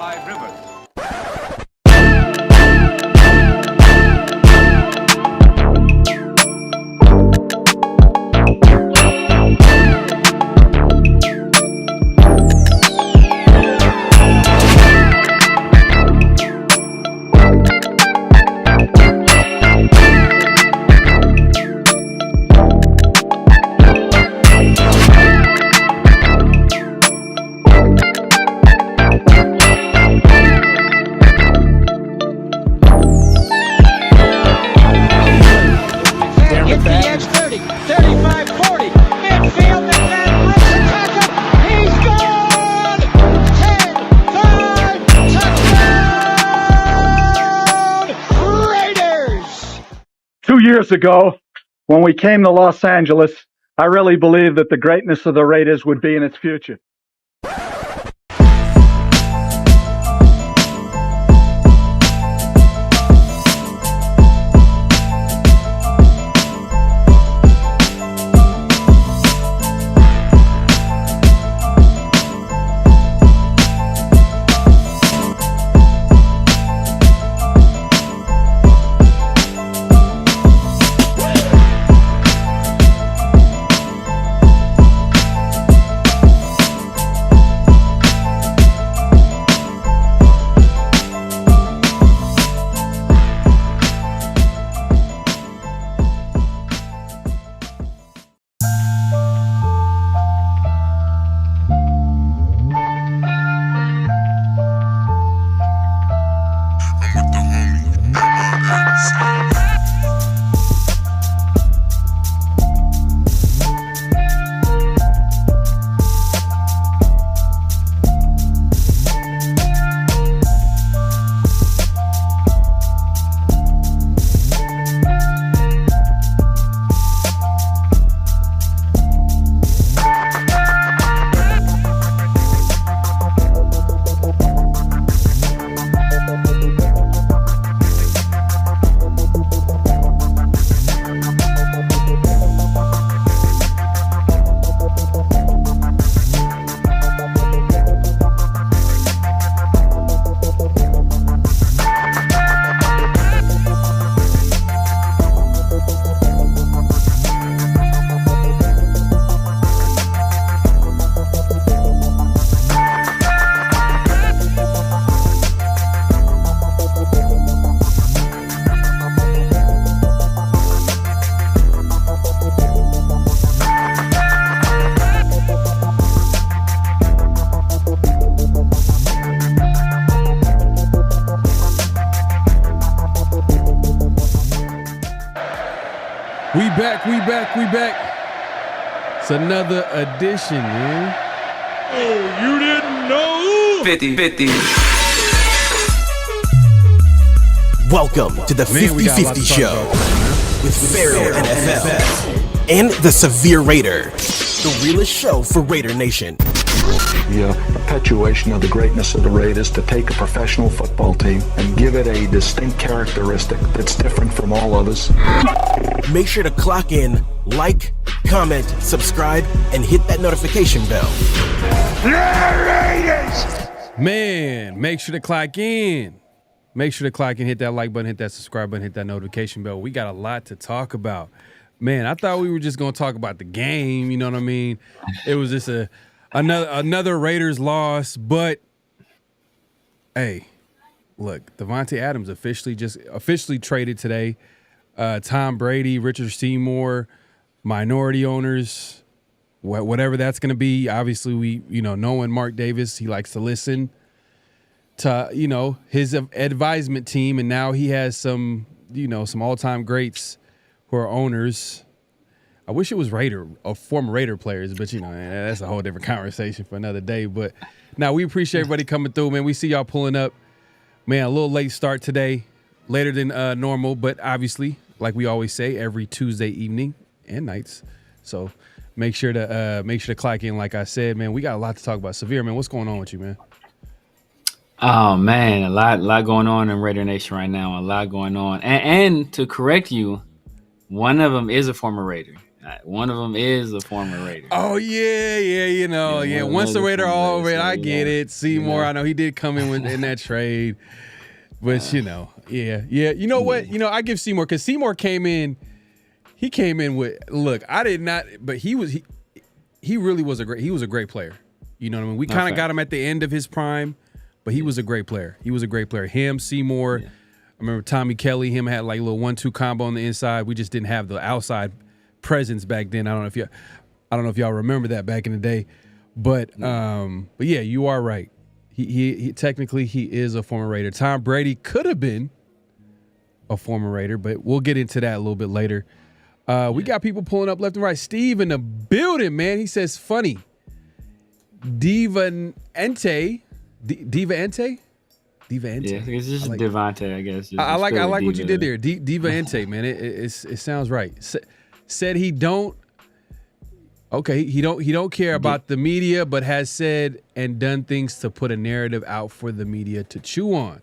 five rivers. Years ago, when we came to Los Angeles, I really believed that the greatness of the Raiders would be in its future. We back. It's another edition, man. Oh, you didn't know? 50-50. Welcome to the 50-50 Show with PharoahNFL and the Severe Raider, the realest show for Raider Nation. The perpetuation of the greatness of the Raiders to take a professional football team and give it a distinct characteristic that's different from all others. Make sure to clock in, like, comment, subscribe, and hit that notification bell. Man, make sure to clock in. Make sure to clock in, hit that like button, hit that subscribe button, hit that notification bell. We got a lot to talk about. Man, I thought we were just going to talk about the game, you know what I mean? It was just another Raiders loss, but hey, look, Davante Adams officially traded today. Tom Brady, Richard Seymour, minority owners, whatever that's going to be. Obviously, knowing Mark Davis, he likes to listen to, his advisement team, and now he has some all-time greats who are owners. I wish it was former Raider players, but that's a whole different conversation for another day. But now we appreciate everybody coming through, man. We see y'all pulling up. Man, a little late start today, later than normal, but obviously, like we always say, every Tuesday evening and nights. So make sure to clock in. Like I said, man, we got a lot to talk about. Severe, man, what's going on with you, man? Oh man, a lot going on in Raider Nation right now. A lot going on, and to correct you, one of them is a former Raider. One of them is a former Raider. Oh yeah. Once the Raider, all Raider. I get it. Seymour, I know he did come in that trade, but You know what? I give Seymour because Seymour came in. He came in with I did not, but he really was a great player. You know what I mean? We kind of got him at the end of his prime, but he was a great player. Him, Seymour. Yeah. I remember Tommy Kelly. Him had like a little 1-2 combo on the inside. We just didn't have the outside presence back then. I don't know if y'all remember that back in the day, but yeah, you are right. He technically he is a former Raider. Tom Brady could have been a former Raider, but we'll get into that a little bit later. We got people pulling up left and right. Steve in the building, man. He says funny. Devante. Yeah, it's just Devante, I guess. I like what you did there. Devante, man. It sounds right. Said he don't. Okay, he don't care about the media, but has said and done things to put a narrative out for the media to chew on.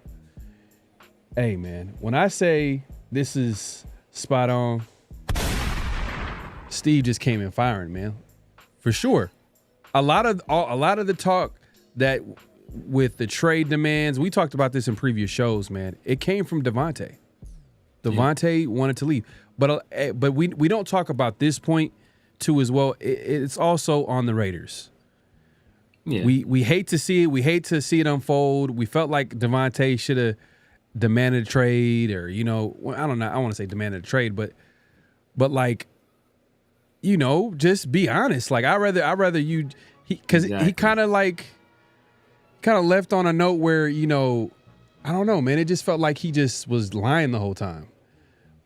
Hey, man, when I say this is spot on, Steve just came in firing, man, for sure. A lot of the talk that with the trade demands, we talked about this in previous shows, man. It came from Devante. Devante wanted to leave, but we don't talk about this point too as well. It's also on the Raiders. Yeah. We hate to see it. We hate to see it unfold. We felt like Devante should have demanded a trade, or I don't know. I want to say demanded a trade, but like, just be honest. Like I rather you because he kind of left on a note where I don't know, man. It just felt like he just was lying the whole time.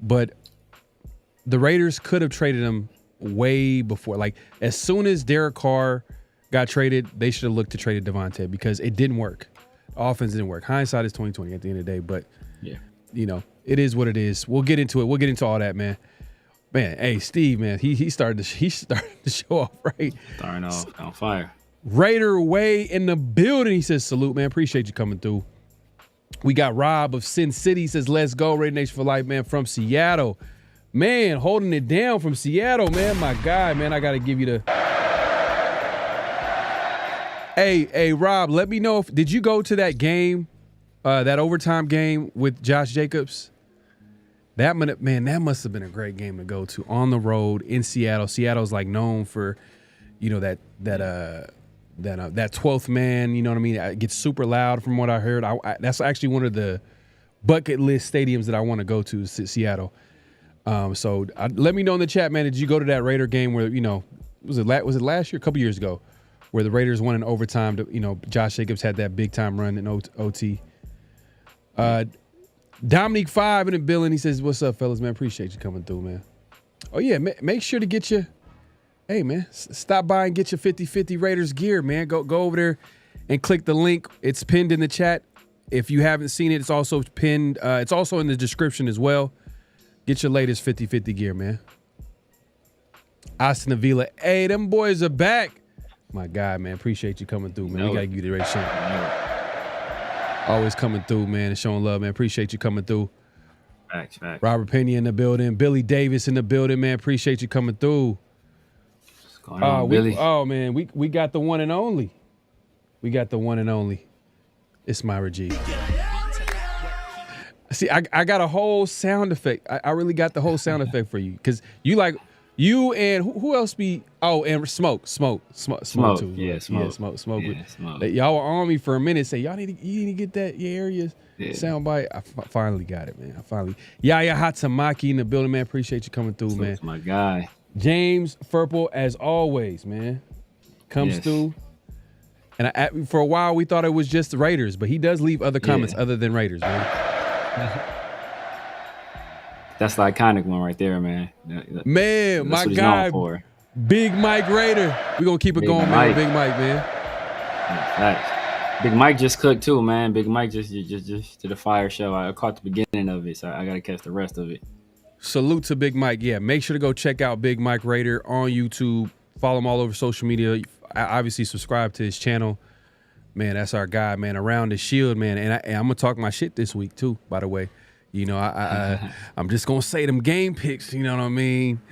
But the Raiders could have traded him way before. Like as soon as Derek Carr got traded, they should have looked to trade Devante because it didn't work. The offense didn't work. Hindsight is 20/20 at the end of the day. But it is what it is. We'll get into it. We'll get into all that, man. Man, hey Steve, man, he started the show off right. Starting off on fire. Raider Way in the building. He says, salute, man. Appreciate you coming through. We got Rob of Sin City. He says, let's go, Raider Nation for life, man, from Seattle. Man, holding it down from Seattle, man. My guy, man, I got to give you the... Hey, Rob, let me know did you go to that game, that overtime game with Josh Jacobs? That must have been a great game to go to on the road in Seattle. Seattle's like known for, that 12th man. You know what I mean? It gets super loud from what I heard. That's actually one of the bucket list stadiums that I want to go to, Seattle. So let me know in the chat, man. Did you go to that Raider game where was it last year, a couple years ago, where the Raiders won in overtime? Josh Jacobs had that big time run in OT. Dominique 5 in the building. He says, what's up, fellas, man? Appreciate you coming through, man. Oh, yeah, make sure to get your – hey, man, stop by and get your 50-50 Raiders gear, man. Go over there and click the link. It's pinned in the chat. If you haven't seen it, it's also pinned. It's also in the description as well. Get your latest 50-50 gear, man. Austin Avila. Hey, them boys are back. My guy, man. Appreciate you coming through, man. We got to give you the right shit. Always coming through, man, and showing love, man. Appreciate you coming through. Facts. Robert Pena in the building. Billy Davis in the building, man. Appreciate you coming through. What's going on, Billy? Man, we got the one and only. It's Myra G. See, I got a whole sound effect. I really got the whole sound effect for you because you and who else be? Oh, and smoke too. Yeah, smoke. Smoke. Y'all were on me for a minute. Say you need to get that your area sound bite. I finally got it, man. Yaya Hatamaki in the building, man. Appreciate you coming through, man. That's my guy. James Furple, as always, man, comes through. And for a while we thought it was just the Raiders, but he does leave other comments other than Raiders, man. That's the iconic one right there, man. Man, my guy, Big Mike Raider. We're going to keep it going, man. Big Mike, man. Nice. Big Mike just cooked too, man. Big Mike just did a fire show. I caught the beginning of it, so I got to catch the rest of it. Salute to Big Mike. Yeah, make sure to go check out Big Mike Raider on YouTube. Follow him all over social media. Obviously, subscribe to his channel. Man, that's our guy, man. Around the shield, man. And I'm going to talk my shit this week, too, by the way. I'm just going to say them game picks, you know what I mean?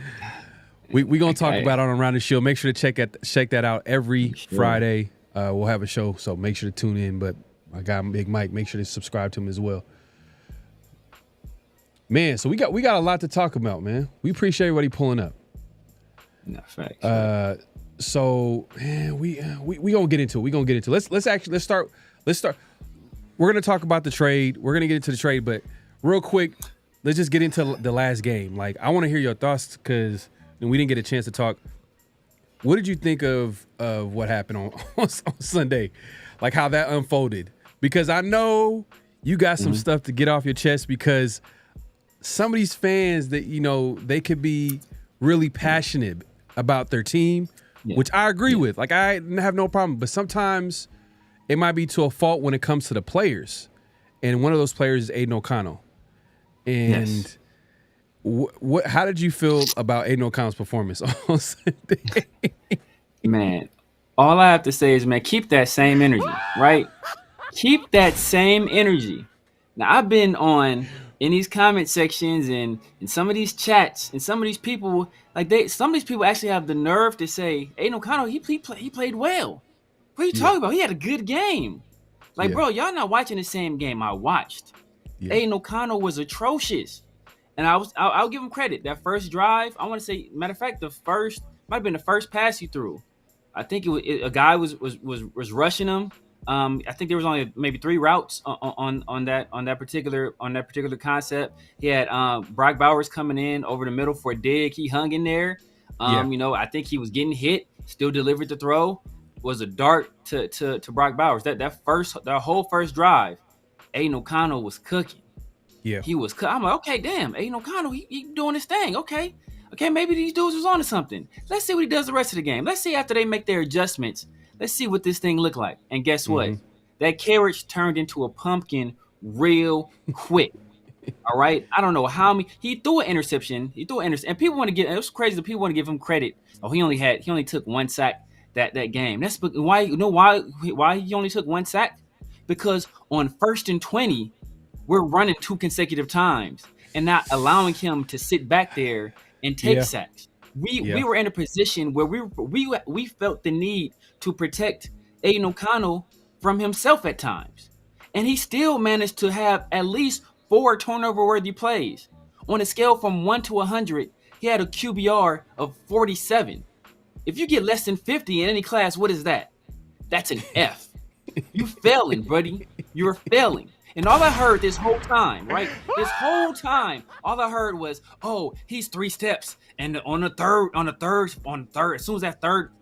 We gonna talk about it on Around the Show. Make sure to check that out every Friday. We'll have a show, so make sure to tune in. But my guy Big Mike, make sure to subscribe to him as well. Man, so we got a lot to talk about, man. We appreciate everybody pulling up. No, facts. So man, we gonna get into it. Let's start. We're gonna talk about the trade. We're gonna get into the trade, but real quick, let's just get into the last game. Like, I want to hear your thoughts because we didn't get a chance to talk. What did you think of what happened on Sunday? Like, how that unfolded? Because I know you got some stuff to get off your chest because some of these fans that, they could be really passionate about their team, which I agree with. Like, I have no problem. But sometimes it might be to a fault when it comes to the players. And one of those players is Aiden O'Connell. And how did you feel about Aiden O'Connell's performance on Sunday? Man, all I have to say is, man, keep that same energy, right? Keep that same energy. Now, I've been in these comment sections and in some of these chats, and some of these people, some of these people actually have the nerve to say, Aiden O'Connell, he played well. What are you talking about? He had a good game. Bro, y'all not watching the same game I watched. Aiden O'Connell was atrocious. And I'll give him credit. That first drive, I want to say, matter of fact, might have been the first pass he threw. I think a guy was rushing him. I think there was only maybe 3 routes on that particular concept. He had Brock Bowers coming in over the middle for a dig. He hung in there. I think he was getting hit. Still delivered the throw. Was a dart to Brock Bowers. That whole first drive, Aiden O'Connell was cooking. Yeah, he was. I'm like, okay, damn, Aiden O'Connell, he doing his thing. Okay, maybe these dudes was onto something. Let's see what he does the rest of the game. Let's see after they make their adjustments. Let's see what this thing look like. And guess what? That carriage turned into a pumpkin real quick. All right, I don't know how many. He threw an interception. And people want to give. It was crazy that people want to give him credit. Oh, he only took 1 sack that game. That's why why he only took 1 sack? Because on 1st and 20. We're running 2 consecutive times and not allowing him to sit back there and take sacks. We were in a position where we felt the need to protect Aiden O'Connell from himself at times. And he still managed to have at least 4 turnover-worthy plays. On a scale from 1 to 100, he had a QBR of 47. If you get less than 50 in any class, what is that? That's an F. You failing, buddy. You're failing. And all I heard this whole time, right? This whole time, all I heard was, "Oh, he's 3 steps." And on the third, as soon as that third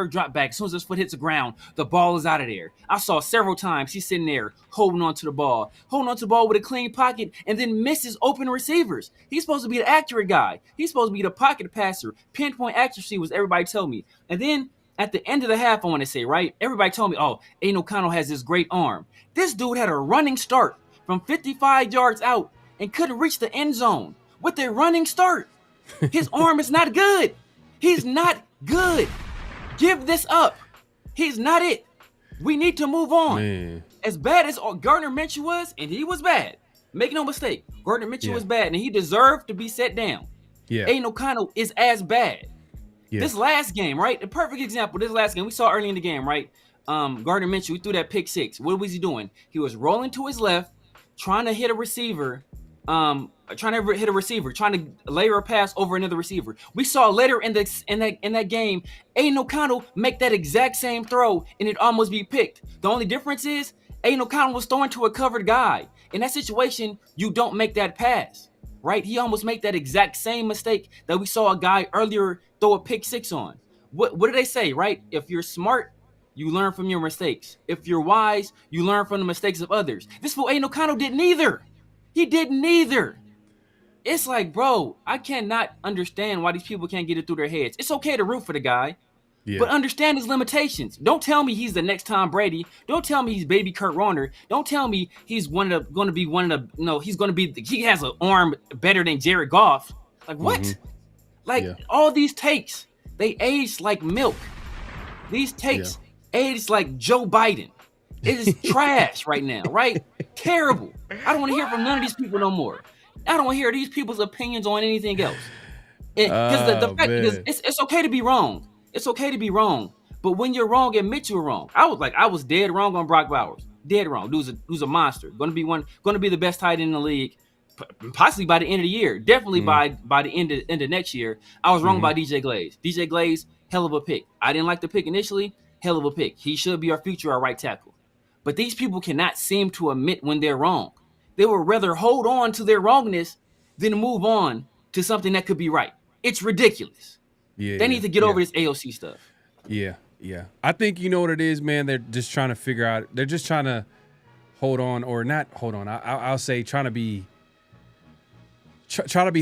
drop back, as soon as his foot hits the ground, the ball is out of there. I saw several times he's sitting there holding on to the ball with a clean pocket, and then misses open receivers. He's supposed to be the accurate guy. He's supposed to be the pocket passer. Pinpoint accuracy was everybody told me. And then at the end of the half, I want to say, right? Everybody told me, "Oh, Aiden O'Connell has this great arm." This dude had a running start from 55 yards out and couldn't reach the end zone with a running start. His arm is not good. He's not good. Give this up. He's not it. We need to move on. Man. As bad as Gardner Minshew was, and he was bad. Make no mistake. Gardner Minshew was bad, and he deserved to be set down. Yeah. Aiden O'Connell is as bad. Yeah. This last game, right? The perfect example, this last game, we saw early in the game, right? Gardner Minshew, he threw that pick 6. What was he doing? He was rolling to his left, trying to hit a receiver, trying to layer a pass over another receiver. We saw later in that game, Aiden O'Connell make that exact same throw, and it almost be picked. The only difference is Aiden O'Connell was throwing to a covered guy. In that situation, you don't make that pass, right? He almost made that exact same mistake that we saw a guy earlier throw a pick 6 on. What do they say, right? If you're smart, you learn from your mistakes. If you're wise, you learn from the mistakes of others. This fool Aiden O'Connell did neither. He did neither. It's like, bro, I cannot understand why these people can't get it through their heads. It's okay to root for the guy, but understand his limitations. Don't tell me he's the next Tom Brady. Don't tell me he's baby Kurt Warner. Don't tell me he's he has an arm better than Jared Goff. Like, what? All these takes, they aged like milk. These takes aged like Joe Biden. It is trash right now, right? Terrible. I don't want to hear from none of these people no more. I don't want to hear these people's opinions on anything else. Because the fact is, man. it's okay to be wrong. It's okay to be wrong. But when you're wrong, admit you were wrong. I was dead wrong on Brock Bowers. Dead wrong. Dude's a monster. Going to be the best tight end in the league, possibly by the end of the year. Definitely by the end of next year. I was wrong about DJ Glaze. DJ Glaze, hell of a pick. I didn't like the pick initially. Hell of a pick. He should be our future, our right tackle. But these people cannot seem to admit when they're wrong. They would rather hold on to their wrongness than move on to something that could be right. It's ridiculous. Yeah, They need to get over this AOC stuff. Yeah. I think you know what it is, man. They're just trying to figure out. They're just trying to hold on, or not hold on. I'll say trying to be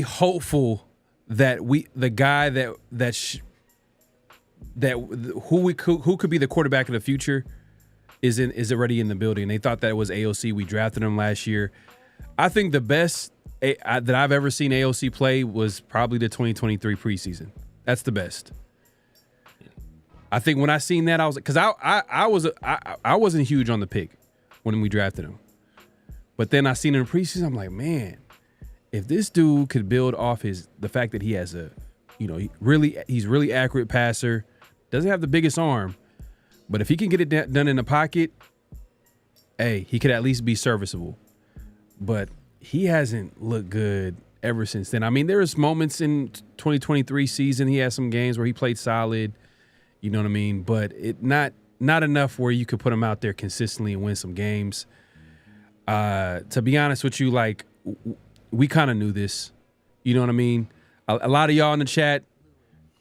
hopeful that the guy who could be the quarterback of the future is already in the building. They thought that it was AOC. We drafted him last year. I think the best that I've ever seen AOC play was probably the 2023 preseason. That's the best. I think when I seen that, I was because I wasn't huge on the pick when we drafted him, but then I seen him in preseason. I'm like, man, if this dude could build off the fact that he has he's really accurate passer, doesn't have the biggest arm, but if he can get it done in the pocket, hey, he could at least be serviceable. But he hasn't looked good ever since then. I mean, there was moments in 2023 season he had some games where he played solid. You know what I mean? But it not enough where you could put him out there consistently and win some games. To be honest with you, like, we kind of knew this. You know what I mean? A lot of y'all in the chat,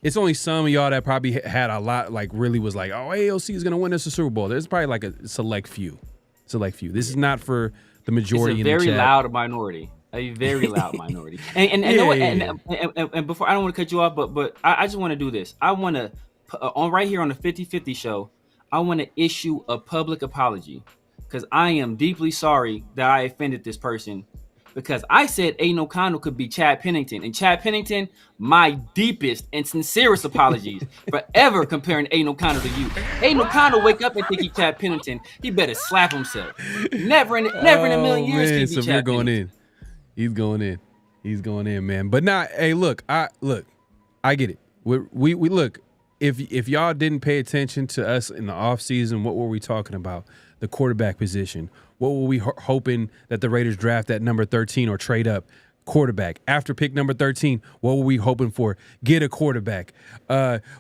it's only some of y'all that probably had a lot, like, really was like, oh, AOC is going to win us a Super Bowl. There's probably like a select few. This is not for the majority in the chat. It's a very loud minority. A very loud minority. And before, I don't want to cut you off, but I just want to do this. I want to, right here on the 50-50 show, I want to issue a public apology because I am deeply sorry that I offended this person because I said Aiden O'Connell could be Chad Pennington. And Chad Pennington, my deepest and sincerest apologies for ever comparing Aiden O'Connell to you. Aiden O'Connell wake up and think he's Chad Pennington. He better slap himself. Never in a million years can he be Chad Pennington. He's going in, man. But nah, hey, look, I get it. We look. If y'all didn't pay attention to us in the offseason, what were we talking about? The quarterback position. What were we hoping that the Raiders draft at number 13 or trade up? Quarterback. After pick number 13, what were we hoping for? Get a quarterback.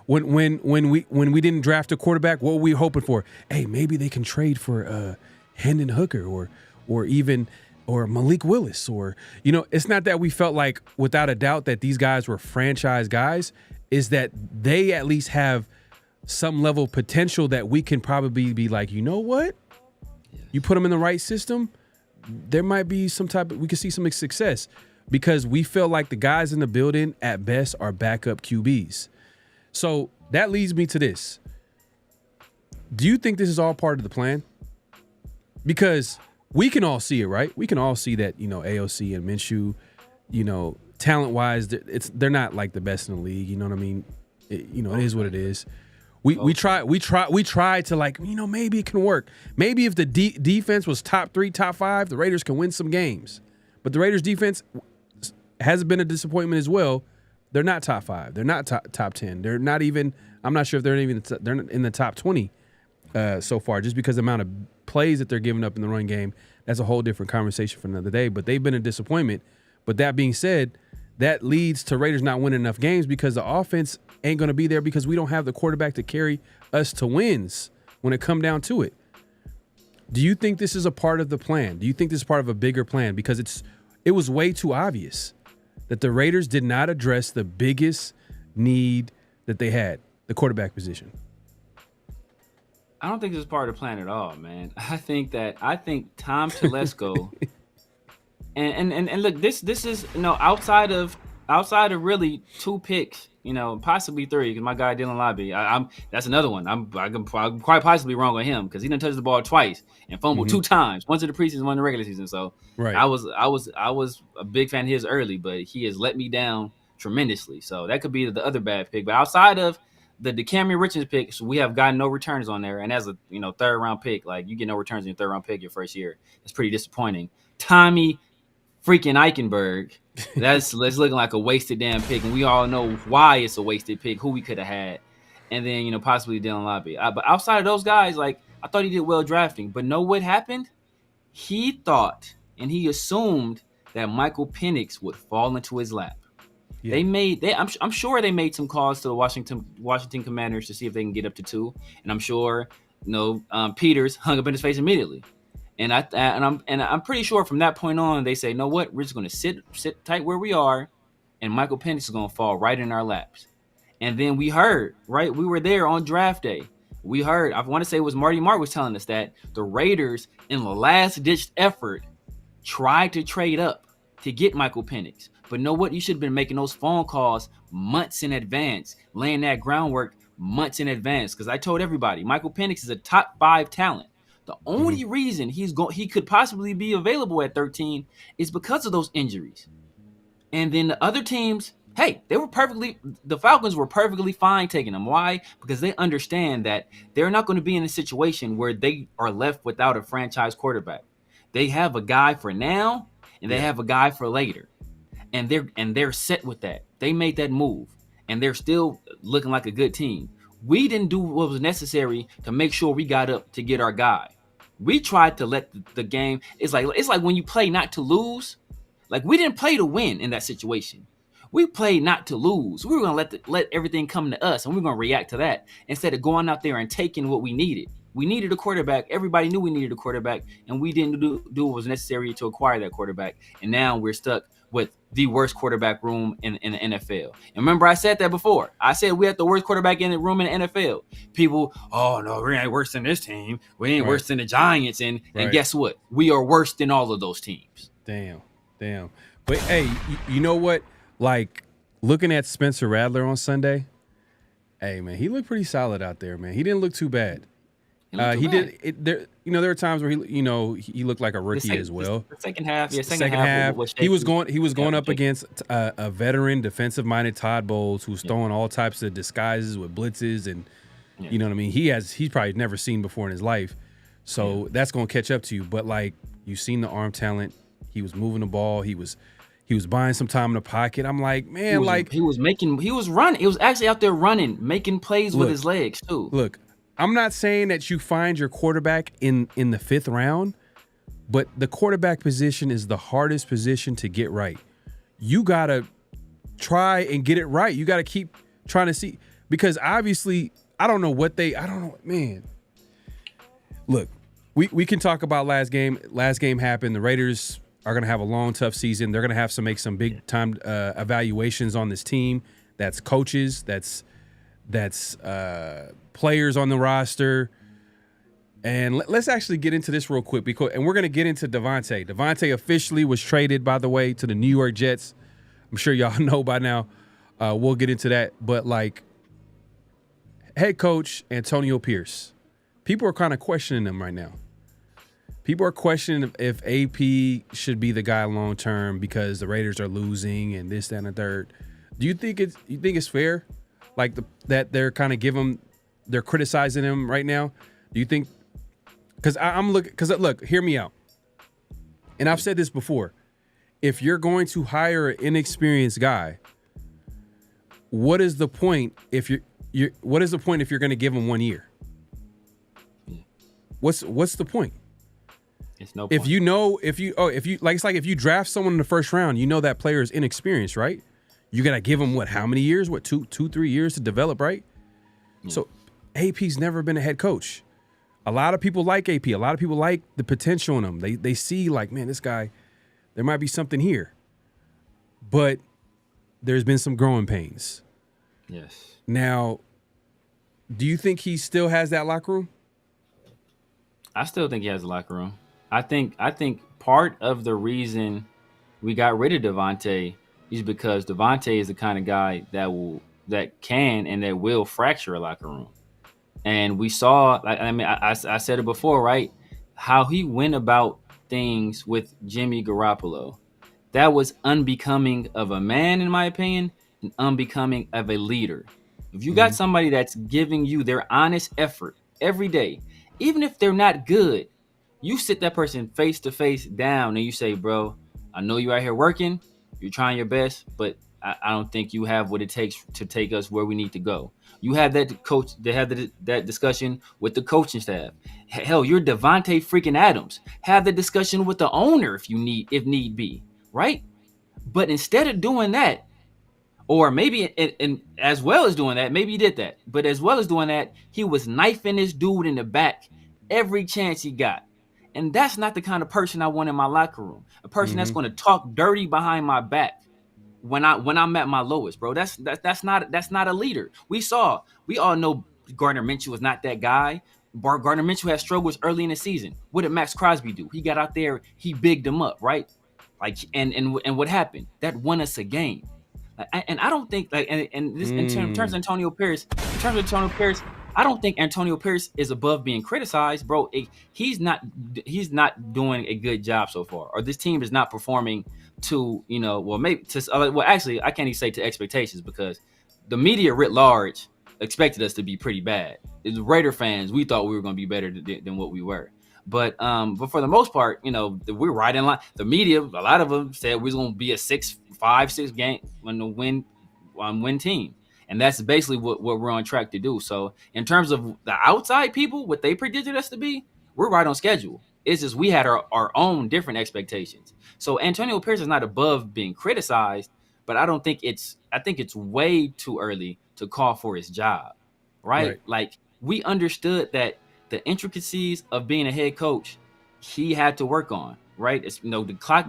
When we didn't draft a quarterback, what were we hoping for? Hey, maybe they can trade for Hendon Hooker or Malik Willis, or, it's not that we felt like without a doubt that these guys were franchise guys, is that they at least have some level of potential that we can probably be like, you know what? You put them in the right system, there might be we could see some success because we feel like the guys in the building at best are backup QBs. So that leads me to this. Do you think this is all part of the plan? Because we can all see it, right? We can all see that, AOC and Minshew, talent-wise, they're not like the best in the league. You know what I mean? It is what it is. We try to, like, maybe it can work. Maybe if the defense was top 3, top 5, the Raiders can win some games. But the Raiders defense has been a disappointment as well. They're not top 5. They're not top 10. They're not even. I'm not sure if they're in the top 20 so far. Just because the amount of plays that they're giving up in the run game, that's a whole different conversation for another day. But they've been a disappointment. But that being said, that leads to Raiders not winning enough games because the offense ain't going to be there because we don't have the quarterback to carry us to wins when it come down to it. Do you think this is a part of the plan? Do you think this is part of a bigger plan? Because it was way too obvious that the Raiders did not address the biggest need that they had, the quarterback position. I don't think this is part of the plan at all, man. I think Tom Telesco and look, this is outside of really 2 picks, possibly 3 because my guy Dylan Lobby, that's another one. I'm quite possibly wrong on him because he done touched the ball twice and fumbled 2 times, once in the preseason, one in the regular season. So right. I was a big fan of his early, but he has let me down tremendously. So that could be the other bad pick. But outside of the DeCamry Richards pick, so we have gotten no returns on there. And as a 3rd round pick, like, you get no returns in your 3rd round pick your first year. It's pretty disappointing. Tommy freaking Eichenberg. That's looking like a wasted damn pick, and we all know why it's a wasted pick, who we could have had, and then possibly Dylan Lobby. But outside of those guys, like I thought he did well drafting. But know what happened? He thought and he assumed that Michael Penix would fall into his lap. Yeah. I'm sure they made some calls to the Washington Commanders to see if they can get up to 2, and I'm sure Peters hung up in his face immediately. And I'm pretty sure from that point on they say, you know what, we're just going to sit tight where we are, and Michael Penix is going to fall right in our laps. And then we heard, right, we were there on draft day. We heard, I want to say it was Marty Mark was telling us that the Raiders, in the last-ditch effort, tried to trade up to get Michael Penix. But know what? You should have been making those phone calls months in advance, laying that groundwork months in advance. Because I told everybody, Michael Penix is a top 5 talent. The only reason he could possibly be available at 13 is because of those injuries. And then the other teams, the Falcons were perfectly fine taking him. Why? Because they understand that they're not going to be in a situation where they are left without a franchise quarterback. They have a guy for now, and they have a guy for later. And they're set with that. They made that move, and they're still looking like a good team. We didn't do what was necessary to make sure we got up to get our guy. We tried to let the game. It's like when you play not to lose. Like, we didn't play to win in that situation. We played not to lose. We were going to let everything come to us, and we we're going to react to that instead of going out there and taking what we needed. We needed a quarterback. Everybody knew we needed a quarterback, and we didn't do what was necessary to acquire that quarterback. And now we're stuck with the worst quarterback room in the NFL. And remember, I said that before. I said we had the worst quarterback in the room in the NFL. People, oh, no, we ain't worse than this team. We ain't worse than the Giants. And guess what? We are worse than all of those teams. Damn. But, hey, you know what? Like, looking at Spencer Rattler on Sunday, hey, man, he looked pretty solid out there, man. He didn't look too bad. There were times where he looked like a rookie as well. The second half, he was going up against a veteran defensive-minded Todd Bowles who's throwing all types of disguises with blitzes, and you know what I mean. He's probably never seen before in his life, so that's going to catch up to you. But like, you've seen the arm talent. He was moving the ball. He was buying some time in the pocket. I'm like, man, he was running. He was actually out there running, making plays with his legs too. Look, I'm not saying that you find your quarterback in the 5th round, but the quarterback position is the hardest position to get right. You got to try and get it right. You got to keep trying to see, because obviously I don't know, man. Look, we can talk about last game. Last game happened. The Raiders are going to have a long, tough season. They're going to have to make some big time evaluations on this team. That's coaches. That's players on the roster. And let's actually get into this real quick, and we're going to get into Davante. Davante officially was traded, by the way, to the New York Jets. I'm sure y'all know by now. We'll get into that. But, like, head coach Antonio Pierce, people are kind of questioning him right now. People are questioning if AP should be the guy long term because the Raiders are losing and this, that, and the third. Do you think it's fair, like that they're kind of they're criticizing him right now? Do you think? Because look, hear me out. And I've said this before. If you're going to hire an inexperienced guy, what is the point if you're going to give him 1 year? What's the point? It's no point. If you draft someone in the 1st round, you know that player is inexperienced, right? You got to give him how many years? 2-3 years to develop, right? Yeah. So AP's never been a head coach. A lot of people like AP. A lot of people like the potential in him. They see, like, man, this guy, there might be something here. But there's been some growing pains. Yes. Now, do you think he still has that locker room? I still think he has a locker room. I think part of the reason we got rid of Davante is because Davante is the kind of guy that can and that will fracture a locker room. And we saw, I said it before, right? How he went about things with Jimmy Garoppolo. That was unbecoming of a man, in my opinion, and unbecoming of a leader. If you got somebody that's giving you their honest effort every day, even if they're not good, you sit that person face to face down and you say, bro, I know you're out here working, you're trying your best, but I don't think you have what it takes to take us where we need to go. You have that coach. They have that discussion with the coaching staff. Hell, you're Davante freaking Adams. Have the discussion with the owner if need be, right? But instead of doing that, or maybe and as well as doing that, maybe he did that. But as well as doing that, he was knifing this dude in the back every chance he got. And that's not the kind of person I want in my locker room. A person that's going to talk dirty behind my back when I'm at my lowest, bro. That's not a leader. We all know Gardner Minshew was not that guy. Gardner Minshew had struggles early in the season. What did Max Crosby do? He got out there, he bigged him up, right? Like and what happened? That won us a game. And I don't think in terms of Antonio Pierce, I don't think Antonio Pierce is above being criticized, bro. He's not doing a good job so far, or this team is not performing to, actually, I can't even say to expectations, because the media writ large expected us to be pretty bad. As Raider fans, we thought we were going to be better than what we were. But for the most part, we're right in line. The media, a lot of them said we was going to be a 5-6 game win team. And that's basically what we're on track to do. So in terms of the outside people, what they predicted us to be, we're right on schedule. It's just we had our own different expectations. So Antonio Pierce is not above being criticized, but I think it's way too early to call for his job, right? Like, we understood that the intricacies of being a head coach, he had to work on, right? It's the clock.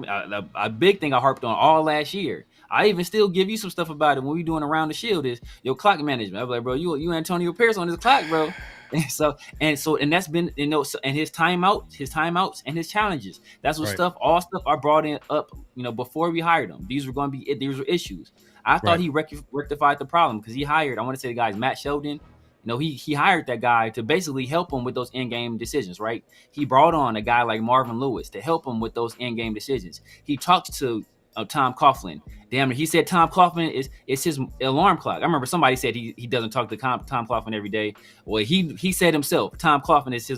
A big thing I harped on all last year. I even still give you some stuff about it when we doing Around the Shield is your clock management. I'm like, bro, you Antonio Pierce on this clock, bro. And that's been, and his timeouts and his challenges. That's what all stuff I brought in up, before we hired him. These were issues. I thought he rectified the problem because he hired, I want to say the guys, Matt Sheldon. He hired that guy to basically help him with those in-game decisions, right? He brought on a guy like Marvin Lewis to help him with those in-game decisions. He talked to Tom Coughlin. Damn it, he said Tom Coughlin is his alarm clock. I remember somebody said he doesn't talk to Tom Coughlin every day. Well, he said himself, Tom Coughlin is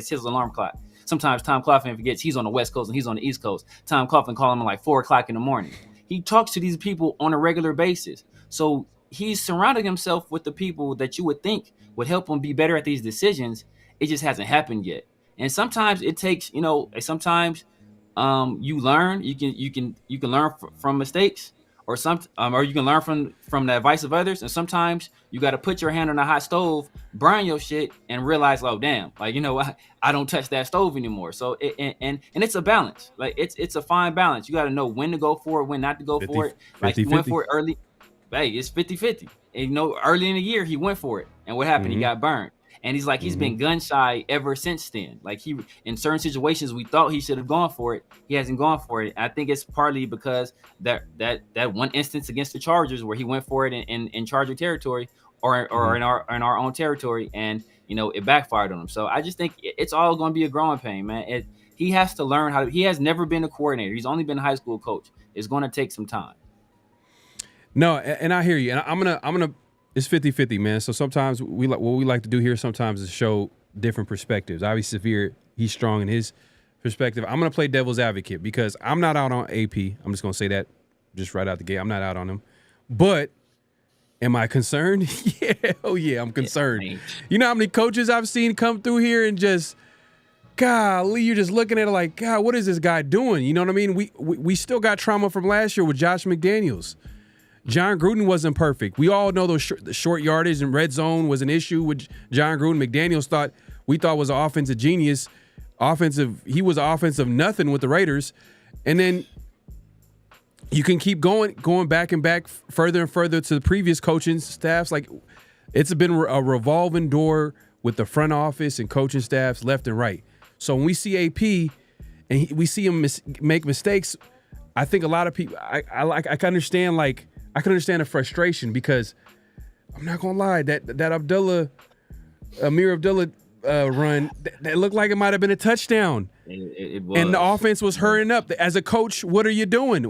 his alarm clock. Sometimes Tom Coughlin forgets he's on the West Coast and he's on the East Coast. Tom Coughlin call him at like 4:00 in the morning. He talks to these people on a regular basis. So he's surrounded himself with the people that you would think would help him be better at these decisions. It just hasn't happened yet. And sometimes it takes, sometimes you learn. You can learn from mistakes, or you can learn from the advice of others. And sometimes you got to put your hand on a hot stove, burn your shit, and realize, oh damn, like I don't touch that stove anymore. So and it's a balance. Like it's a fine balance. You got to know when to go for it, when not to go for it. Like he went for it early. Hey, it's 50-50. And early in the year he went for it, and what happened? He got burned. And he's like, he's been gun shy ever since then. Like in certain situations, we thought he should have gone for it. He hasn't gone for it. And I think it's partly because that one instance against the Chargers where he went for it in Charger territory or in our own territory, and it backfired on him. So I just think it's all going to be a growing pain, man. He has to learn he has never been a coordinator. He's only been a high school coach. It's going to take some time. No, and I hear you. And I'm gonna. It's 50-50, man. So sometimes what we like to do here sometimes is show different perspectives. Obviously, Severe, he's strong in his perspective. I'm going to play devil's advocate because I'm not out on AP. I'm just going to say that just right out the gate. I'm not out on him. But am I concerned? Yeah, I'm concerned. Yeah, you know how many coaches I've seen come through here and just, golly, you're just looking at it like, God, what is this guy doing? You know what I mean? We still got trauma from last year with Josh McDaniels. John Gruden wasn't perfect. We all know the short yardage and red zone was an issue with John Gruden. McDaniels we thought was an offensive genius. He was offensive nothing with the Raiders. And then you can keep going back and back further and further to the previous coaching staffs. Like, it's been a revolving door with the front office and coaching staffs left and right. So when we see AP and we see him make mistakes, I think a lot of people, I can understand the frustration, because I'm not gonna lie, that Amir Abdullah run, that looked like it might have been a touchdown. It was. And the offense was hurrying up. As a coach, what are you doing?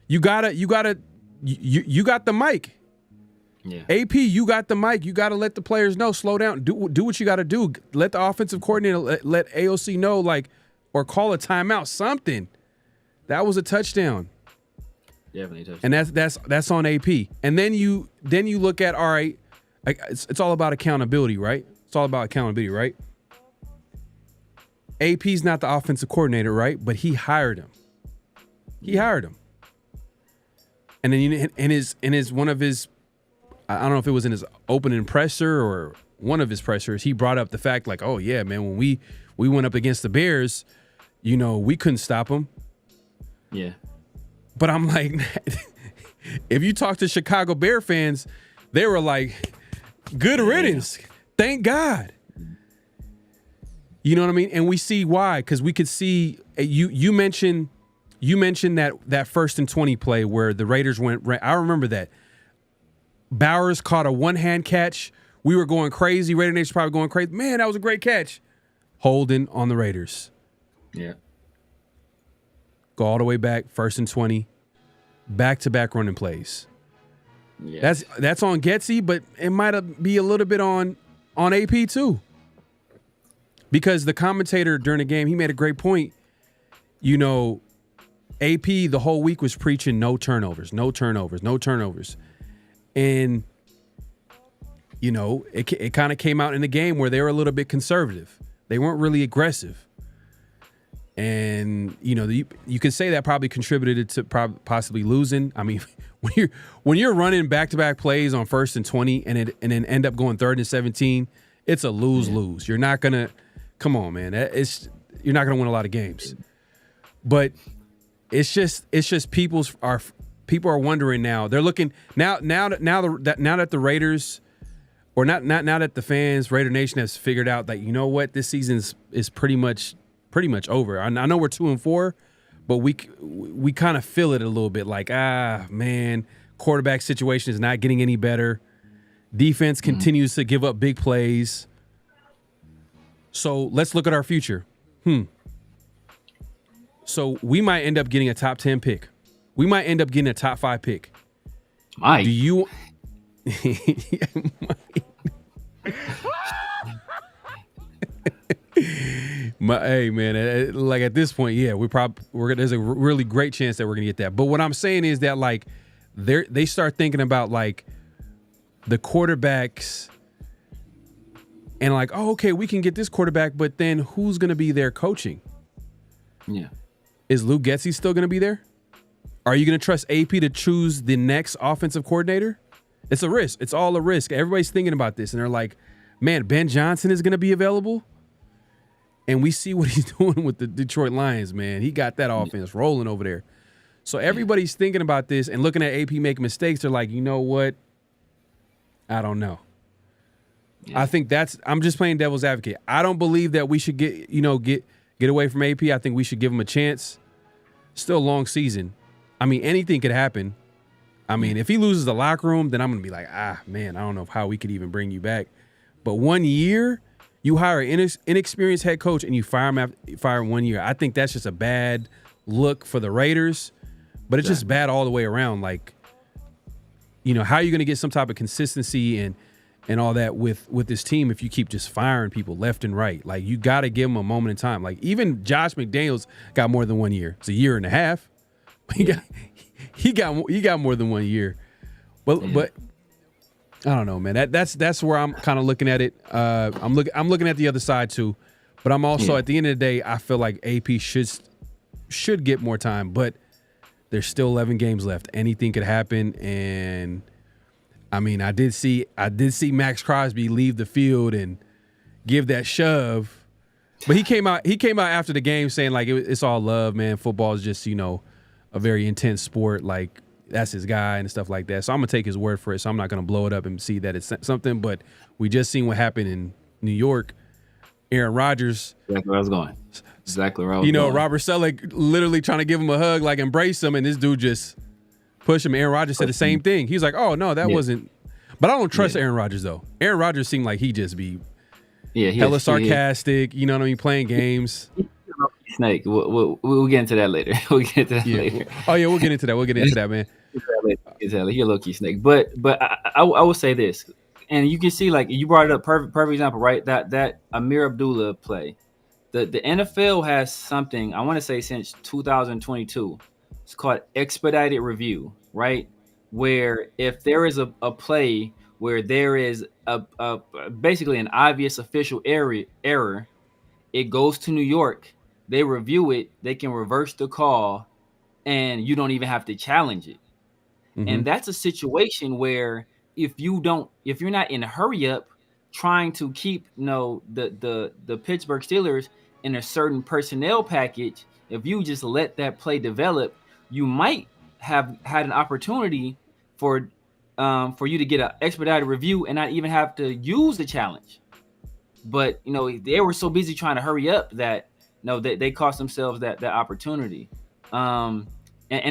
You got the mic. Yeah. AP, you got the mic. You got to let the players know, slow down. Do what you got to do. Let the offensive coordinator let AOC know, or call a timeout, something. That was a touchdown. Definitely a touchdown. And that's on AP. And then you look at, all right, it's all about accountability, right? It's all about accountability, right? AP's not the offensive coordinator, right? But he hired him. He hired him. And then in his one of his, I don't know if it was in his opening presser or one of his pressers, he brought up the fact like, oh yeah, man, when we went up against the Bears, we couldn't stop them. Yeah. But I'm like, if you talk to Chicago Bear fans, they were like, good riddance. Thank God. You know what I mean? And we see why, because we could see you mentioned that 1st and 20 play where the Raiders went. I remember that. Bowers caught a one-hand catch. We were going crazy. Raider Nation probably going crazy. Man, that was a great catch. Holding on the Raiders. Yeah. Go all the way back, 1st and 20. Back-to-back running plays. Yeah. That's on Getsy, but it might be a little bit on AP too. Because the commentator during the game, he made a great point. AP the whole week was preaching no turnovers. And, it kind of came out in the game where they were a little bit conservative. They weren't really aggressive. And, you could say that probably contributed to possibly losing. I mean, when you're running back-to-back plays on 1st and 20 and then end up going 3rd and 17, it's a lose-lose. You're not going to – come on, man. You're not going to win a lot of games. But it's just people are wondering now. They're looking now that the Raiders or not now that the fans, Raider Nation has figured out that, you know what, this season is pretty much over. I know we're 2-4, but we kind of feel it a little bit like, man, quarterback situation is not getting any better. Defense continues to give up big plays. So let's look at our future. So we might end up getting a top 10 pick. We might end up getting a top 5 pick. Might. Do you? Hey man, like at this point, yeah, there's a really great chance that we're gonna get that. But what I'm saying is that like they start thinking about like the quarterbacks and like, oh, okay, we can get this quarterback, but then who's gonna be there coaching? Yeah. Is Luke Getsy still gonna be there? Are you gonna trust AP to choose the next offensive coordinator? It's a risk. It's all a risk. Everybody's thinking about this, and they're like, man, Ben Johnson is gonna be available. And we see what he's doing with the Detroit Lions, man. He got that offense rolling over there. So everybody's thinking about this and looking at AP making mistakes. They're like, you know what? I don't know. Yeah. I think I'm just playing devil's advocate. I don't believe that we should get away from AP. I think we should give him a chance. Still a long season. I mean, anything could happen. I mean, if he loses the locker room, then I'm going to be like, man, I don't know how we could even bring you back. But 1 year, you hire an inexperienced head coach and you fire him 1 year. I think that's just a bad look for the Raiders, but it's just bad all the way around. Like, how are you going to get some type of consistency and all that with this team if you keep just firing people left and right? Like, you got to give them a moment in time. Like, even Josh McDaniels got more than 1 year. It's a year and a half. He got more than 1 year. But I don't know, man. That's where I'm kind of looking at it. I'm looking at the other side too, but I'm also at the end of the day, I feel like AP should get more time, but there's still 11 games left. Anything could happen, and I mean, I did see Max Crosby leave the field and give that shove, but he came out after the game saying like it's all love, man. Football is just a very intense sport, like. That's his guy and stuff like that. So I'm going to take his word for it. So I'm not going to blow it up and see that it's something. But we just seen what happened in New York. Aaron Rodgers. Exactly where I was going. Exactly where I was going. Robert Selleck literally trying to give him a hug, like embrace him. And this dude just pushed him. Aaron Rodgers said the same thing. He's like, oh, no, that wasn't. But I don't trust Aaron Rodgers, though. Aaron Rodgers seemed like he just be hella sarcastic, you know what I mean, playing games. Snake. We'll get into that later. We'll get into that later. Oh, yeah, we'll get into that, man. He's a low-key snake. But I will say this, and you can see, like, you brought it up, perfect example, right? That Amir Abdullah play. the NFL has something, I want to say since 2022. It's called expedited review, right? Where if there is a play where there is a basically an obvious official error, it goes to New York. They review it. They can reverse the call, and you don't even have to challenge it. And that's a situation where if you're not in a hurry up trying to keep the Pittsburgh Steelers in a certain personnel package, if you just let that play develop, you might have had an opportunity for you to get an expedited review and not even have to use the challenge. But they were so busy trying to hurry up that they cost themselves that opportunity. And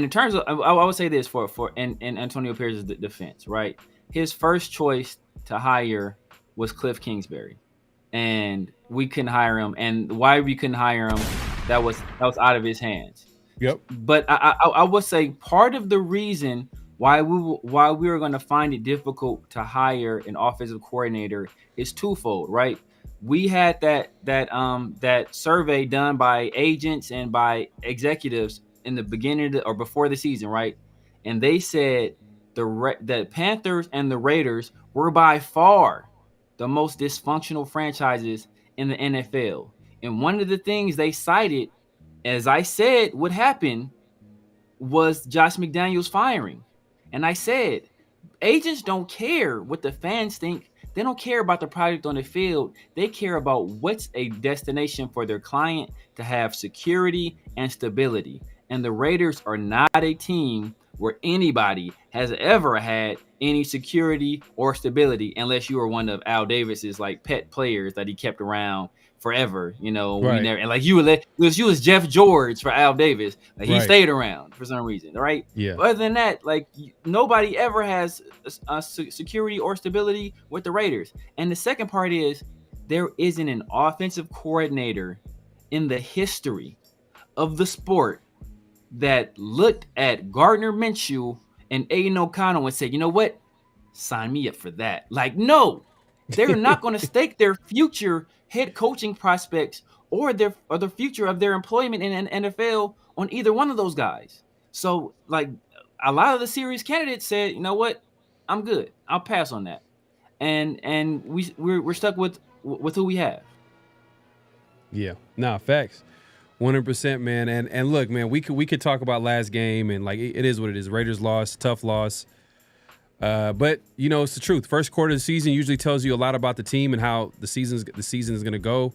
in terms of, I would say this for Antonio Pierce's defense, right? His first choice to hire was Cliff Kingsbury, and we couldn't hire him. And why we couldn't hire him, that was out of his hands. Yep. But I would say part of the reason why we were going to find it difficult to hire an offensive coordinator is twofold, right? We had that survey done by agents and by executives in the beginning or before the season, right? And they said the Panthers and the Raiders were by far the most dysfunctional franchises in the NFL. And one of the things they cited, as I said, would happen was Josh McDaniels firing. And I said, agents don't care what the fans think. They don't care about the product on the field. They care about what's a destination for their client to have security and stability. And the Raiders are not a team where anybody has ever had any security or stability, unless you were one of Al Davis's like pet players that he kept around forever, Right. And like you was Jeff George for Al Davis. Like he stayed around for some reason, right? Yeah. But other than that, like nobody ever has security or stability with the Raiders. And the second part is there isn't an offensive coordinator in the history of the sport that looked at Gardner Minshew and Aiden O'Connell and said, you know what? Sign me up for that. Like, no, they're not going to stake their future head coaching prospects or the future of their employment in an NFL on either one of those guys. So, like, a lot of the serious candidates said, you know what? I'm good. I'll pass on that. And we're stuck with who we have. Yeah. Nah, facts. 100%, man. And look, man, we could talk about last game, and like it is what it is. Raiders lost, tough loss. But it's the truth. First quarter of the season usually tells you a lot about the team and how the season is going to go.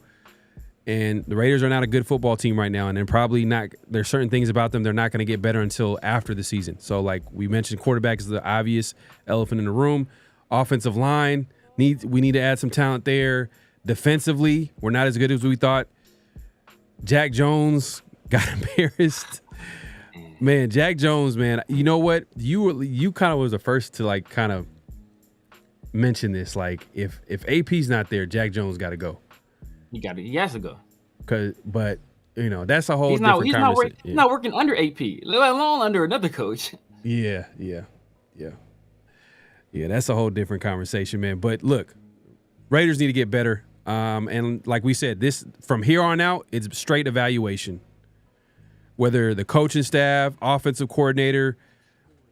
And the Raiders are not a good football team right now, and they're probably not. There's certain things about them they're not going to get better until after the season. So, like we mentioned, quarterback is the obvious elephant in the room. Offensive line we need to add some talent there. Defensively, we're not as good as we thought. Jack Jones got embarrassed. Man, Jack Jones, man. You know what? You kind of was the first to like kind of mention this. Like if AP's not there, Jack Jones got to go. He has to go. But that's a whole different conversation. He's not working under AP, let alone under another coach. Yeah. That's a whole different conversation, man. But look, Raiders need to get better. And like we said, this from here on out, it's straight evaluation. Whether the coaching staff, offensive coordinator,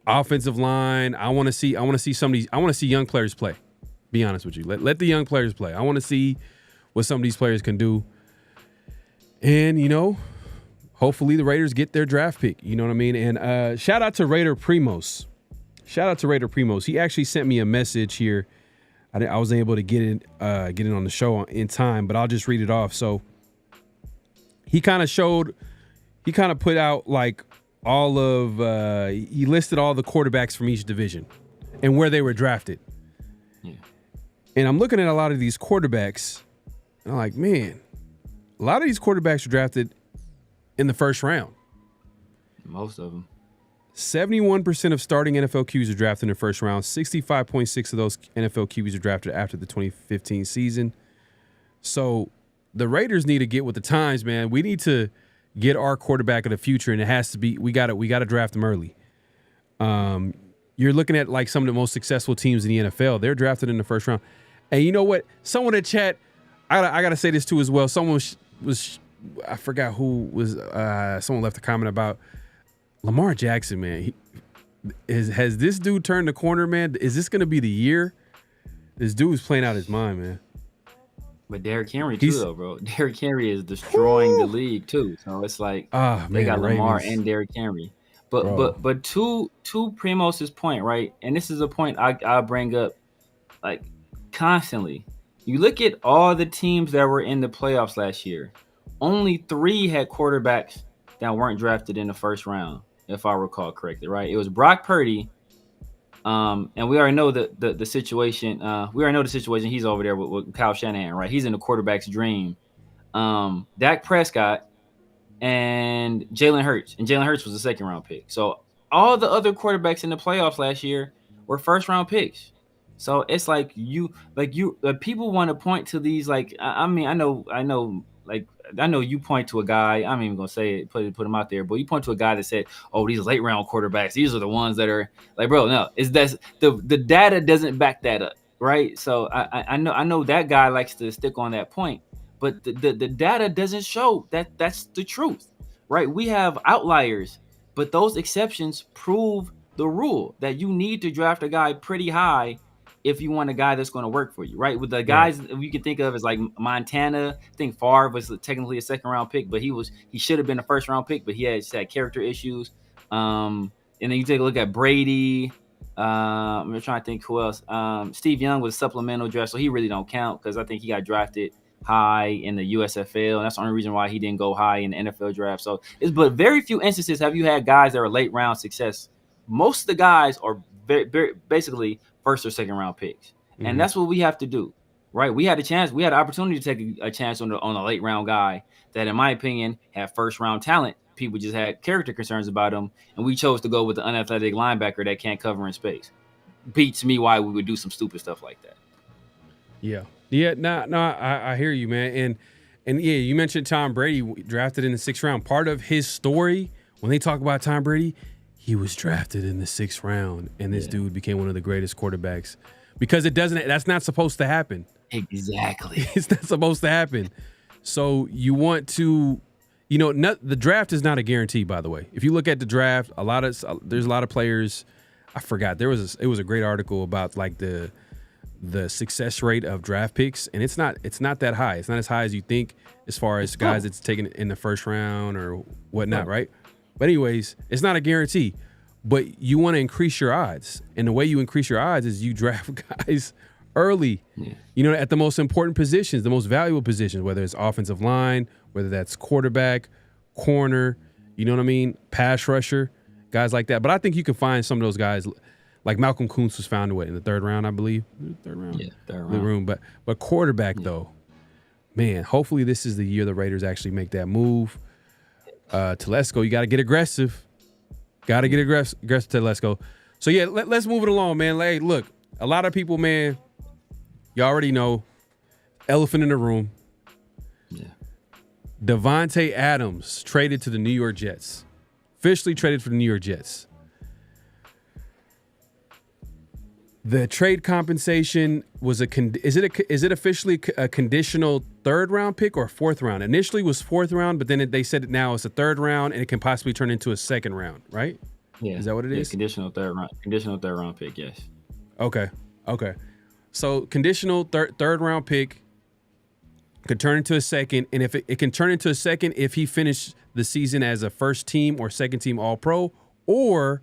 offensive line, I want to see some of these. I want to see young players play. Be honest with you. Let the young players play. I want to see what some of these players can do. And hopefully the Raiders get their draft pick. You know what I mean? And shout out to Raider Primos. He actually sent me a message here. I wasn't able to get it on the show in time, but I'll just read it off. So he kind of put out like he listed all the quarterbacks from each division and where they were drafted. Yeah. And I'm looking at a lot of these quarterbacks, and I'm like, man, a lot of these quarterbacks were drafted in the first round. Most of them. 71% of starting NFL QBs are drafted in the first round. 65.6% of those NFL QBs are drafted after the 2015 season. So the Raiders need to get with the times, man. We need to get our quarterback of the future, and it has to be we got to draft them early. You're looking at like some of the most successful teams in the NFL. They're drafted in the first round. And you know what? Someone in chat, I gotta say this too as well. Someone I forgot who was. Someone left a comment about Lamar Jackson. Man, has this dude turned the corner? Man, is this going to be the year? This dude is playing out his mind, man. But Derrick Henry too, though, bro. Derrick Henry is destroying the league too. So it's like they got Lamar and Derrick Henry. But to Primos's point, right? And this is a point I bring up like constantly. You look at all the teams that were in the playoffs last year. Only 3 had quarterbacks that weren't drafted in the first round, if I recall correctly, right? It was Brock Purdy. And we already know the situation. We already know the situation. He's over there with Kyle Shanahan, right? He's in the quarterback's dream. Dak Prescott and Jalen Hurts. And Jalen Hurts was a 2nd-round pick. So all the other quarterbacks in the playoffs last year were 1st-round picks. So it's like people want to point to these, like, I know you point to a guy. I'm even gonna say it, put him out there, but you point to a guy that said, "Oh, these late round quarterbacks, these are the ones that are like, bro." No, the data doesn't back that up, right? So I know that guy likes to stick on that point, but the data doesn't show that that's the truth, right? We have outliers, but those exceptions prove the rule that you need to draft a guy pretty high if you want a guy that's going to work for you, right? With the guys you can think of as like Montana, I think Favre was technically a 2nd-round pick, but he should have been a 1st-round pick, but he had character issues. And then you take a look at Brady. I'm trying to think who else. Steve Young was a supplemental draft, so he really don't count because I think he got drafted high in the USFL, and that's the only reason why he didn't go high in the NFL draft. So but very few instances have you had guys that are late round success. Most of the guys are basically 1st or 2nd-round picks. And that's what we have to do, right? We had the opportunity to take a chance on a late round guy that, in my opinion, had 1st-round talent. People just had character concerns about him, and we chose to go with the unathletic linebacker that can't cover in space. Beats me why we would do some stupid stuff like that. Yeah. I hear you, man. And yeah, you mentioned Tom Brady drafted in the 6th round. Part of his story, when they talk about Tom Brady, he was drafted in the 6th round, and this dude became one of the greatest quarterbacks because that's not supposed to happen. Exactly. It's not supposed to happen. So you want to, the draft is not a guarantee, by the way. If you look at the draft, there's a lot of players. I forgot. It was a great article about like the success rate of draft picks, and it's not that high. It's not as high as you think as far as guys that's taken in the 1st round or whatnot, right? But anyways, it's not a guarantee, but you want to increase your odds. And the way you increase your odds is you draft guys early, at the most important positions, the most valuable positions, whether it's offensive line, whether that's quarterback, corner, you know what I mean? Pass rusher, guys like that. But I think you can find some of those guys, like Malcolm Kuntz was found in the 3rd round, I believe. 3rd round? Yeah, 3rd round. But quarterback, though, man, hopefully this is the year the Raiders actually make that move. Telesco, you got to get aggressive. Got to get aggressive, Telesco. So, yeah, let's move it along, man. Like, look, a lot of people, man, you already know, elephant in the room. Yeah. Davante Adams traded to the New York Jets. Officially traded for the New York Jets. The trade compensation was is it officially a conditional 3rd round pick or 4th round? Initially was 4th round, but then they said now it's a 3rd round and it can possibly turn into a 2nd round, right? Yeah. Is that what it is? Conditional 3rd round pick, yes. Okay. So conditional third round pick could turn into a 2nd, and if it can turn into a 2nd if he finished the season as a 1st team or 2nd team All-Pro or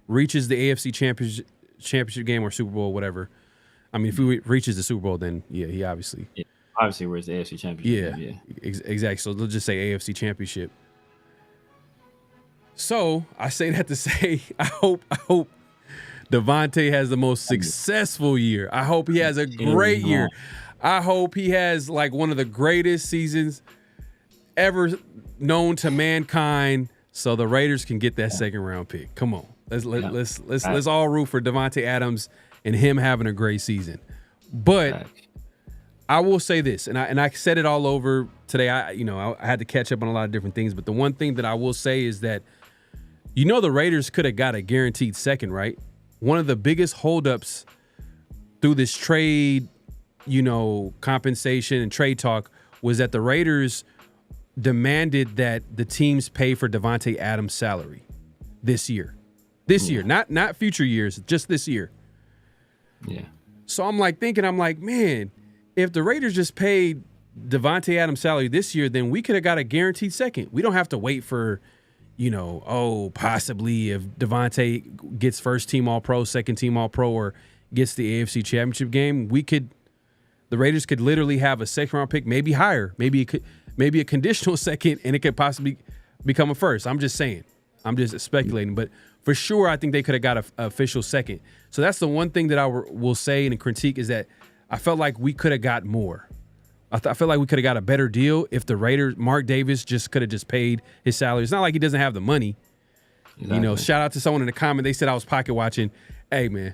reaches the AFC championship game or Super Bowl, whatever. I mean, if he reaches the Super Bowl, then he obviously. Yeah, obviously, where's the AFC championship? Yeah. Exactly. So they'll just say AFC championship. So I say that to say, I hope Davante has the most successful year. I hope he has a great year. I hope he has like one of the greatest seasons ever known to mankind, so the Raiders can get that 2nd round pick. Come on. Let's all root for Davante Adams and him having a great season. But I will say this, and I said it all over today. I had to catch up on a lot of different things, but the one thing that I will say is that the Raiders could have got a guaranteed 2nd, right? One of the biggest holdups through this trade, compensation and trade talk was that the Raiders demanded that the teams pay for Davante Adams' salary this year. This year, not future years, just this year. Yeah. So I'm like, man, if the Raiders just paid Davante Adams' salary this year, then we could have got a guaranteed second. We don't have to wait for, possibly if Davante gets first team All-Pro, second team All-Pro, or gets the AFC Championship game. The Raiders could literally have a second round pick, maybe higher, maybe a conditional second, and it could possibly become a first. I'm just saying. I'm just speculating, but for sure, I think they could have got an official second. So that's the one thing that I will say and critique is that I felt like we could have got more. I feel like we could have got a better deal if the Raiders, Mark Davis, just could have just paid his salary. It's not like he doesn't have the money. Exactly. Shout out to someone in the comment. They said I was pocket watching. Hey, man,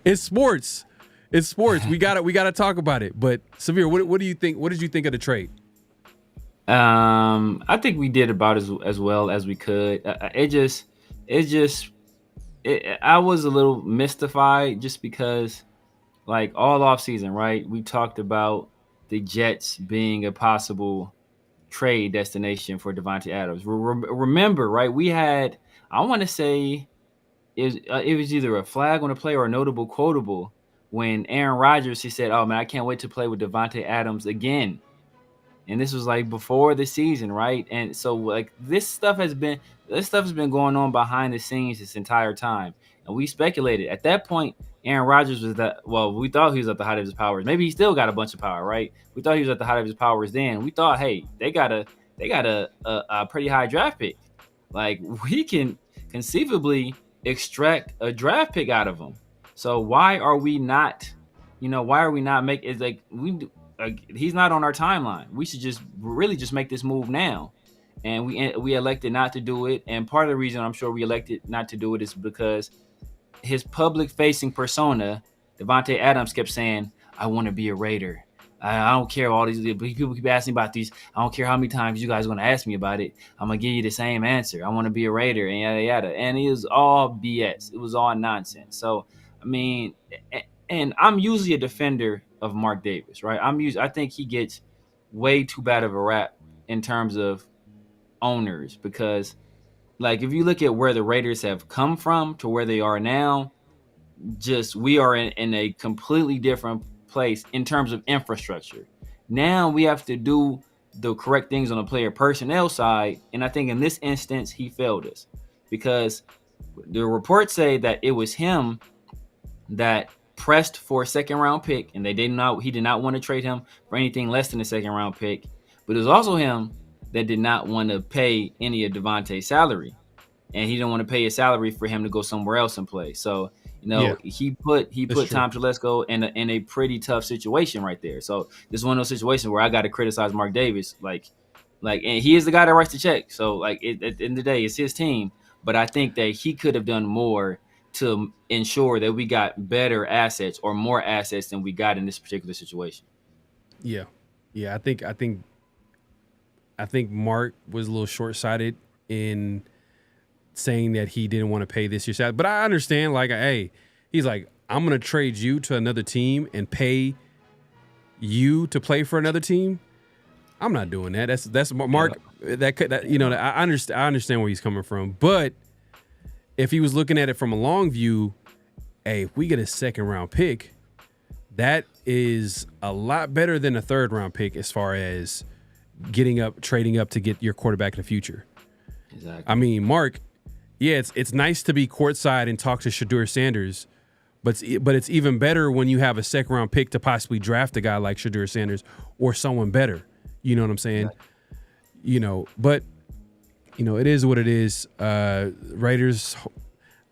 it's sports. It's sports. We gotta talk about it. But Severe, what do you think? What did you think of the trade? I think we did about as well as we could. I was a little mystified just because, like, all offseason, right? We talked about the Jets being a possible trade destination for Davante Adams. Remember, right? We had, I want to say, it was either a flag on the play or a notable quotable when Aaron Rodgers, he said, "Oh man, I can't wait to play with Davante Adams again." And this was like before the season, right? And so like this stuff has been going on behind the scenes this entire time. And we speculated at that point, Aaron Rodgers was we thought he was at the height of his powers. Maybe he still got a bunch of power, right? We thought he was at the height of his powers then. We thought, hey, they got a pretty high draft pick. Like, we can conceivably extract a draft pick out of him. So why are we not making it's like he's not on our timeline. We should just make this move now. And we elected not to do it. And part of the reason I'm sure we elected not to do it is because his public-facing persona, Davante Adams, kept saying, "I want to be a Raider. I don't care all these people keep asking about these. I don't care how many times you guys are going to ask me about it. I'm going to give you the same answer. I want to be a Raider," and yada, yada. And it was all BS. It was all nonsense. So, I mean, and I'm usually a defender of Mark Davis, right? I think he gets way too bad of a rap in terms of owners because, like, if you look at where the Raiders have come from to where they are now, we are in a completely different place in terms of infrastructure. Now we have to do the correct things on the player personnel side, and I think in this instance he failed us because the reports say that it was him that pressed for a second round pick, and he did not want to trade him for anything less than a second round pick. But it was also him that did not want to pay any of Davante's salary, and he didn't want to pay a salary for him to go somewhere else and play. So he put Tom Telesco in a pretty tough situation right there. So this is one of those situations where I got to criticize Mark Davis, like, and he is the guy that writes the check. So like at the end of the day, it's his team. But I think that he could have done more to ensure that we got better assets or more assets than we got in this particular situation. Yeah. I think Mark was a little short-sighted in saying that he didn't want to pay this year's salary. But I understand, like, hey, he's like, I'm going to trade you to another team and pay you to play for another team. I'm not doing that. That's Mark. I understand where he's coming from. But if he was looking at it from a long view, hey, if we get a second-round pick, that is a lot better than a third-round pick as far as trading up to get your quarterback in the future. Exactly. I mean, Mark, yeah, it's nice to be courtside and talk to Shedeur Sanders, but it's even better when you have a second round pick to possibly draft a guy like Shedeur Sanders or someone better. You know what I'm saying? Yeah. But it is what it is. Raiders,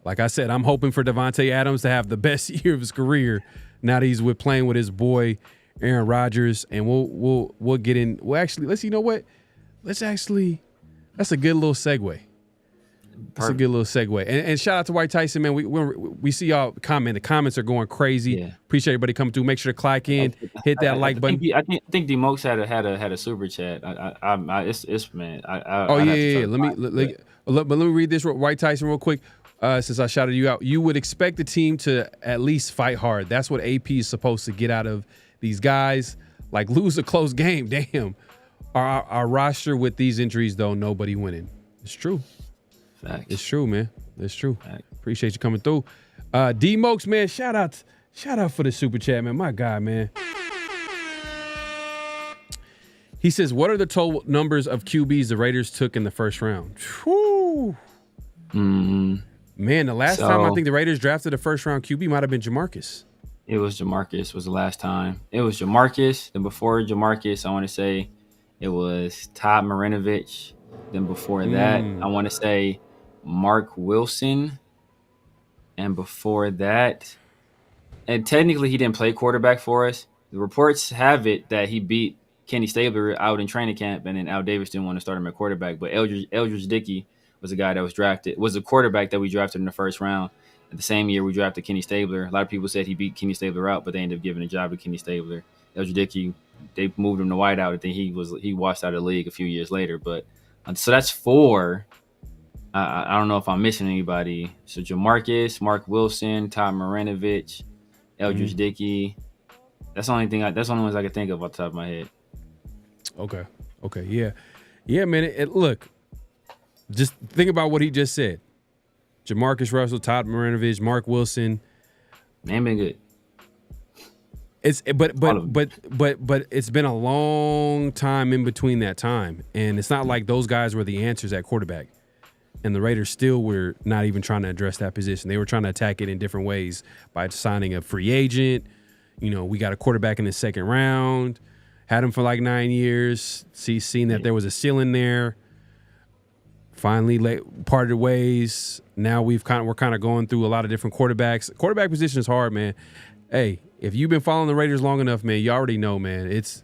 like I said, I'm hoping for Davante Adams to have the best year of his career now that he's playing with his boy Aaron Rodgers, and we'll get in. Well, actually, that's a good little segue. That's a good little segue. And shout out to White Tyson, man. We see y'all comment. The comments are going crazy. Yeah. Appreciate everybody coming through. Make sure to click in, hit that like button. I think D Mokes had a super chat. It's man. Yeah. Let me read this White Tyson real quick. Since I shouted you out, you would expect the team to at least fight hard. That's what AP is supposed to get out of these guys. Like, lose a close game. Damn. our roster with these injuries, though, nobody winning. It's true. Facts. It's true, man. It's true. Facts. Appreciate you coming through. D Mokes, man, shout out for the super chat, man. My God, man. He says, what are the total numbers of QBs the Raiders took in the first round? Whew. Man, the last time I think the Raiders drafted a first round QB might have been Jamarcus. It was Jamarcus was the last time. It was Jamarcus. Then before Jamarcus, I want to say it was Todd Marinovich. Then before that, I want to say Mark Wilson. And before that, and technically he didn't play quarterback for us. The reports have it that he beat Kenny Stabler out in training camp, and then Al Davis didn't want to start him at quarterback. But Eldridge Dickey was a guy that was a quarterback that we drafted in the first round. The same year we drafted Kenny Stabler. A lot of people said he beat Kenny Stabler out, but they ended up giving a job to Kenny Stabler. Eldridge Dickey, they moved him to wideout. I think he washed out of the league a few years later. But so that's 4. I don't know if I'm missing anybody. So Jamarcus, Mark Wilson, Todd Marinovich, Eldridge Dickey. That's the only ones I can think of off the top of my head. Okay. Yeah, man. Look, just think about what he just said. Jamarcus Russell, Todd Marinovich, Mark Wilson. They ain't been good. But it's been a long time in between that time, and it's not like those guys were the answers at quarterback. And the Raiders still were not even trying to address that position. They were trying to attack it in different ways by signing a free agent. We got a quarterback in the second round, had him for like 9 years. Seen that there was a ceiling there. Finally parted ways. Now we're kind of going through a lot of different quarterbacks. Quarterback position is hard, man. Hey, if you've been following the Raiders long enough, man, you already know, man, it's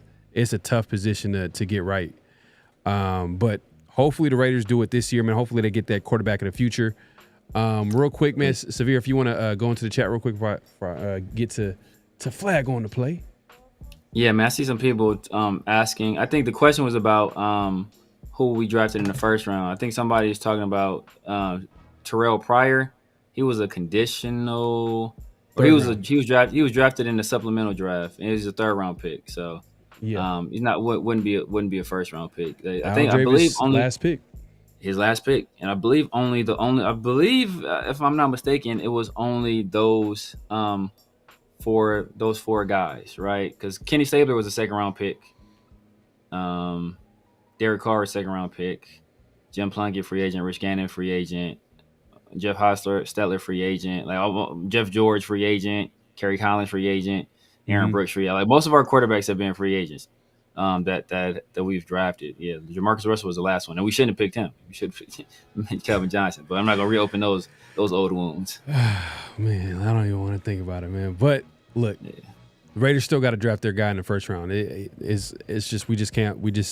a tough position to get right. But hopefully the Raiders do it this year, man. Hopefully they get that quarterback in the future. Real quick, man, Severe, if you want to go into the chat real quick before I get to flag on the play. Yeah, man, I see some people asking. I think the question was about who we drafted in the first round. I think somebody is talking about Terrell Pryor. He was a conditional, or he was drafted in the supplemental draft, and he was a 3rd round pick. So yeah, he's not wouldn't be a 1st round pick. I believe only his last pick, and I believe if I'm not mistaken, it was only those for those 4 guys, right? Because Kenny Stabler was a 2nd round pick. Derek Carr, 2nd round pick. Jim Plunkett, free agent. Rich Gannon, free agent. Jeff Hostetler, free agent. Jeff George, free agent. Kerry Collins, free agent. Aaron Brooks, free agent. Like most of our quarterbacks have been free agents that we've drafted. Yeah, Jamarcus Russell was the last one, and we shouldn't have picked him. We should have picked Calvin Johnson, but I'm not gonna reopen those old wounds. Man, I don't even want to think about it, man. But look. Yeah. The Raiders still got to draft their guy in the first round. It's just we just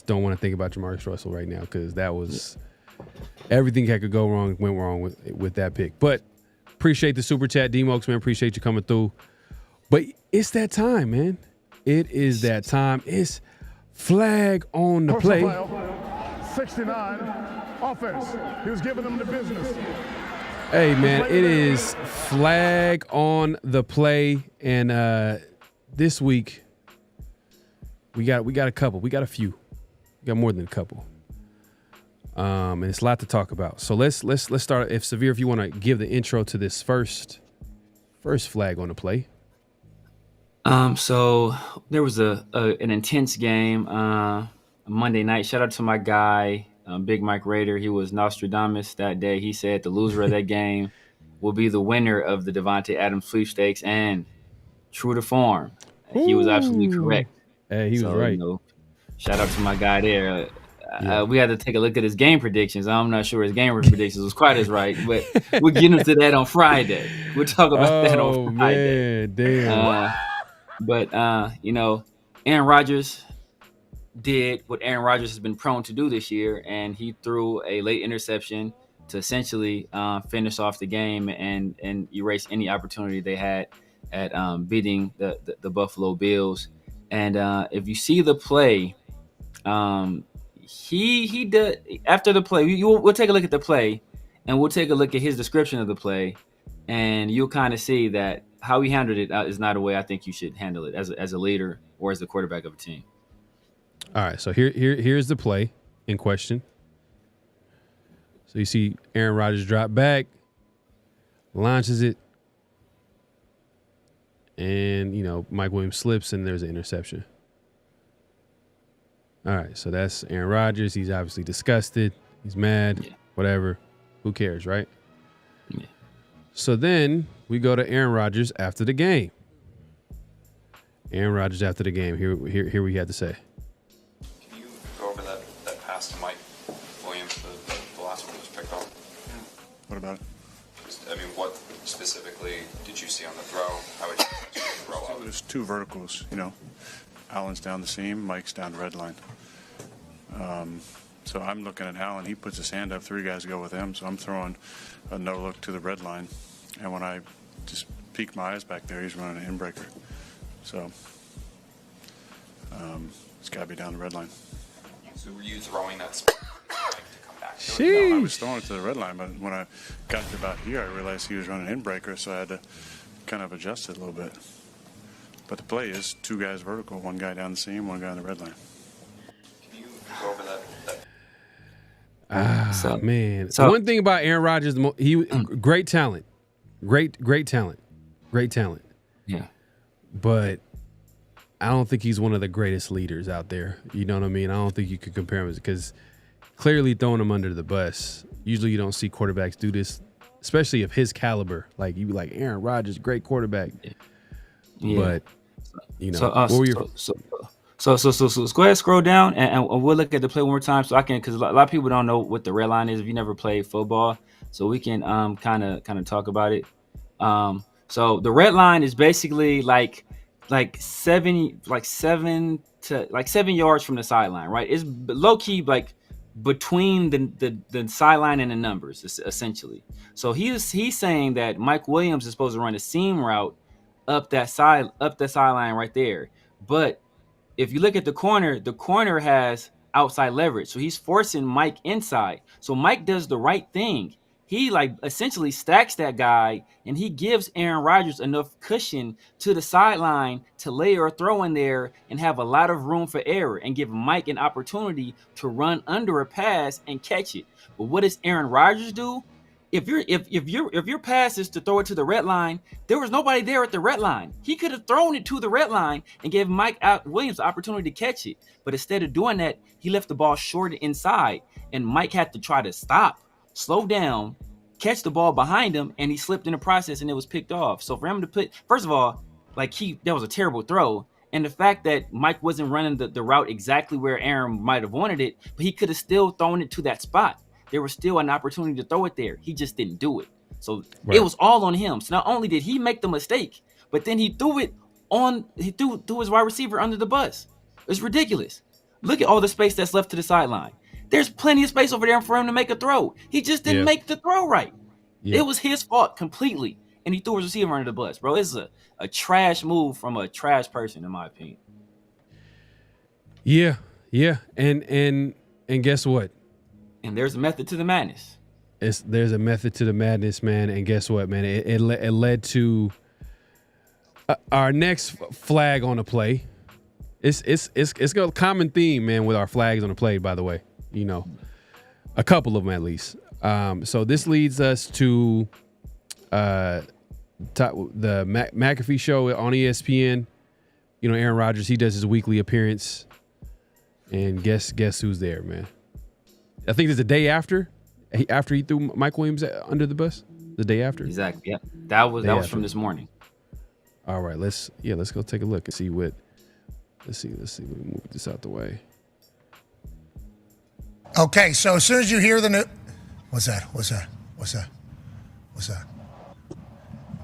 don't want to think about Jamarcus Russell right now because that was everything that could go wrong went wrong with that pick. But appreciate the super chat, D-Mokes, man. Appreciate you coming through. But it's that time, man. It is that time. It's flag on the play. 69 offense. He was giving them the business. Hey, man, it is flag on the play, and this week, we got a couple. We got a few. We got more than a couple. And it's a lot to talk about. So let's start. If Severe, if you want to give the intro to this first flag on the play. So there was an intense game Monday night. Shout out to my guy, Big Mike Raider. He was Nostradamus that day. He said the loser of that game will be the winner of the Davante Adams sweepstakes, and true to form, he was absolutely correct. Hey, he was right. Shout out to my guy there. We had to take a look at his game predictions. I'm not sure his game predictions was quite as right, but we'll get into that on Friday. We'll talk about that on Friday. Man, damn. But Aaron Rodgers did what Aaron Rodgers has been prone to do this year, and he threw a late interception to essentially finish off the game and erase any opportunity they had at beating the Buffalo Bills. And if you see the play, he did after the play. We'll take a look at the play, and we'll take a look at his description of the play, and you'll kind of see that how he handled it is not a way I think you should handle it as a leader or as the quarterback of a team. All right, so here's the play in question. So you see Aaron Rodgers drop back, launches it, and, Mike Williams slips, and there's an interception. All right, so that's Aaron Rodgers. He's obviously disgusted. He's mad, whatever. Who cares, right? Yeah. So then we go to Aaron Rodgers after the game. Aaron Rodgers after the game. Here we had to say. Can you go over that pass to Mike Williams, the last one that was picked off? What about it? What specifically did you see on the throw? How would you throw out? There's two verticals, Allen's down the seam, Mike's down the red line. So I'm looking at Allen. He puts his hand up, three guys go with him, so I'm throwing a no-look to the red line. And when I just peek my eyes back there, he's running an inbreaker. So it's got to be down the red line. So were you throwing that spot to come back to it? No, I was throwing it to the red line, but when I got to about here, I realized he was running an inbreaker, so I had to kind of adjust it a little bit. But the play is two guys vertical, one guy down the seam, one guy on the red line. Can you go over that? Man. So one thing about Aaron Rodgers, he great talent. Great talent. Yeah. But I don't think he's one of the greatest leaders out there. You know what I mean? I don't think you could compare him because clearly throwing him under the bus. Usually you don't see quarterbacks do this, especially of his caliber. Like you be like Aaron Rodgers, great quarterback. Yeah. But So let's go ahead and scroll down and we'll look at the play one more time so I can, because a lot of people don't know what the red line is if you never played football. So we can kind of talk about it. So the red line is basically like 7 yards from the sideline, right? It's low key like between the sideline and the numbers essentially. So he's saying that Mike Williams is supposed to run a seam route up that sideline right there, but if you look at the corner has outside leverage. So he's forcing Mike inside. So Mike does the right thing. He essentially stacks that guy and he gives Aaron Rodgers enough cushion to the sideline to layer a throw in there and have a lot of room for error and give Mike an opportunity to run under a pass and catch it. But what does Aaron Rodgers do? If your pass is to throw it to the red line, there was nobody there at the red line. He could have thrown it to the red line and gave Mike Williams the opportunity to catch it. But instead of doing that, he left the ball short inside, and Mike had to try to stop, slow down, catch the ball behind him, and he slipped in the process, and it was picked off. So for him to first of all, that was a terrible throw. And the fact that Mike wasn't running the route exactly where Aaron might have wanted it, but he could have still thrown it to that spot. There was still an opportunity to throw it there. He just didn't do it. So It was all on him. So not only did he make the mistake, but then he threw his wide receiver under the bus. It's ridiculous. Look at all the space that's left to the sideline. There's plenty of space over there for him to make a throw. He just didn't make the throw right. Yeah. It was his fault completely. And he threw his receiver under the bus. Bro, it's a trash move from a trash person, in my opinion. Yeah. And guess what? And there's a method to the madness. There's a method to the madness, man. And guess what, man? It led to our next flag on the play. It's a common theme, man, with our flags on the play. By the way, a couple of them at least. So this leads us to the McAfee show on ESPN. Aaron Rodgers, he does his weekly appearance, and guess who's there, man? I think it's the day after he threw Mike Williams under the bus. The day after. Exactly. Yeah. That was from this morning. All right, let's go take a look and see what. Let's see. Let me move this out the way. Okay, so as soon as you hear the new, what's that?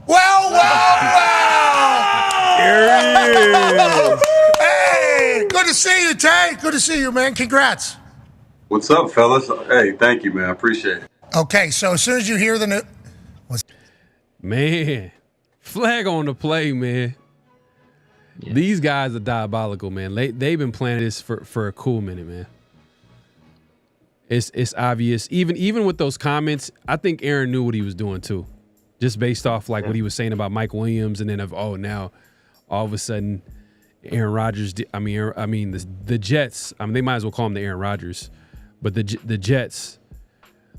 Well! There he is. Hey, good to see you, Tay. Good to see you, man. Congrats. What's up, fellas? Hey, thank you, man. I appreciate it. Okay, so as soon as you hear the new... Man, flag on the play, man. Yeah. These guys are diabolical, man. They've been planning this for a cool minute, man. It's obvious. Even with those comments, I think Aaron knew what he was doing, too. Just based off what he was saying about Mike Williams, and then now all of a sudden Aaron Rodgers. I mean the Jets. I mean, they might as well call him the Aaron Rodgers, but the Jets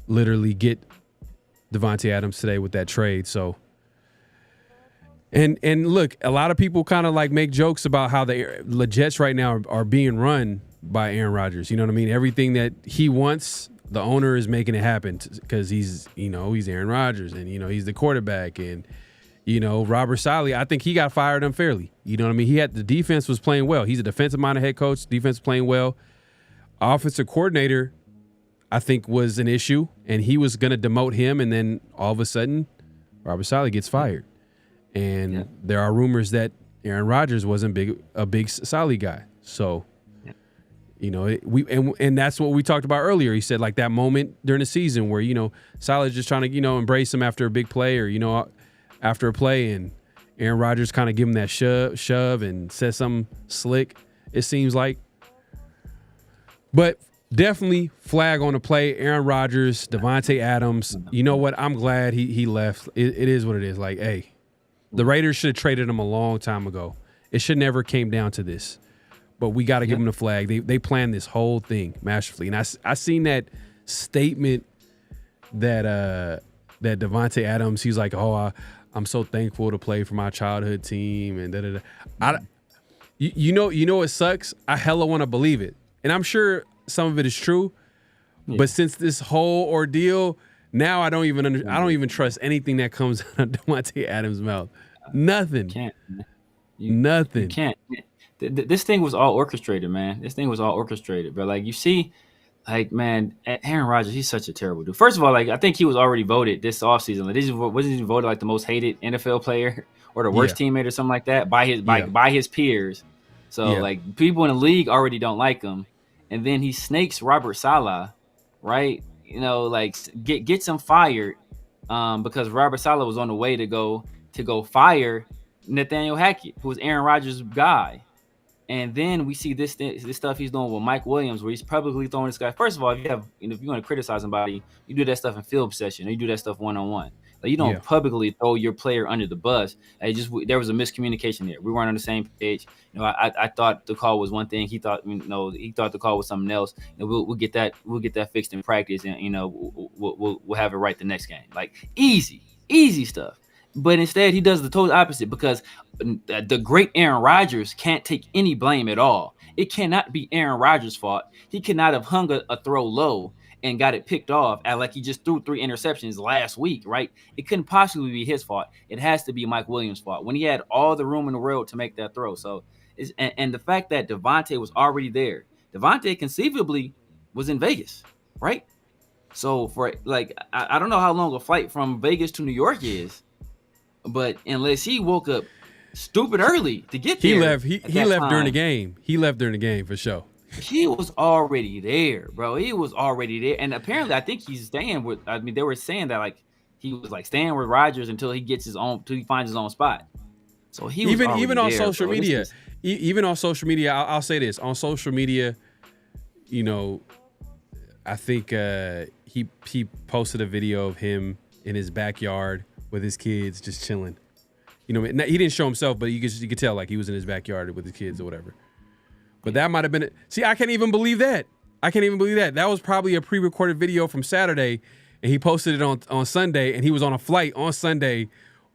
literally get Davante Adams today with that trade. So, and look, a lot of people kind of like make jokes about how the Jets right now are being run by Aaron Rodgers. You know what I mean? Everything that he wants, the owner is making it happen because he's Aaron Rodgers and he's the quarterback. And Robert Saleh, I think he got fired unfairly. You know what I mean? The defense was playing well. He's a defensive-minded head coach. Defense was playing well. Offensive coordinator, I think, was an issue, and he was going to demote him, and then all of a sudden, Robert Saleh gets fired. And there are rumors that Aaron Rodgers wasn't a big Saleh guy. So, and that's what we talked about earlier. He said, like, that moment during the season where, Saleh's just trying to, embrace him after a big play or, after a play, and Aaron Rodgers kind of give him that shove and says something slick, it seems like. But definitely flag on the play. Aaron Rodgers, Davante Adams. You know what? I'm glad he left. It is what it is. Like, hey, the Raiders should have traded him a long time ago. It should never came down to this. But we got to give them the flag. They planned this whole thing masterfully. And I seen that statement that Davante Adams, he's like, I'm so thankful to play for my childhood team and da-da-da. You know what sucks? I hella want to believe it. And I'm sure some of it is true. Yeah. But since this whole ordeal, now I don't even trust anything that comes out of Davante Adams' mouth. Nothing. Nothing. You can't. This thing was all orchestrated, man. This thing was all orchestrated. But like you see, like, man, Aaron Rodgers, he's such a terrible dude. First of all, like, I think he was already voted this offseason. Like, wasn't he voted like the most hated NFL player or the worst teammate or something like that by his peers. So like people in the league already don't like him. And then he snakes Robert Saleh, right? Like gets him fired because Robert Saleh was on the way to go fire Nathaniel Hackett, who was Aaron Rodgers' guy. And then we see this stuff he's doing with Mike Williams, where he's publicly throwing this guy. First of all, if you want to criticize somebody, you do that stuff in film session, or you do that stuff one-on-one. Like, you don't publicly throw your player under the bus. There was a miscommunication there. We weren't on the same page. I thought the call was one thing. He thought the call was something else. We'll get that fixed in practice, and we'll have it right the next game. Like, easy stuff. But instead, he does the total opposite because the great Aaron Rodgers can't take any blame at all. It cannot be Aaron Rodgers' fault. He cannot have hung a throw low and got it picked off like he just threw 3 interceptions last week, right? It couldn't possibly be his fault. It has to be Mike Williams' fault when he had all the room in the world to make that throw. So, and the fact that Davante was already there. Davante conceivably was in Vegas, right? So for I don't know how long a flight from Vegas to New York is. But unless he woke up stupid early to get there. He left during the game. He left during the game for sure. He was already there, bro. He was already there. And apparently I think he's staying with they were saying that like he was like staying with Rodgers until he finds his own spot. So he was even on social media. Even on social media, I'll say this. On social media, I think he posted a video of him in his backyard with his kids just chilling. He didn't show himself, but you could tell like he was in his backyard with his kids or whatever. But that might have been it. See, I can't even believe that. That was probably a pre-recorded video from Saturday, and he posted it on Sunday, and he was on a flight on Sunday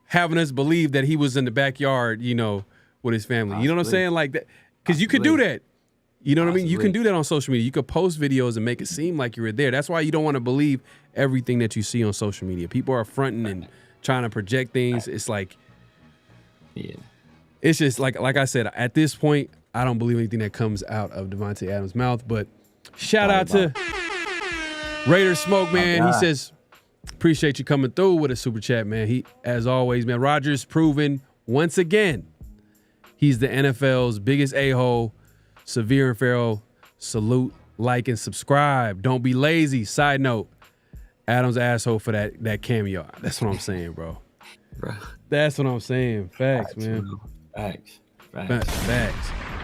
having us believe that he was in the backyard, with his family. You know what I'm saying? Like that. Because you could do that. You know what I mean? You can do that on social media. You could post videos and make it seem like you were there. That's why you don't want to believe everything that you see on social media. People are fronting and trying to project things. It's like, it's just like I said, at this point, I don't believe anything that comes out of Davante Adams' mouth. But shout out to Raider Smoke, man. He says, appreciate you coming through with a super chat, man. He, as always, man, Rodgers proven once again he's the NFL's biggest a-hole. Severe and Pharaoh, salute, like, and subscribe. Don't be lazy. Side note, Adam's asshole for that cameo. That's what I'm saying, bro. That's what I'm saying. Facts, man. Facts.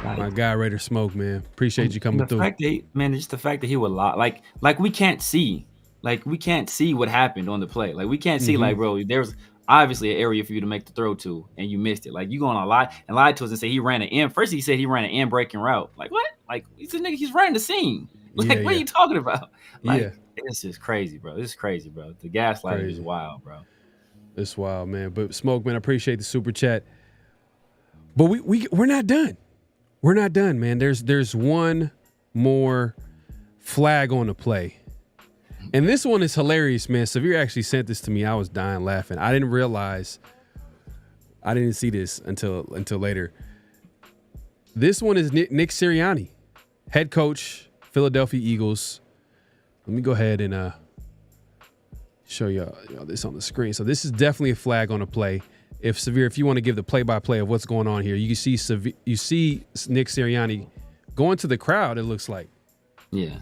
My guy, Raider Smoke, man. Appreciate you coming through. Just the fact that he would lie. Like we can't see. Like, we can't see what happened on the play. Like, we can't see, like, bro, there was obviously an area for you to make the throw to, and you missed it. Like, you going to lie to us and say he ran an in. First he said he ran an in breaking route. Like, what? Like, he's a nigga. He's running the seam. Like, what are you talking about? Like, it's just crazy, bro. This is crazy, bro. The gaslighting is wild, bro. It's wild, man. But Smoke, man, I appreciate the super chat. But we're not done. We're not done, man. There's one more flag on the play. And this one is hilarious, man. Severe actually sent this to me. I was dying laughing. I didn't realize. I didn't see this until later. This one is Nick Sirianni, head coach, Philadelphia Eagles. Let me go ahead and show y'all this on the screen. So this is definitely a flag on the play. If you want to give the play-by-play of what's going on here, you see Nick Sirianni going to the crowd. It looks like. Yeah.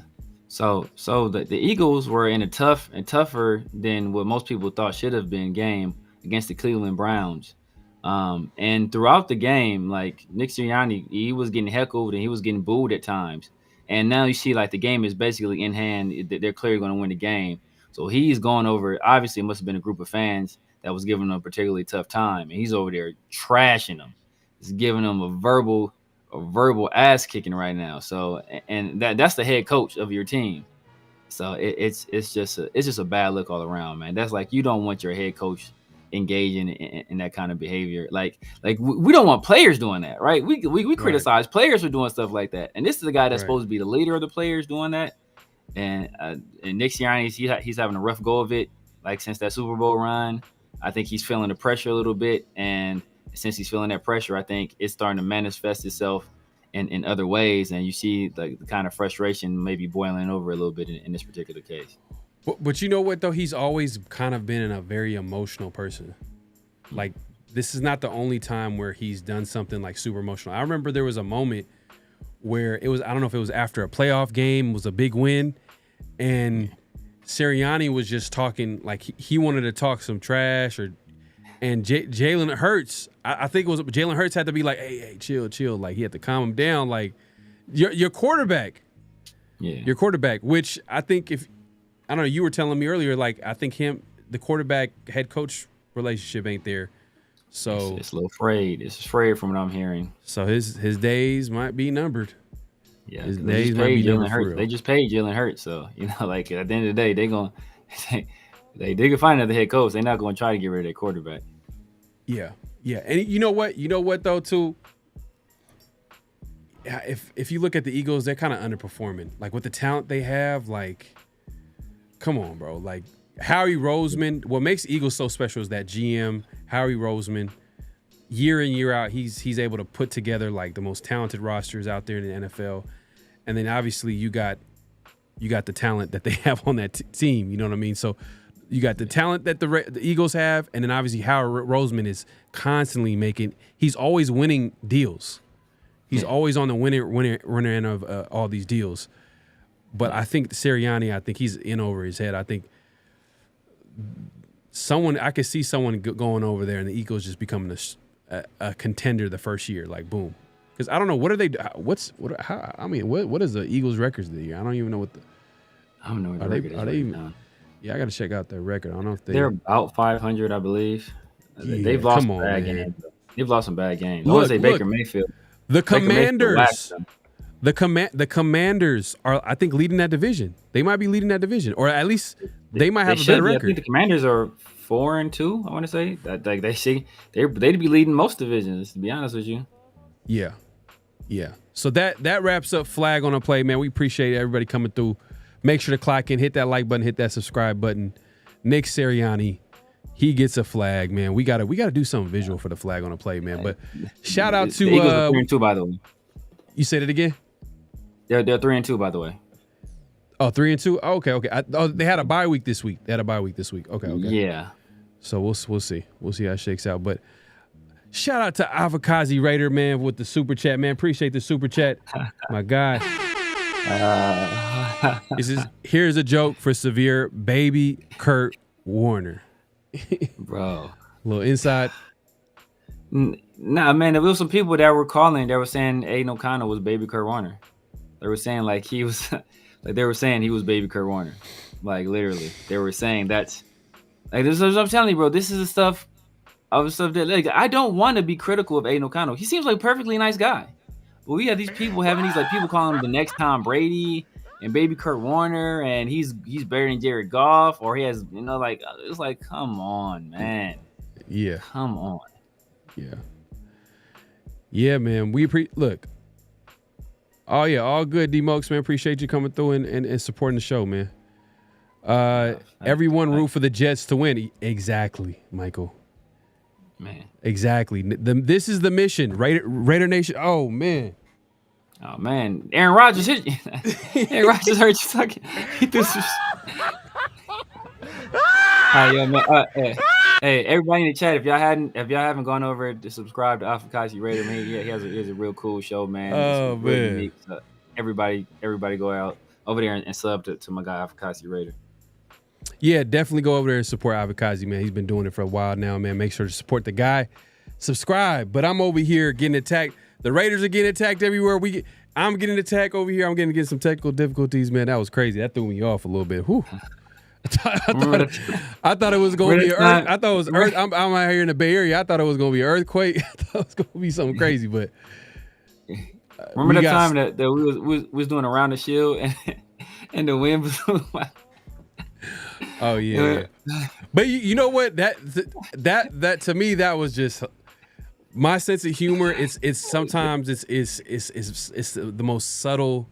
So the Eagles were in a tougher than what most people thought should have been game against the Cleveland Browns. And throughout the game, like, Nick Sirianni, he was getting heckled and he was getting booed at times. And now you see, like, the game is basically in hand. They're clearly going to win the game. So he's going over. Obviously, it must have been a group of fans that was giving them a particularly tough time, and he's over there trashing them. He's giving them a verbal ass kicking right now. So, and that's the head coach of your team. So it's just a bad look all around, man. That's like, you don't want your head coach engaging in that kind of behavior. Like we don't want players doing that, right? We criticize players for doing stuff like that, and this is the guy that's supposed to be the leader of the players doing that. And Nick Sirianni, he's having a rough go of it. Like, since that Super Bowl run, I think he's feeling the pressure a little bit, and since he's feeling that pressure, I think it's starting to manifest itself in other ways, and you see the kind of frustration maybe boiling over a little bit in this particular case. But you know what, though? He's always kind of been a very emotional person. Like, this is not the only time where he's done something like super emotional. I remember there was a moment where I don't know if it was after a playoff game, it was a big win, and Serriani was just talking, like, he wanted to talk some trash, and Jalen Hurts, I think it was Jalen Hurts had to be like, hey, chill. Like, he had to calm him down. Like, your quarterback. Yeah. Your quarterback, which I think I don't know, you were telling me earlier, like, I think the quarterback head coach relationship ain't there. So it's a little frayed. It's frayed from what I'm hearing. So his days might be numbered. Yeah, his days might be numbered. They just paid Jalen Hurts, so, you know, like, at the end of the day, they can find another head coach. They're not going to try to get rid of their quarterback. Yeah, and you know what though, too. If you look at the Eagles, they're kind of underperforming. Like, with the talent they have, like, come on, bro. Like, Howie Roseman, what makes Eagles so special is that GM, Howie Roseman, year in, year out, he's able to put together, like, the most talented rosters out there in the NFL. And then obviously you got the talent that they have on that team. You know what I mean? So you got the talent that the Eagles have, and then obviously Howie Roseman is constantly he's always winning deals. He's always on the winner end of all these deals. But I think Sirianni, he's in over his head. I think I could see someone going over there and the Eagles just becoming a contender the first year, like, boom. Because I don't know, what are they? What is the Eagles' records this year? I don't even know I don't know what the record is right now. Yeah, I got to check out their record. I don't know if they're about 500, I believe. Yeah, they've lost some bad games. They've lost some bad games. I want to say Baker Mayfield. The Commanders. The Commanders are, I think, leading that division. They might be leading that division, or at least they might have a better record. I think the Commanders are 4-2. I want to say that, like, they'd be leading most divisions, to be honest with you. Yeah. So that wraps up Flag on a Play, man. We appreciate everybody coming through. Make sure to clock in, hit that like button, hit that subscribe button. Nick Sirianni, he gets a flag, man. We gotta do something visual for the Flag on a Play, man. But shout out to the Eagles are 3-2, by the way. You said it again? They're 3-2, by the way. Oh, 3-2. Oh, okay. They had a bye week this week. Okay. Yeah. So we'll see. We'll see how it shakes out. But shout out to Avakazi Raider, man, with the super chat, man. Appreciate the super chat, my guy. Here's a joke for Severe, baby Kurt Warner. Bro. A little inside. Nah, man, there was some people that were calling. They were saying Aiden O'Connell was baby Kurt Warner. They were saying, like, he was, like, they were saying he was baby Kurt Warner. Like, literally, they were saying that's, like, this is what I'm telling you, bro. This is the stuff of stuff that like I don't want to be critical of Aiden O'Connell. He seems like a perfectly nice guy. But we have these people having these like people calling him the next Tom Brady and baby Kurt Warner, and he's better than Jared Goff, or he has like it's like come on, man. Yeah. Come on. Yeah. Yeah, man. We look. Oh yeah, all good, D-Mokes, man. Appreciate you coming through and supporting the show, man. Everyone root for the Jets to win. Exactly, Michael. Man. Exactly. This is the mission. Raider Nation. Oh man. Oh man. Aaron Rodgers hit you. Aaron Rodgers hurt you fucking. He threw some. Yeah, man. Hey, everybody in the chat, if y'all haven't gone over to subscribe to Afakazi Raider, man, he has a real cool show, man. Oh man. Unique. So everybody go out over there and sub to my guy Afakazi Raider. Yeah, definitely go over there and support Avikazi, man. He's been doing it for a while now, man. Make sure to support the guy. Subscribe. But I'm over here getting attacked. The Raiders are getting attacked everywhere. I'm getting attacked over here. I'm getting some technical difficulties, man. That was crazy. That threw me off a little bit. Whew. I thought it was going to be I thought it was earth. I'm out here in the Bay Area. I thought it was going to be an earthquake. I thought it was going to be something crazy, but remember the time that we was doing around the shield and the wind was oh yeah. But you know what? That to me, that was just my sense of humor. It's sometimes it's the most subtle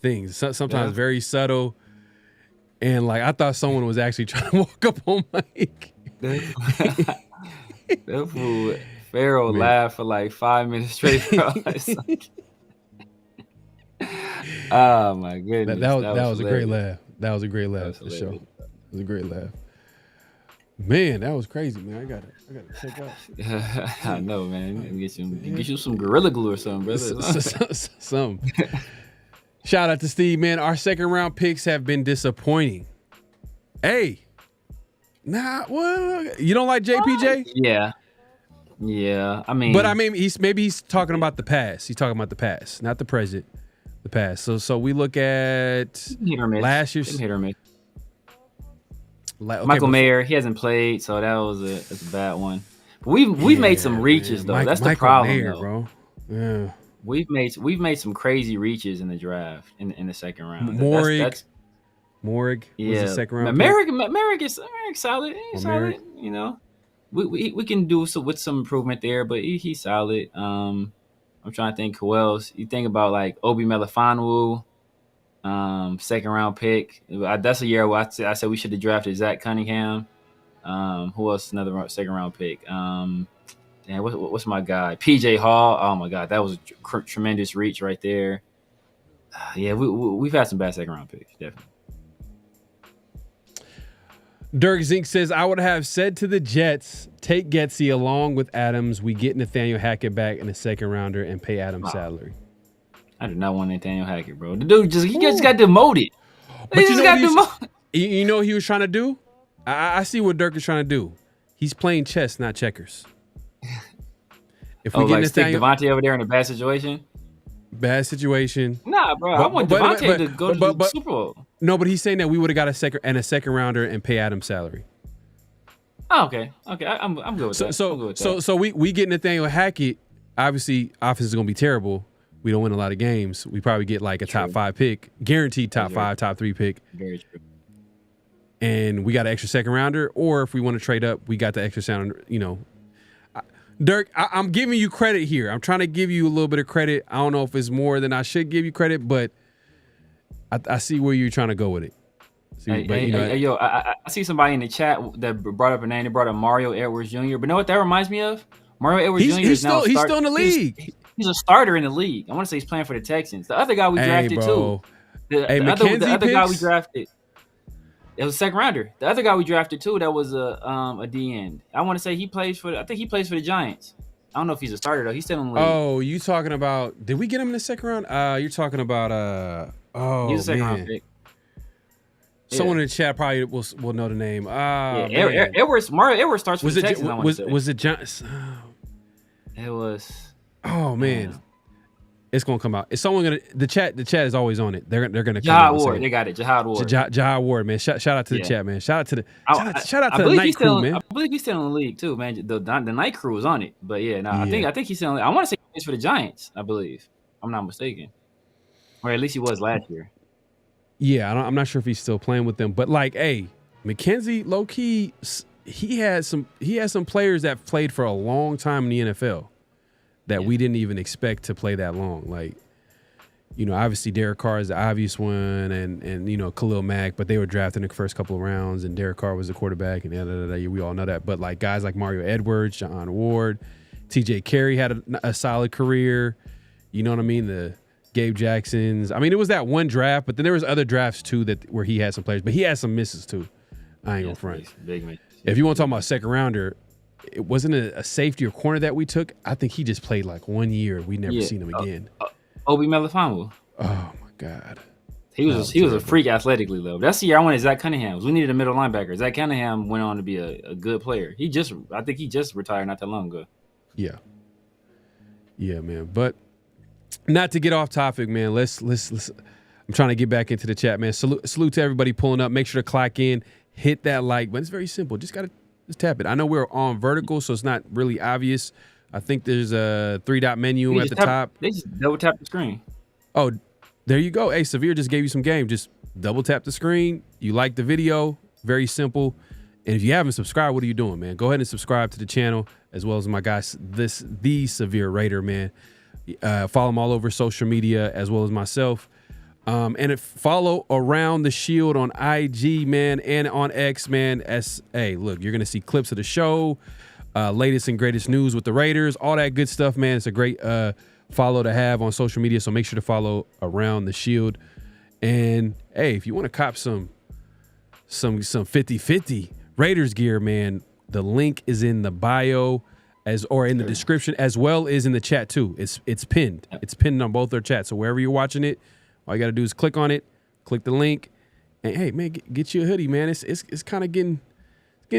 things. Sometimes very subtle. And like I thought someone was actually trying to walk up on Mike. That fool Pharaoh laughed for like 5 minutes straight. Oh my goodness. That was a great laugh. That was a great laugh for the show. It was a great laugh. Man, that was crazy, man. I gotta check out. I know, man. Get you some Gorilla Glue or something, brother. Something. Shout out to Steve, man. Our second round picks have been disappointing. Hey, well, you don't like JPJ? Yeah. I mean, he's talking about the past. He's talking about the past, not the present. The past. So we look at last year's hit or miss. Michael Mayer, he hasn't played, so that was a bad one. But we've made some reaches though. That's the problem, Mayer, though. Bro. Yeah. We've made some crazy reaches in the draft in the second round. Morrig was the second round. Merrick is solid. He's solid. You know, we can do with some improvement there, but he's solid. I'm trying to think who else. You think about like Obi Melifonwu, second round pick. That's a year where I said we should have drafted Zach Cunningham. Who else? Another second round pick. And what's my guy? PJ Hall. Oh my God, that was a tremendous reach right there. We've had some bad second round picks, definitely. Dirk Zink says, I would have said to the Jets, take Getsy along with Adams. We get Nathaniel Hackett back in a second rounder and pay Adams' salary. I do not want Nathaniel Hackett, bro. The dude just got demoted. You know what he was trying to do? I see what Dirk is trying to do. He's playing chess, not checkers. If we get stick Devante over there in a bad situation? Bad situation. Nah, bro. I want Devante to go to the Super Bowl. No, but he's saying that we would have got a second rounder and pay Adams' salary. Oh, okay. I'm good with that. So we get Nathaniel Hackett. Obviously, offense is going to be terrible. We don't win a lot of games. We probably get like a top 5 pick, guaranteed top 5, top 3 pick. Very true. And we got an extra second rounder, or if we want to trade up, we got the extra sounder. You know, Dirk, I'm giving you credit here. I'm trying to give you a little bit of credit. I don't know if it's more than I should give you credit, but I see where you're trying to go with it. I see somebody in the chat that brought up a name. They brought up Mario Edwards Jr. But you know what that reminds me of? Mario Edwards Jr. He's still in the league. He's a starter in the league. I want to say he's playing for the Texans. The other guy we drafted too. The other guy we drafted. It was a second rounder. The other guy we drafted too, that was a D end. I want to say he plays for the Giants. I don't know if he's a starter though. He's still in the league. Oh, you talking about? Did we get him in the second round? You're talking about he's a second round pick. Someone in the chat probably will know the name. Mario Edwards starts with the Texans. Was it Giants? It was. Oh man, It's gonna come out. It's someone gonna the chat is always on it. They're gonna Jihad Ward. They got it. Jihad Ward. Jihad Ward, man. Shout out to the chat, man. Shout out to the night crew, man. I believe he's still in the league too, man. The night crew is on it. But I think he's still. I want to say he's for the Giants. I believe. I'm not mistaken, or at least he was last year. Yeah, I'm not sure if he's still playing with them, but like, hey, McKenzie, low key, he has some players that played for a long time in the NFL that we didn't even expect to play that long. Like, obviously Derek Carr is the obvious one, and Khalil Mack, but they were drafted in the first couple of rounds, and Derek Carr was the quarterback, and we all know that. But like guys like Mario Edwards, John Ward, T.J. Carey had a solid career. You know what I mean? The Gabe Jacksons. I mean, it was that one draft, but then there was other drafts too where he had some players, but he had some misses too. I ain't gonna front. Big misses. If you want to talk about second rounder, it wasn't a safety or corner that we took. I think he just played like 1 year. We never seen him again. Obi Melifonwu. Oh my God. He was a freak athletically though. That's the year I wanted Zach Cunningham. We needed a middle linebacker. Zach Cunningham went on to be a good player. I think he just retired not that long ago. Yeah. Yeah, man. But not to get off topic, man. Let's. I'm trying to get back into the chat, man. Salute to everybody pulling up. Make sure to clock in, hit that like button. It's very simple. Just tap it. I know we're on vertical, so it's not really obvious. I think there's a 3-dot menu at the top. They just double tap the screen. Oh, there you go. Hey, Severe just gave you some game. Just double tap the screen. You like the video. Very simple. And if you haven't subscribed, what are you doing, man? Go ahead and subscribe to the channel, as well as my guy, the Severe Raider, man. Follow him all over social media, as well as myself. And follow Around the Shield on IG, man, and on X, man. Hey, look, you're going to see clips of the show, latest and greatest news with the Raiders, all that good stuff, man. It's a great follow to have on social media, so make sure to follow Around the Shield. And, hey, if you want to cop some 50-50 Raiders gear, man, the link is in the bio or in the description, as well as in the chat, too. It's pinned. It's pinned on both their chats, so wherever you're watching it, all you got to do is click on it, click the link, and hey, man, get you a hoodie, man. It's kind of getting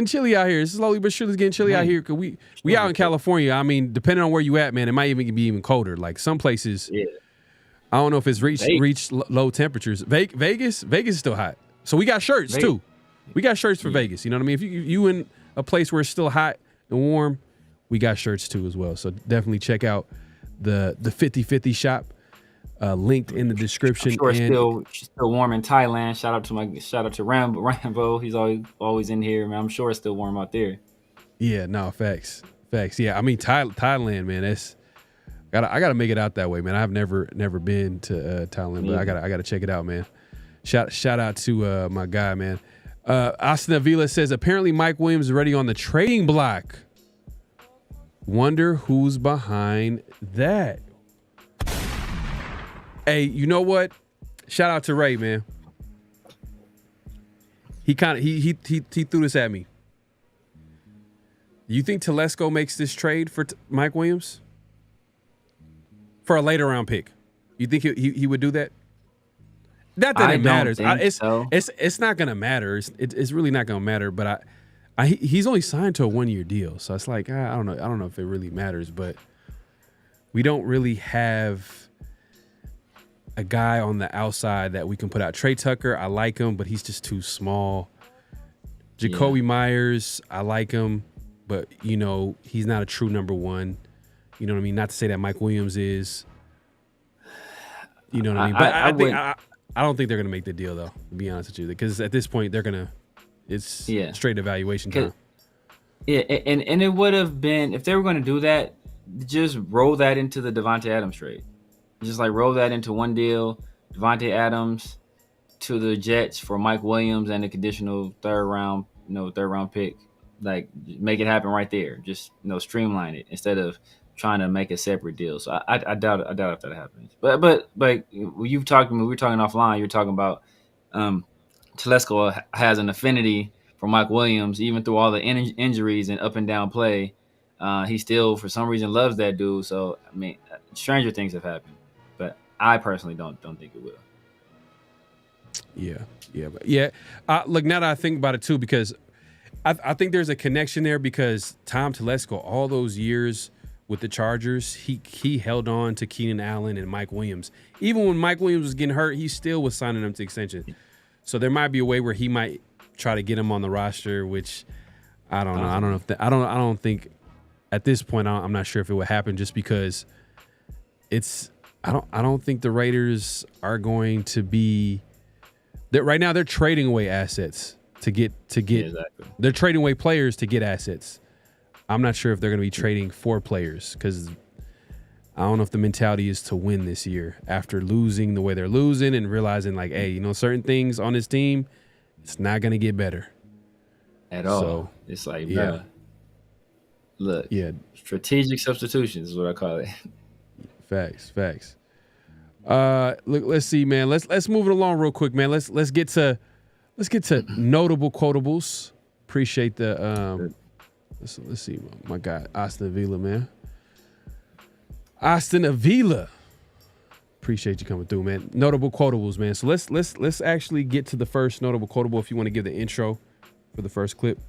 chilly out here. It's slowly but surely getting chilly out here because we out in California. I mean, depending on where you at, man, it might even be even colder. Like some places, I don't know if it's reached low temperatures. Vegas is still hot, so we got shirts too. We got shirts for Vegas. You know what I mean? If you in a place where it's still hot and warm, we got shirts too as well. So definitely check out the 50-50 shop. Linked in the description. I'm sure it's still warm in Thailand. Shout out to Rambo. He's always in here, man. I'm sure it's still warm out there. Yeah, no, facts. Yeah, I mean Thailand, man. I gotta make it out that way, man. I've never been to Thailand, but I gotta check it out, man. Shout out to my guy, man. Austin Avila says apparently Mike Williams is already on the trading block. Wonder who's behind that. Hey, you know what? Shout out to Ray, man. He threw this at me. You think Telesco makes this trade for Mike Williams for a later round pick? You think he would do that? Not that it matters. It's not gonna matter. It's really not gonna matter. But he's only signed to a 1-year deal, so it's like I don't know if it really matters. But we don't really have a guy on the outside that we can put out. Trey Tucker, I like him, but he's just too small. Jacoby Myers, I like him, but he's not a true number one. You know what I mean? Not to say that Mike Williams is. You know what I mean? But I don't think they're gonna make the deal though. To be honest with you, because at this point it's straight evaluation time. Yeah, and it would have been if they were going to do that, just roll that into the Davante Adams trade. Just like roll that into one deal, Davante Adams to the Jets for Mike Williams and a conditional third round pick. Like make it happen right there. Just streamline it instead of trying to make a separate deal. So I doubt if that happens. But we were talking offline. You're talking about Telesco has an affinity for Mike Williams, even through all the injuries and up and down play. He still, for some reason, loves that dude. So I mean, stranger things have happened. But I personally don't think it will. Look, now that I think about it too, because I think there's a connection there because Tom Telesco, all those years with the Chargers, he held on to Keenan Allen and Mike Williams. Even when Mike Williams was getting hurt, he still was signing them to extension. So there might be a way where he might try to get him on the roster, which I don't know. I don't know if I don't think at this point I'm not sure if it would happen, just because I don't think the Raiders are going to be that right now. They're trading away assets to get exactly. They're trading away players to get assets. I'm not sure if they're going to be trading for players, because I don't know if the mentality is to win this year after losing the way they're losing and realizing, like, hey, certain things on this team, it's not going to get better at all. So, it's like, yeah. Look, strategic substitutions is what I call it. Facts. Look, let's see, man. Let's move it along real quick, man. Let's get to notable quotables. Appreciate the let's see, my guy Austin Avila, man. Austin Avila. Appreciate you coming through, man. Notable quotables, man. So let's actually get to the first notable quotable. If you want to give the intro for the first clip.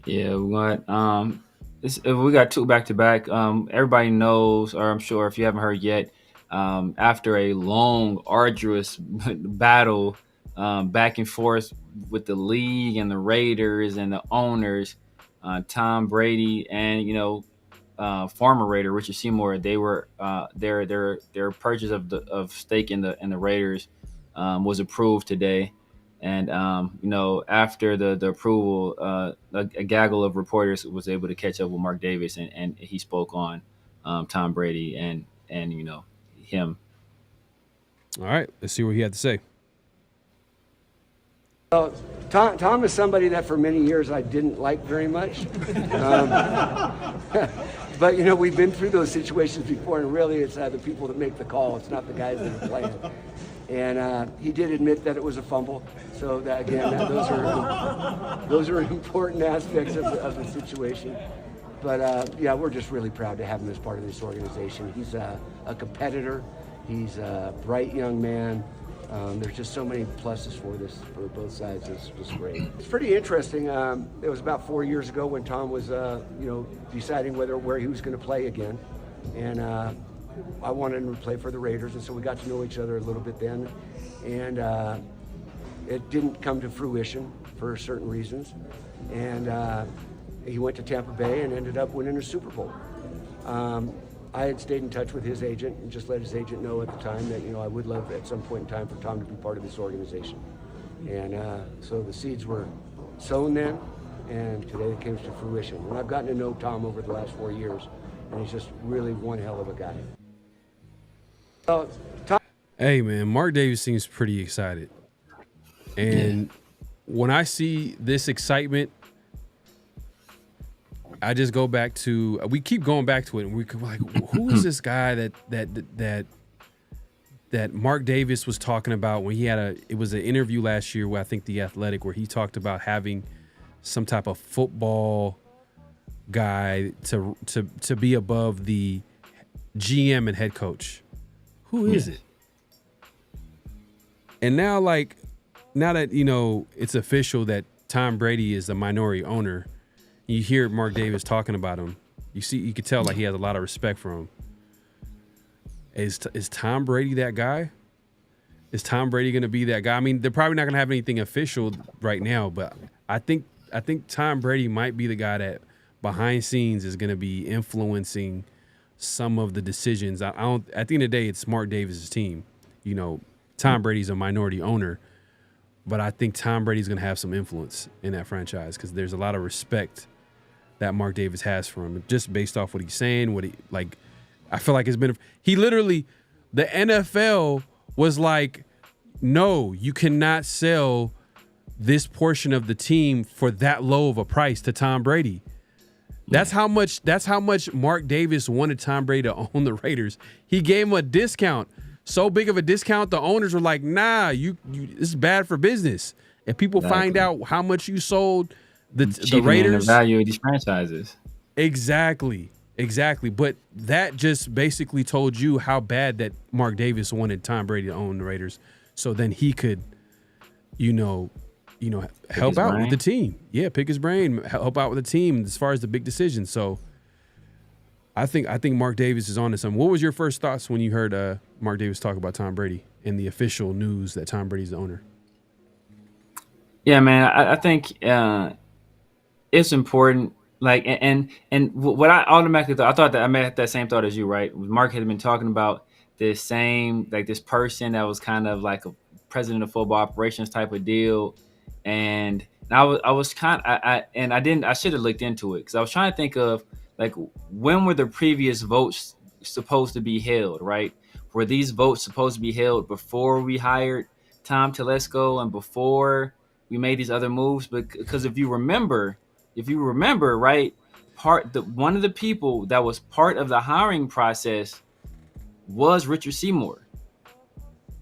Yeah, we got two back to back. Everybody knows, or I'm sure if you haven't heard yet, after a long, arduous battle back and forth with the league and the Raiders and the owners, Tom Brady and former Raider Richard Seymour, they were their purchase of stake in the Raiders was approved today. And, after the approval, a gaggle of reporters was able to catch up with Mark Davis, and he spoke on Tom Brady and him. All right, let's see what he had to say. Well, Tom is somebody that for many years I didn't like very much. But, we've been through those situations before, and really it's the people that make the call. It's not the guys that are playing. And he did admit that it was a fumble. So that, again, those are important aspects of the situation. But we're just really proud to have him as part of this organization. He's a competitor. He's a bright young man. There's just so many pluses for both sides. This was great. It's pretty interesting. It was about 4 years ago when Tom was, deciding where he was going to play again, and I wanted him to play for the Raiders, and so we got to know each other a little bit then, and it didn't come to fruition for certain reasons, and he went to Tampa Bay and ended up winning a Super Bowl. I had stayed in touch with his agent and just let his agent know at the time that, I would love at some point in time for Tom to be part of this organization. And so the seeds were sown then, and today it came to fruition. And I've gotten to know Tom over the last 4 years, and he's just really one hell of a guy. Hey, man, Mark Davis seems pretty excited. And when I see this excitement, I just go back to, we keep going back to it, and we're like, who is this guy that Mark Davis was talking about when he had it was an interview last year with, I think, The Athletic, where he talked about having some type of football guy to be above the GM and head coach. Who is it? And now that, it's official that Tom Brady is a minority owner, you hear Mark Davis talking about him. You could tell he has a lot of respect for him. Is Tom Brady that guy? Is Tom Brady going to be that guy? I mean, they're probably not going to have anything official right now, but I think Tom Brady might be the guy that behind scenes is going to be influencing some of the decisions. At the end of the day, it's Mark Davis's team. Tom Brady's a minority owner, but I think Tom Brady's going to have some influence in that franchise because there's a lot of respect that Mark Davis has for him, just based off what he's saying, I feel like it's been, the NFL was like, no, you cannot sell this portion of the team for that low of a price to Tom Brady. That's how much Mark Davis wanted Tom Brady to own the Raiders. He gave him a discount, so big of a discount, the owners were like, nah, this is bad for business. If people find out how much you sold the Raiders, the value of these franchises. Exactly. But that just basically told you how bad that Mark Davis wanted Tom Brady to own the Raiders, so then he could, help out with the team. Yeah, pick his brain, help out with the team as far as the big decisions. So I think Mark Davis is on to something. What was your first thoughts when you heard Mark Davis talk about Tom Brady and the official news that Tom Brady's the owner? Yeah, man, I think it's important. Like, and what I automatically thought, I thought that I had that same thought as you, right? Mark had been talking about this person that was kind of like a president of football operations type of deal, and I was kind of, I should have looked into it because I was trying to think of like when were the previous votes supposed to be held, right? Were these votes supposed to be held before we hired Tom Telesco and before we made these other moves? Because if you remember, right, one of the people that was part of the hiring process was Richard Seymour.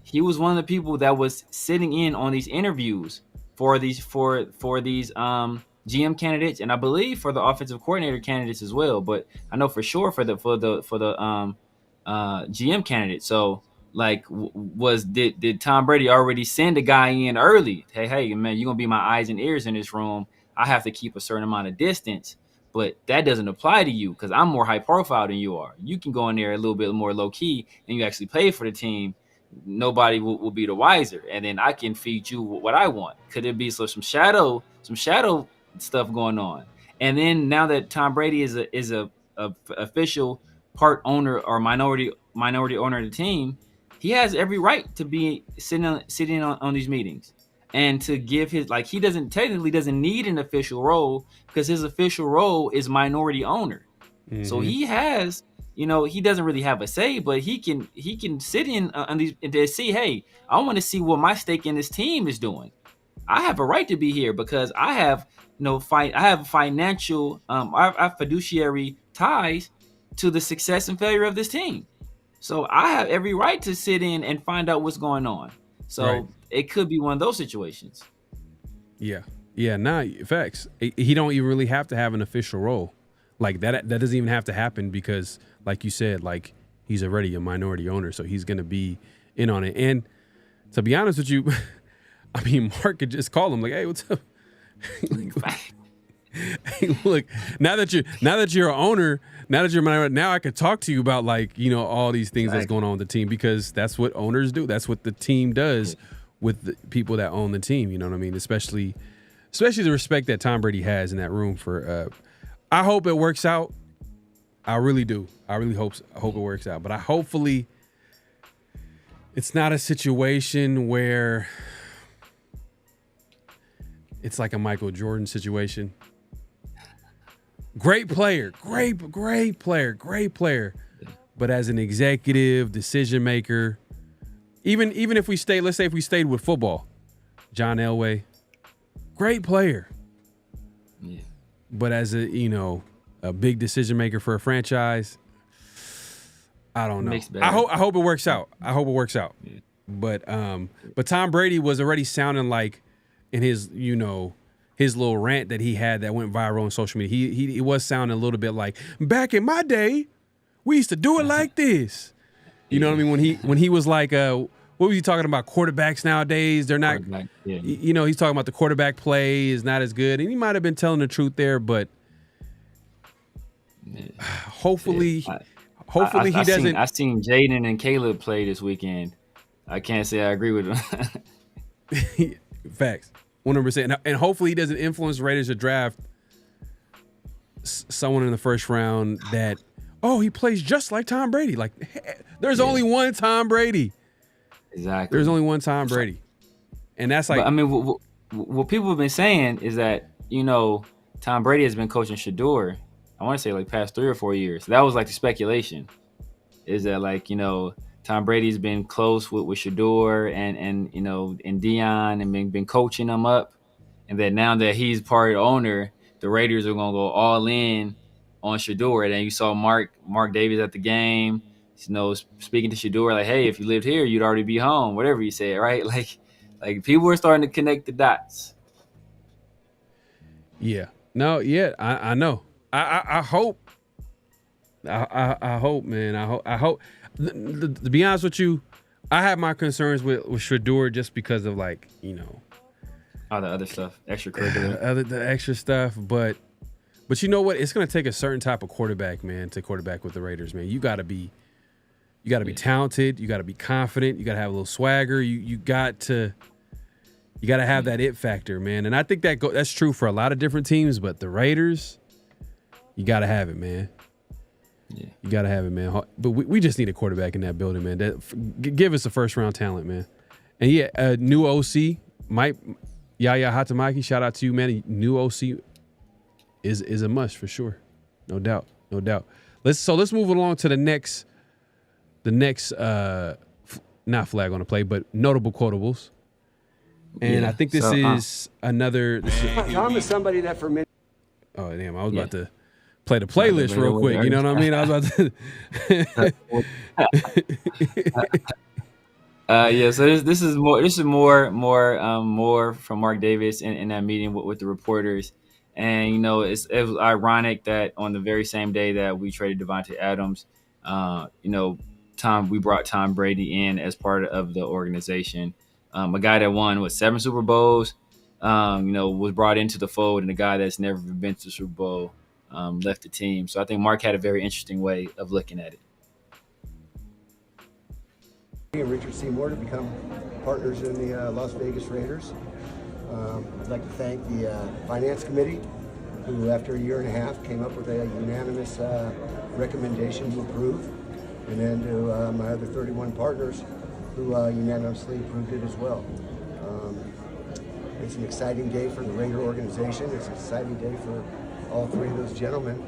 He was one of the people that was sitting in on these interviews for these GM candidates, and I believe for the offensive coordinator candidates as well. But I know for sure for the GM candidate. So like, did Tom Brady already send a guy in early? Hey, man, you're gonna be my eyes and ears in this room. I have to keep a certain amount of distance, but that doesn't apply to you because I'm more high profile than you are. You can go in there a little bit more low key, and you actually play for the team. Nobody will be the wiser, and then I can feed you what I want. Could it be some shadow stuff going on? And then now that Tom Brady is a official part owner or minority owner of the team, he has every right to be sitting on these meetings and to give his, like, he technically doesn't need an official role because his official role is minority owner. Mm-hmm. So he has, he doesn't really have a say, but he can sit in on these and to see, hey, I want to see what my stake in this team is doing. I have a right to be here because I have I have financial, I have fiduciary ties to the success and failure of this team. So I have every right to sit in and find out what's going on. So right. It could be one of those situations. Yeah. Nah, facts. He don't even really have to have an official role. Like that doesn't even have to happen because, like you said, like he's already a minority owner, so he's gonna be in on it. And to be honest with you, I mean, Mark could just call him like, "Hey, what's up?" Hey, look, now that you're an owner, now I could talk to you about all these things that's going on with the team because that's what owners do. That's what the team does with the people that own the team. You know what I mean? Especially the respect that Tom Brady has in that room for. I hope it works out. I really do. I really hope it works out. But hopefully it's not a situation where it's like a Michael Jordan situation. Great player. But as an executive, decision maker, even if we stay, let's say if we stayed with football, John Elway, great player. Yeah. But as a big decision maker for a franchise, I don't know. I hope it works out. Yeah. But Tom Brady was already sounding like in his his little rant that he had that went viral on social media. He was sounding a little bit like, back in my day, we used to do it like this. You know what I mean? When he was like, what was he talking about? Quarterbacks nowadays, they're not. He's talking about the quarterback play is not as good, and he might have been telling the truth there, but hopefully he doesn't. I seen Jaden and Caleb play this weekend. I can't say I agree with them. Facts. 100%. And hopefully he doesn't influence Raiders to draft someone in the first round that, he plays just like Tom Brady. Like, there's only one Tom Brady. Exactly. There's only one Tom Brady. And that's like... But, I mean, what people have been saying is that, Tom Brady has been coaching Shador, I want to say, like, past 3 or 4 years. That was, like, the speculation. Is that, like, Tom Brady's been close with Shador and Dion and been coaching them up, and that now that he's part of the owner, the Raiders are gonna go all in on Shador. And then you saw Mark Davis at the game, speaking to Shador like, "Hey, if you lived here, you'd already be home." Whatever he said, right? Like people are starting to connect the dots. Yeah. No. Yeah. I know. I hope. I hope, man. I hope. To be honest with you, I have my concerns with Shador just because of all the other stuff, extracurricular, the extra stuff. But But you know what? It's going to take a certain type of quarterback, man, to quarterback with the Raiders, man. You got to be talented. You got to be confident. You got to have a little swagger. You got to have that it factor, man. And I think that's true for a lot of different teams, but the Raiders, you got to have it, man. Yeah. You got to have it, man. But we just need a quarterback in that building, man. Give us a first-round talent, man. And, yeah, new OC, Yaya Hatamaki, shout out to you, man. New OC is a must for sure. No doubt. Let's move along to the next not flag on the play, but notable quotables. And I think this is another. Tom is somebody that for many. Oh damn! I was about to play the playlist real quick. You know what I mean? I was about to. So this is more from Mark Davis in that meeting with the reporters. And, it was ironic that on the very same day that we traded Davante Adams, we brought Tom Brady in as part of the organization. A guy that won 7 Super Bowls, was brought into the fold, and a guy that's never been to the Super Bowl left the team. So I think Mark had a very interesting way of looking at it. And Richard Seymour to become partners in the Las Vegas Raiders. I'd like to thank the Finance Committee, who after a year and a half came up with a unanimous recommendation to approve, and then to my other 31 partners who unanimously approved it as well. It's an exciting day for the Raider organization. It's an exciting day for all three of those gentlemen,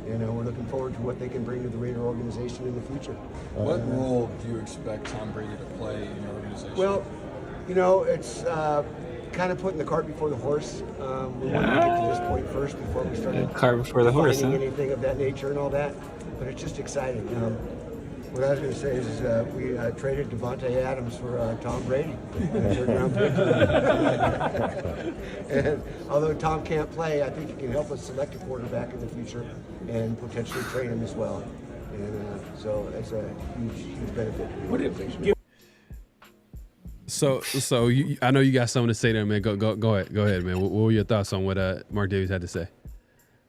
and we're looking forward to what they can bring to the Raider organization in the future. What role do you expect Tom Brady to play in your organization? Well, it's kind of putting the cart before the horse. We wanted to get to this point first before we started cart before the horse, anything of that nature and all that. But it's just exciting. What I was going to say is we traded Devante Adams for Tom Brady. And although Tom can't play, I think he can help us select a quarterback in the future and potentially train him as well. And so it's a huge benefit to the organization. So I know you got something to say there, man. Go ahead, man. What were your thoughts on what Mark Davis had to say?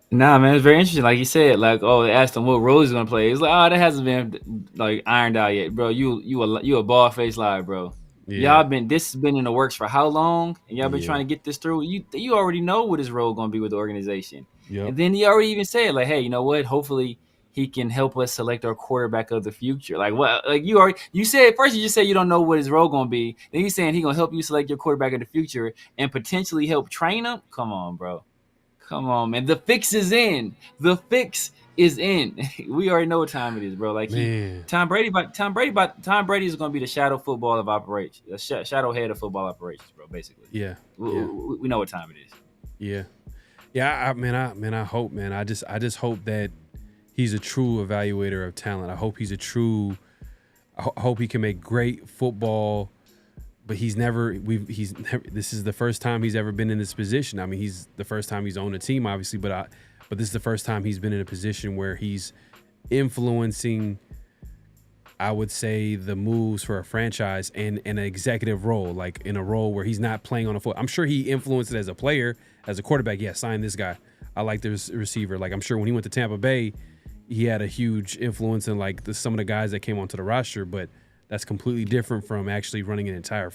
Nah, man, it's very interesting. Like you said, they asked him what role he's gonna play. It's like, that hasn't been ironed out yet, bro. You a bald faced liar, bro. Yeah. This has been in the works for how long? And y'all been trying to get this through. You already know what his role gonna be with the organization. Yep. And then he already even said, hey, you know what? Hopefully he can help us select our quarterback of the future. You said first you just said you don't know what his role gonna be. Then he's saying he gonna help you select your quarterback of the future and potentially help train him. Come on, bro. Come on, man. The fix is in. The fix is in. We already know what time it is, bro. Tom Brady is going to be the shadow football of operations, the shadow head of football operations, bro. Basically. Yeah. We know what time it is. Yeah. Yeah. I hope, man. I just hope that he's a true evaluator of talent. I hope he's I hope he can make great football. But this is the first time he's ever been in this position. I mean, he's the first time he's owned a team, obviously, but this is the first time he's been in a position where he's influencing, I would say, the moves for a franchise in an executive role, like in a role where he's not playing on a foot. I'm sure he influenced it as a player, as a quarterback. Yeah, sign this guy. I like the receiver. Like, I'm sure when he went to Tampa Bay, he had a huge influence in some of the guys that came onto the roster, but that's completely different from actually running an entire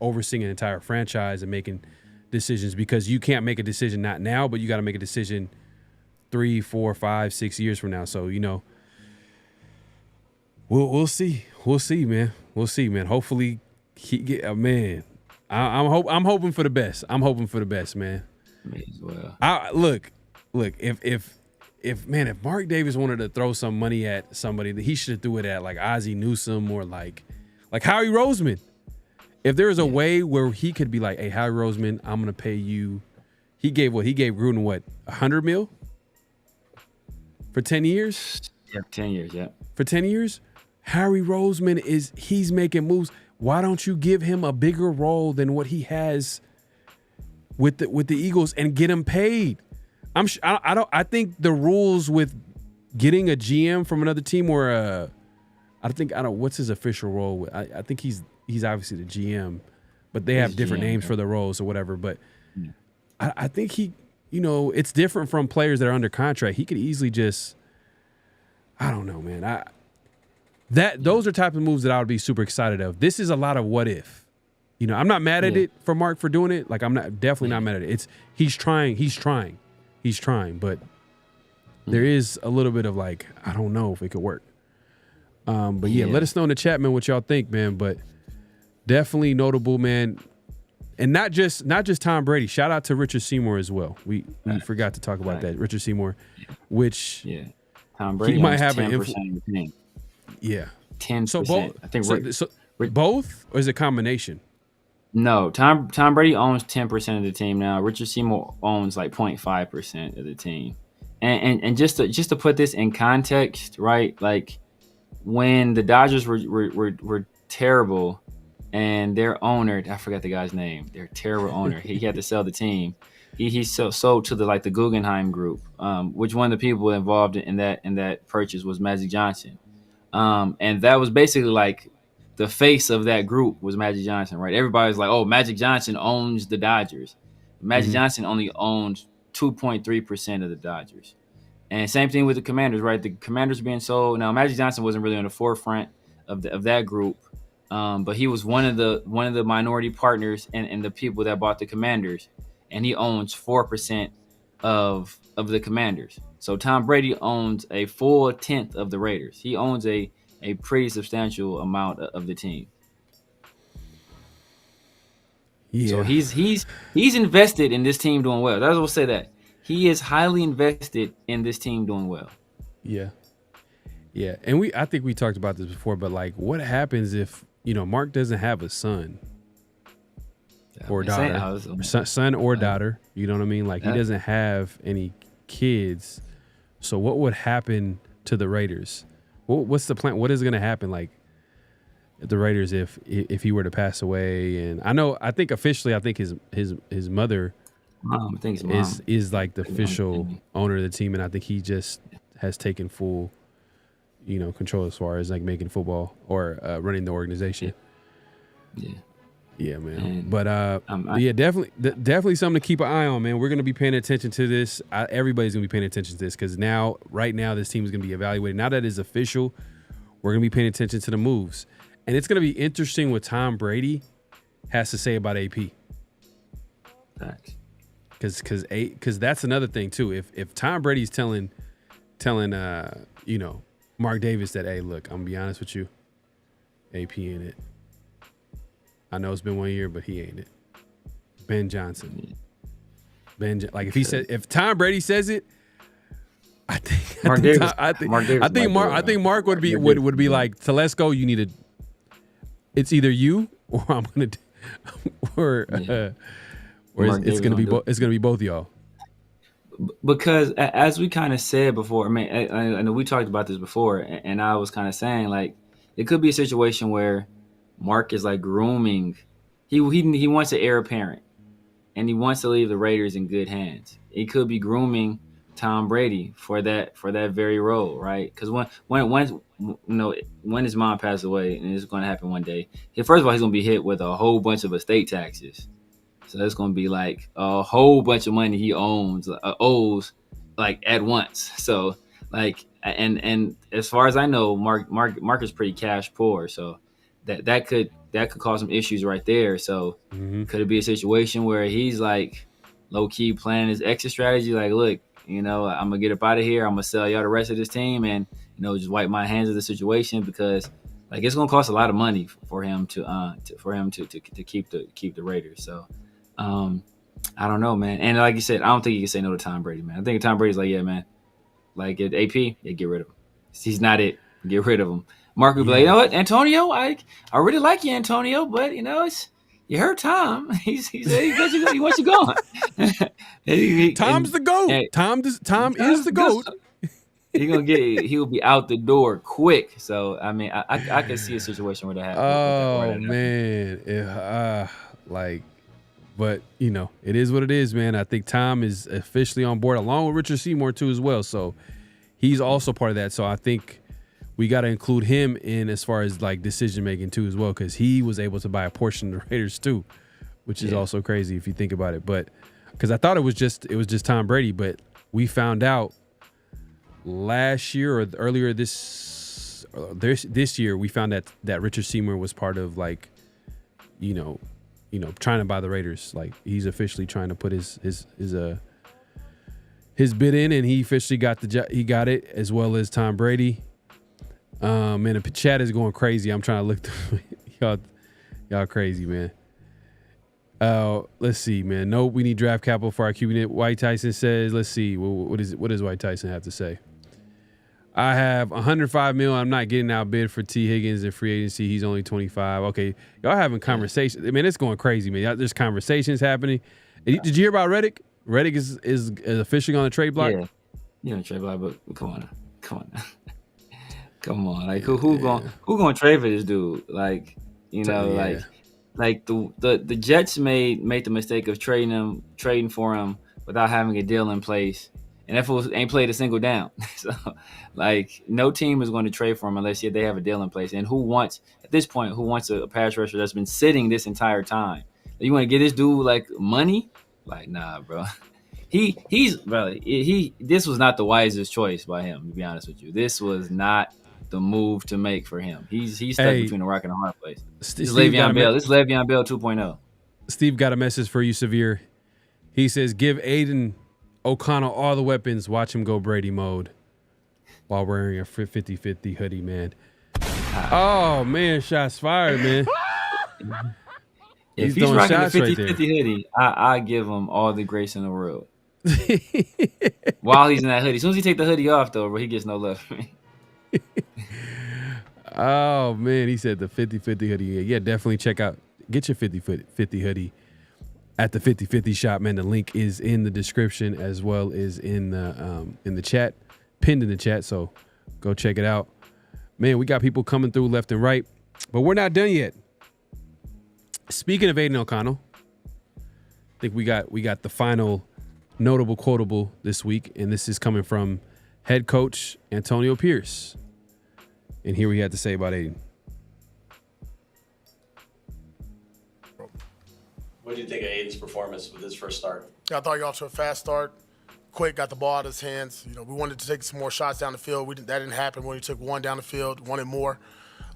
overseeing an entire franchise and making decisions, because you can't make a decision not now, but you got to make a decision 3, 4, 5, 6 years from now. So, we'll see. We'll see, man. We'll see, man. Hopefully man. I'm hoping for the best. I'm hoping for the best, man. Me as well. Look, if Mark Davis wanted to throw some money at somebody, he should have threw it at Ozzie Newsome or like Howie Roseman. If there was a way where he could be like, hey, Howie Roseman, I'm gonna pay you. He gave Gruden $100 million for 10 years? Yeah, 10 years, yeah. For 10 years? Howie Roseman he's making moves. Why don't you give him a bigger role than what he has with the Eagles and get him paid? I think the rules with getting a GM from another team or what's his official role? I think he's obviously the GM, but they have different names for the roles or whatever. But I think it's different from players that are under contract. He could easily just, I don't know, man. Those are type of moves that I would be super excited of. This is a lot of what if. I'm not mad at it for Mark for doing it. Like, I'm definitely not mad at it. He's trying, but there is a little bit of like, I don't know if it could work. But let us know in the chat, man, what y'all think, man. But definitely notable, man. And not just Tom Brady. Shout out to Richard Seymour as well. We forgot to talk about that. Richard Seymour, which Tom Brady he might have 10% an of the team. Yeah, 10%. So both. I think both, or is it a combination? No, Tom Brady owns 10% of the team now. Richard Seymour owns like 0.5% of the team. And just to put this in context, right? Like when the Dodgers were terrible. And their owner, I forgot the guy's name. Their terrible owner. He had to sell the team. He sold to the Guggenheim Group, which one of the people involved in that purchase was Magic Johnson, and that was basically like the face of that group was Magic Johnson, right? Everybody's like, oh, Magic Johnson owns the Dodgers. Magic Johnson only owned 2.3% of the Dodgers, and same thing with the Commanders, right? The Commanders being sold. Now Magic Johnson wasn't really on the forefront of that group. But he was one of the minority partners and the people that bought the Commanders, and he owns 4% of the Commanders. So Tom Brady owns a full 10th of the Raiders. He owns a pretty substantial amount of the team. Yeah. So he's invested in this team doing well. That's what I'll say, that he is highly invested in this team doing well. Yeah. Yeah, and I think we talked about this before, but like, what happens if Mark doesn't have a son or daughter, son or daughter? You know what I mean? Like, he doesn't have any kids. So what would happen to the Raiders? What's the plan? What is going to happen? Like, the Raiders if he were to pass away? And I think officially, his mother is like the official owner of the team, and I think he just has taken full control as far as like making football or running the organization. Yeah, man. But definitely something to keep an eye on, man. We're gonna be paying attention to this. Everybody's gonna be paying attention to this because right now, this team is gonna be evaluated. Now that it's official, we're gonna be paying attention to the moves, and it's gonna be interesting what Tom Brady has to say about AP. Because that's another thing too. If Tom Brady's telling Mark Davis that, hey, look, I'm gonna be honest with you, AP ain't it. I know it's been 1 year, but he ain't it. Ben Johnson. If Tom Brady says it, I think Mark would be like, Telesco, you need to. It's either you or I'm gonna, or it's gonna be both of y'all. Because as we kind of said before, I know we talked about this before, and I was kind of saying, like, it could be a situation where Mark is like grooming. He wants an heir apparent, and he wants to leave the Raiders in good hands. He could be grooming Tom Brady for that very role, right? Because when his mom passed away, and it's going to happen one day, first of all, he's going to be hit with a whole bunch of estate taxes. So that's going to be like a whole bunch of money he owes like at once. So like, and as far as I know, Mark is pretty cash poor. So that could cause some issues right there. So could it be a situation where he's like low key planning his exit strategy? Like, look, I'm gonna get up out of here. I'm gonna sell y'all the rest of this team and just wipe my hands of the situation, because like it's gonna cost a lot of money for him to keep the Raiders. So. I don't know, man. And like you said, I don't think you can say no to Tom Brady, man. I think Tom Brady's like, yeah, man. Like at AP, get rid of him. He's not it. Get rid of him. Mark would be like, you know what, Antonio, I really like you, Antonio, but you heard Tom. He wants you gone. Tom's the GOAT. Tom is the GOAT. He'll be out the door quick. So I can see a situation where that happens. Oh man, but it is what it is, man. I think Tom is officially on board, along with Richard Seymour too, as well. So he's also part of that. So I think we got to include him in as far as like decision making too, as well, because he was able to buy a portion of the Raiders too, which is also crazy if you think about it. But because I thought it was just Tom Brady, but we found out last year or earlier this year we found that Richard Seymour was part of like, trying to buy the Raiders. Like he's officially trying to put his bid in, and he officially got he got it, as well as Tom Brady. Man, the chat is going crazy. I'm trying to look through y'all crazy, man. Let's see, man. No, we need draft capital for our QB. White Tyson says, let's see. What does White Tyson have to say? I have $105 million. I'm not getting outbid for T. Higgins in free agency. He's only 25. Okay, y'all having conversations. I mean, it's going crazy, man. There's conversations happening. Did you hear about Reddick? Reddick is officially on the trade block. Yeah, trade block. But come on, come on. Like who going to trade for this dude? Like like the Jets made the mistake of trading for him without having a deal in place. And that fool ain't played a single down. So, like, no team is going to trade for him unless they have a deal in place. And who wants a pass rusher that's been sitting this entire time? You want to get this dude, like, money? Like, nah, bro. This was not the wisest choice by him, to be honest with you. This was not the move to make for him. He's stuck between a rock and a hard place. This is Le'Veon Bell. This is Le'Veon Bell 2.0. Steve got a message for you, Severe. He says, give Aiden O'Connell all the weapons. Watch him go Brady mode while wearing a 50-50 hoodie, man. Oh, man, shots fired, man. If he's rocking the 50-50 hoodie, I give him all the grace in the world. While he's in that hoodie. As soon as he take the hoodie off, though, bro, he gets no love from me. Oh, man, he said the 50-50 hoodie. Yeah, definitely get your 50-50 hoodie at the 50-50 shop, man. The link is in the description as well as in the chat, pinned in the chat. So go check it out, man. We got people coming through left and right, but we're not done yet. Speaking of Aiden O'Connell, I think we got the final notable quotable this week, and this is coming from head coach Antonio Pierce. And here we had to say about Aiden. What do you think of Aiden's performance with his first start? I thought he got off to a fast start. Quick, got the ball out of his hands. We wanted to take some more shots down the field. That didn't happen when he took one down the field, wanted more.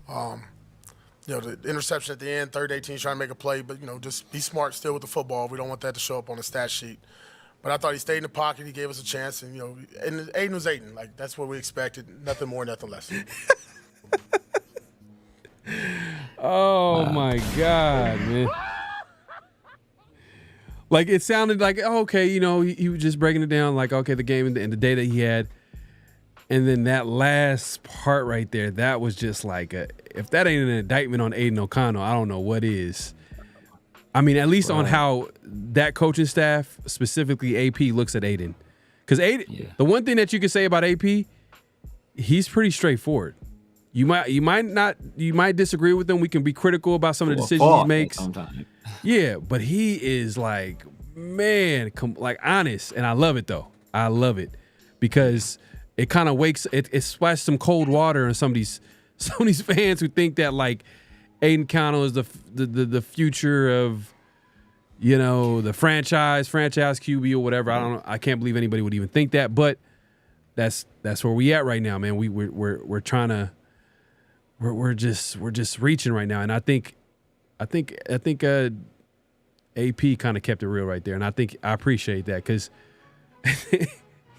The interception at the end, third 18, trying to make a play, but, just be smart still with the football. We don't want that to show up on the stat sheet. But I thought he stayed in the pocket. He gave us a chance, and, and Aiden was Aiden. Like, that's what we expected. Nothing more, nothing less. Oh, my God, man. Like, it sounded like, okay, he was just breaking it down, like, okay, the game and the day that he had. And then that last part right there, that was just like, if that ain't an indictment on Aiden O'Connell, I don't know what is. I mean, at least on how that coaching staff, specifically AP, looks at Aiden. Because the one thing that you can say about AP, he's pretty straightforward. You might disagree with him. We can be critical about some of the decisions he makes. Sometimes. Yeah, but he is like, man, like honest, and I love it though. I love it because it kind of it splashed some cold water on some of these fans who think that like Aiden O'Connell is the future of the franchise QB or whatever. I can't believe anybody would even think that, but that's where we at right now, man. We're trying to. We're just reaching right now, and I think AP kind of kept it real right there, and I appreciate that because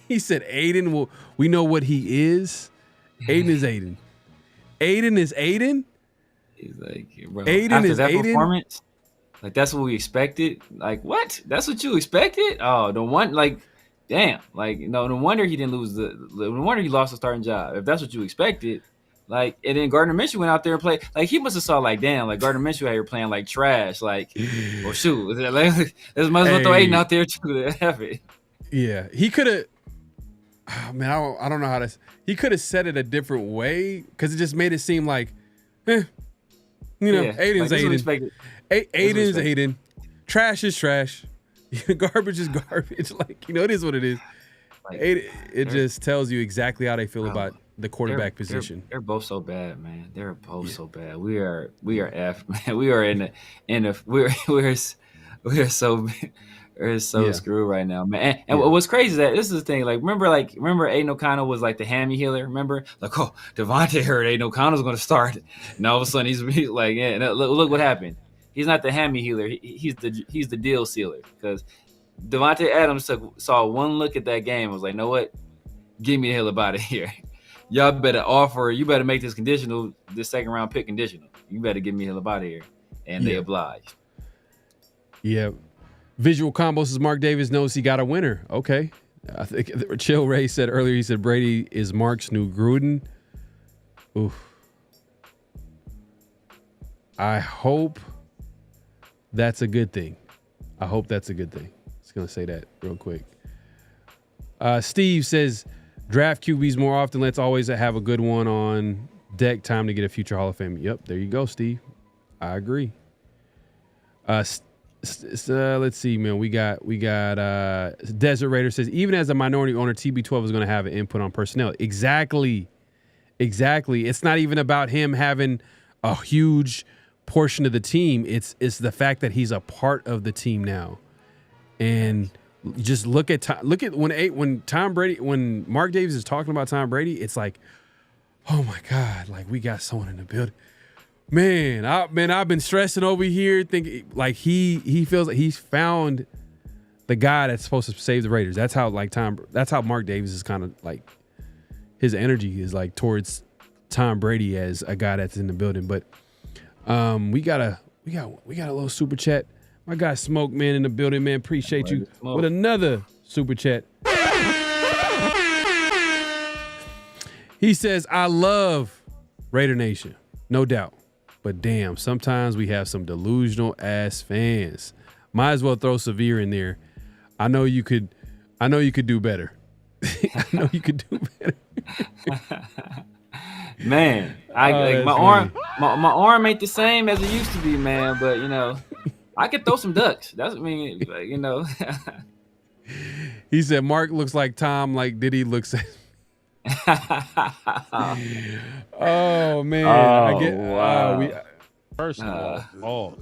he said Aiden we know what he is. Aiden is Aiden. Aiden is Aiden. He's like, bro, Aiden after is that Aiden. Performance, like that's what we expected. Like what? That's what you expected? Oh, the one like. Damn, like no wonder he didn't lose no wonder he lost the starting job. If that's what you expected. Like, and then Gardner Minshew went out there and played. Like, he must have saw, like, damn, like, Gardner Minshew out here playing, like, trash. Like, well, shoot. Like, let's might as well throw Aiden out there, too, to have it. Yeah. He could have – oh, man, I don't know how to – he could have said it a different way because it just made it seem like, Aiden's like, Aiden. Aiden's Aiden. Trash is trash. Garbage is garbage. Like, it is what it is. Like, it just tells you exactly how they feel about – the quarterback position. They're both so bad, man. They're both so bad. We are F, man. We are we're so They're so screwed right now, man. And what's crazy is that this is the thing. Remember Aiden O'Connell was like the hammy healer. Remember, Devante heard Aiden O'Connell's going to start, and all of a sudden he's like, yeah. And look what happened. He's not the hammy healer. He's the deal sealer, because Davante Adams saw one look at that game and was like, know what? Get me the hell up out of here. Y'all better you better make this conditional, this second round pick conditional. You better get me the hell up out of here. And they obliged. Yeah. Visual Combos says Mark Davis knows he got a winner. Okay. I think Chill Ray said earlier, he said Brady is Mark's new Gruden. Oof. I hope that's a good thing. Just going to say that real quick. Steve says draft QBs more often. Let's always have a good one on deck. Time to get a future Hall of Fame. Yep. There you go, Steve. I agree. Let's see, man. We got Desert Raider says, even as a minority owner, TB12 is going to have an input on personnel. Exactly. It's not even about him having a huge portion of the team. It's the fact that he's a part of the team now. And just look at when Tom Brady, when Mark Davis is talking about Tom Brady, it's like, oh my God, like we got someone in the building. Man, I've been stressing over here thinking like he feels like he's found the guy that's supposed to save the Raiders. That's how Mark Davis is kind of like, his energy is like towards Tom Brady as a guy that's in the building. But we got a little super chat. My guy Smoke, man, in the building, man. Appreciate you with another super chat. He says, I love Raider Nation, no doubt. But damn, sometimes we have some delusional ass fans. Might as well throw Severe in there. I know you could do better. I know you could do better. Man, my arm ain't the same as it used to be, man. But I could throw some ducks. He said Mark looks like Tom, like Diddy looks. Oh man! Wow. First of all,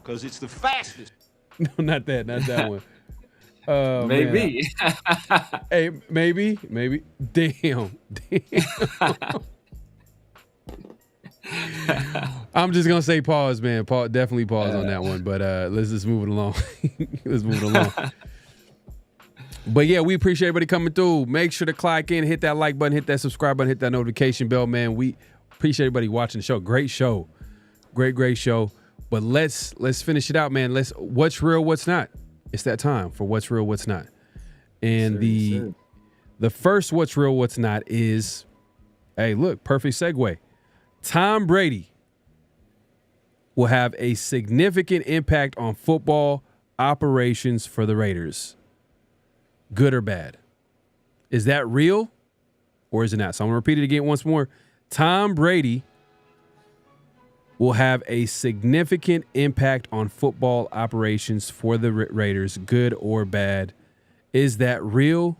because it's the fastest. No, not that one. Maybe. Hey, maybe. Damn. I'm just gonna say pause, man. Definitely pause on that one. But let's just move it along. But yeah, we appreciate everybody coming through. Make sure to click in, hit that like button, hit that subscribe button, hit that notification bell, man. We appreciate everybody watching the show. Great show. Great show. But let's finish it out, man. What's real, what's not? It's that time for what's real, what's not. And the first what's real, what's not is, hey, look, perfect segue. Tom Brady will have a significant impact on football operations for the Raiders. Good or bad? Is that real or is it not? So I'm going to repeat it again once more. Tom Brady will have a significant impact on football operations for the Raiders. Good or bad? Is that real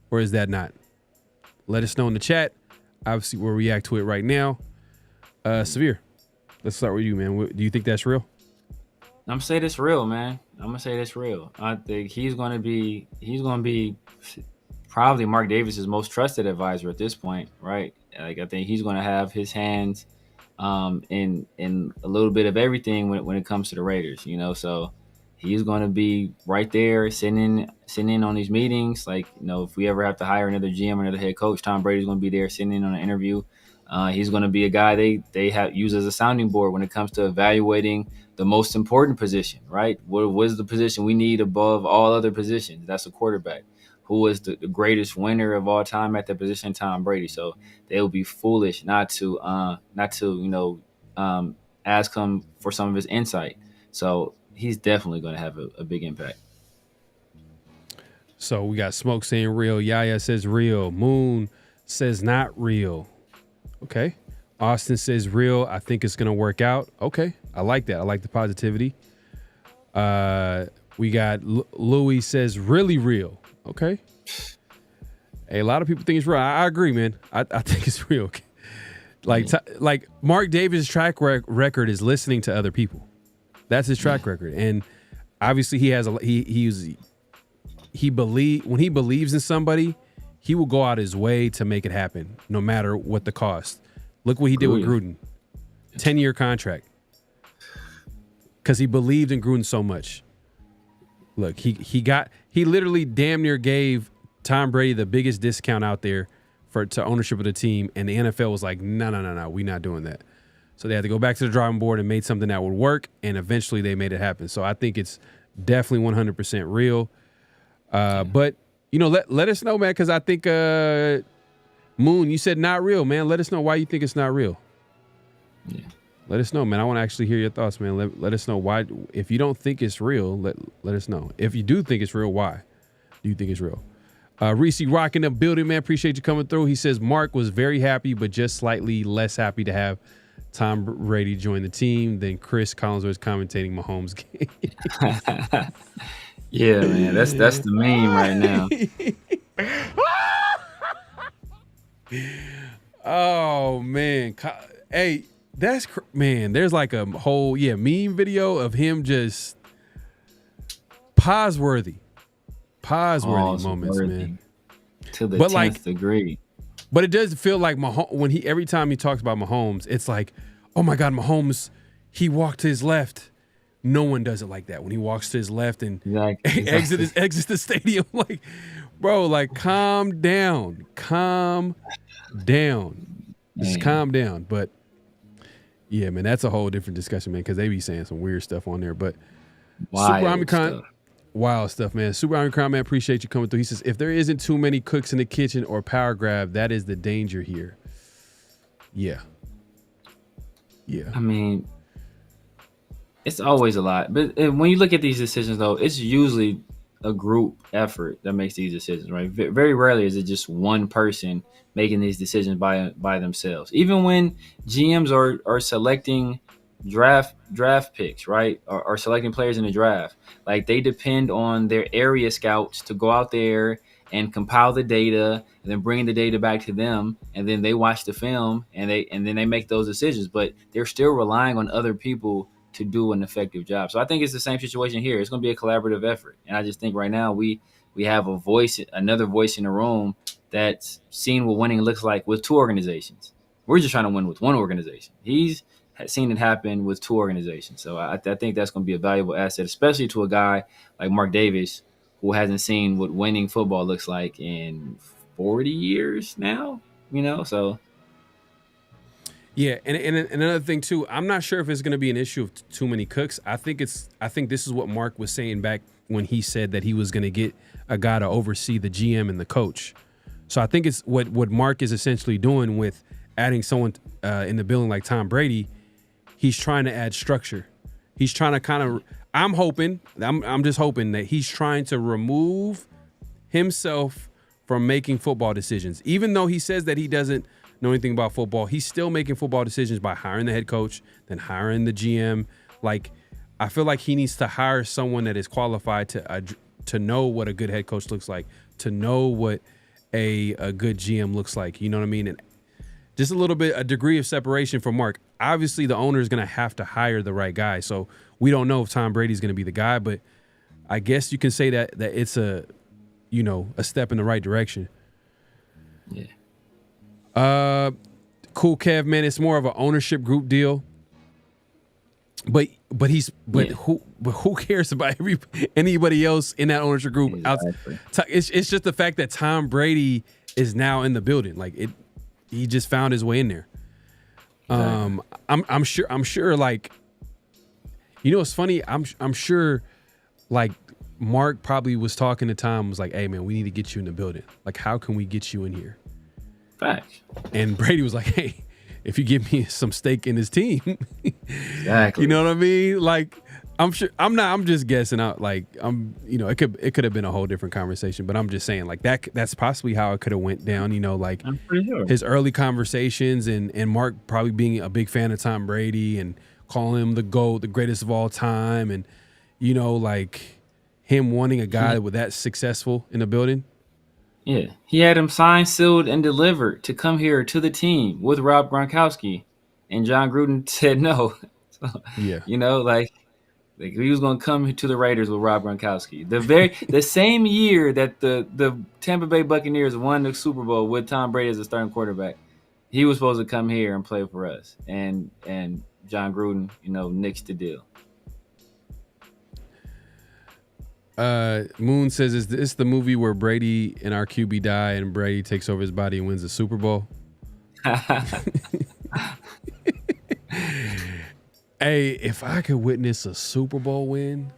or is that not? Let us know in the chat. Obviously, we'll react to it right now. Severe, let's start with you, man. Do you think that's real? I'm gonna say this real, man. I think he's gonna be probably Mark Davis's most trusted advisor at this point, right? Like I think he's gonna have his hands in a little bit of everything when it comes to the Raiders, So he's gonna be right there sitting in on these meetings. Like if we ever have to hire another GM or another head coach, Tom Brady's gonna be there sitting in on an interview. He's going to be a guy they have use as a sounding board when it comes to evaluating the most important position, right? What is the position we need above all other positions? That's a quarterback. Who is the greatest winner of all time at that position? Tom Brady. So they will be foolish not to ask him for some of his insight. So he's definitely going to have a big impact. So we got Smoke saying real. Yaya says real. Moon says not real. Okay. Austin says real. I think it's going to work out. Okay. I like that. I like the positivity. We got Louis says really real. Okay. Hey, a lot of people think it's real. I agree, man. I think it's real. Like Mark Davis' track record is listening to other people. That's his track record. And obviously when he believes in somebody, he will go out his way to make it happen, no matter what the cost. Look what he did with Gruden, 10-year contract, because he believed in Gruden so much. Look, he literally damn near gave Tom Brady the biggest discount out there to ownership of the team, and the NFL was like, no, we're not doing that. So they had to go back to the drawing board and made something that would work, and eventually they made it happen. So I think it's definitely 100% real. But let us know, man, because I think Moon, you said not real, man. Let us know why you think it's not real. Yeah. Let us know, man. I want to actually hear your thoughts, man. Let us know why. If you don't think it's real, let us know. If you do think it's real, why do you think it's real? Reese Rock in the building, man. Appreciate you coming through. He says Mark was very happy, but just slightly less happy to have Tom Brady join the team than Chris Collinsworth commentating Mahomes' game. Yeah, man. That's the meme right now. Oh man, hey, man. There's like a whole meme video of him just pause-worthy moments, man. To the 10th degree. But it does feel like Mahomes, every time he talks about Mahomes, it's like, oh my God, Mahomes, he walked to his left. No one does it like that. When he walks to his left and exits the stadium, like, bro, like calm down. Just calm down. But yeah, man, that's a whole different discussion, man, because they be saying some weird stuff on there. But wild stuff, man. Super Omicron, man, appreciate you coming through. He says, if there isn't too many cooks in the kitchen or power grab, that is the danger here. Yeah. I mean, it's always a lot. But when you look at these decisions, though, it's usually a group effort that makes these decisions, right? Very rarely is it just one person making these decisions by themselves. Even when GMs are selecting draft picks, right? Or selecting players in the draft, like they depend on their area scouts to go out there and compile the data and then bring the data back to them, and then they watch the film and then they make those decisions. But they're still relying on other people to do an effective job. So I think it's the same situation here. It's going to be a collaborative effort, and I just think right now we have another voice in the room that's seen what winning looks like with two organizations. We're just trying to win with one organization. He's seen it happen with two organizations. So I think that's going to be a valuable asset, especially to a guy like Mark Davis, who hasn't seen what winning football looks like in 40 years now, so. Yeah, and another thing too, I'm not sure if it's going to be an issue of too many cooks. I think this is what Mark was saying back when he said that he was going to get a guy to oversee the GM and the coach. So I think it's what Mark is essentially doing with adding someone in the building like Tom Brady. He's trying to add structure. He's trying to kind of, I'm just hoping that he's trying to remove himself from making football decisions. Even though he says that he doesn't know anything about football, he's still making football decisions by hiring the head coach, then hiring the GM. Like, I feel like he needs to hire someone that is qualified to know what a good head coach looks like, to know what a good GM looks like. You know what I mean? And just a degree of separation from Mark. Obviously, the owner is going to have to hire the right guy. So we don't know if Tom Brady is going to be the guy, but I guess you can say that it's a step in the right direction. Yeah. Cool Kev, man, it's more of an ownership group deal. But who cares about anybody else in that ownership group? Exactly. It's just the fact that Tom Brady is now in the building. Like he just found his way in there. Exactly. I'm sure. Like, it's funny. I'm sure. Like, Mark probably was talking to Tom. Was like, "Hey, man, we need to get you in the building. Like, how can we get you in here?" Facts. And Brady was like, "Hey, if you give me some stake in this team," exactly. You know what I mean? Like, I'm sure. I'm just guessing out. Like, it could have been a whole different conversation. But I'm just saying, like, that's possibly how it could have went down. Like, I'm pretty sure. His early conversations and Mark probably being a big fan of Tom Brady and calling him the GOAT, the greatest of all time, and like him wanting a guy with that successful in the building. Yeah, he had him signed, sealed, and delivered to come here to the team with Rob Gronkowski, and John Gruden said no. So, yeah, Like he was going to come to the Raiders with Rob Gronkowski. The same year that the Tampa Bay Buccaneers won the Super Bowl with Tom Brady as a starting quarterback, he was supposed to come here and play for us. And John Gruden, nixed the deal. Moon says, "Is this the movie where Brady and our QB die and Brady takes over his body and wins the Super Bowl?" Hey, if I could witness a Super Bowl win,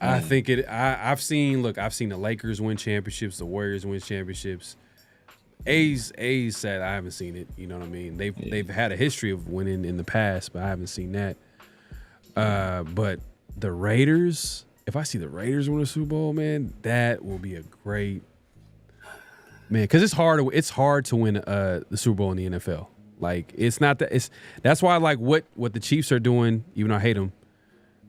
I think it. I've seen the Lakers win championships, the Warriors win championships. A's said I haven't seen it. You know what I mean? They've had a history of winning in the past, but I haven't seen that. But the Raiders, if I see the Raiders win a Super Bowl, man, that will be a great man. Because it's hard to win the Super Bowl in the NFL. Like it's not that. That's why I like what the Chiefs are doing. Even though I hate them,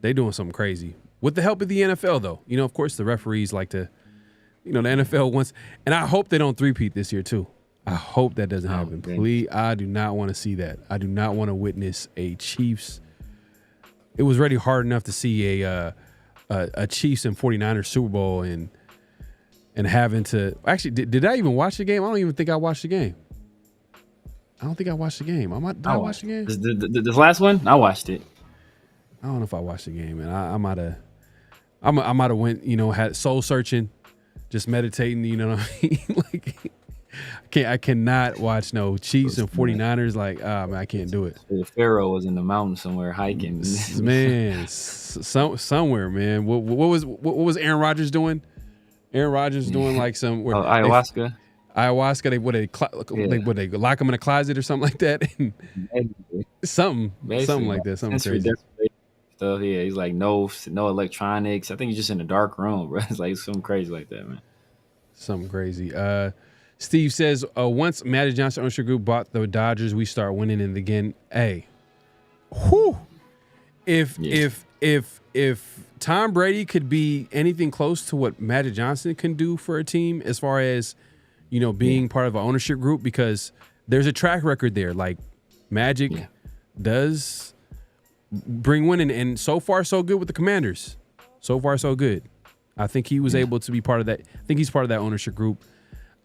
they doing something crazy with the help of the NFL. Though, of course, the referees like to, the NFL wants, and I hope they don't three-peat this year too. I hope that doesn't happen. Please, I do not want to see that. I do not want to witness a Chiefs. It was already hard enough to see a Chiefs and 49ers Super Bowl and having to actually did I even watch the game? I don't even think I watched the game. I don't think I watched the game. Did I watch the game? This last one, I watched it. I don't know if I watched the game, man. I might have went, had soul searching, just meditating. You know what I mean? Like, I cannot watch no Chiefs and 49ers. Like, man, I can't do it. Pharaoh was in the mountains somewhere hiking. Man, somewhere, man. What was Aaron Rodgers doing? Aaron Rodgers doing like some ayahuasca. Ayahuasca. They lock him in a closet or something like that. something like that. Something crazy. Stuff. Yeah, he's like no electronics. I think he's just in a dark room, bro. It's like something crazy like that, man. Something crazy. Steve says, once Magic Johnson ownership group bought the Dodgers, we start winning and again. Hey, whew. If Tom Brady could be anything close to what Magic Johnson can do for a team as far as, being part of an ownership group, because there's a track record there. Like Magic does bring winning, and so far so good with the Commanders. So far so good. I think he was able to be part of that. I think he's part of that ownership group.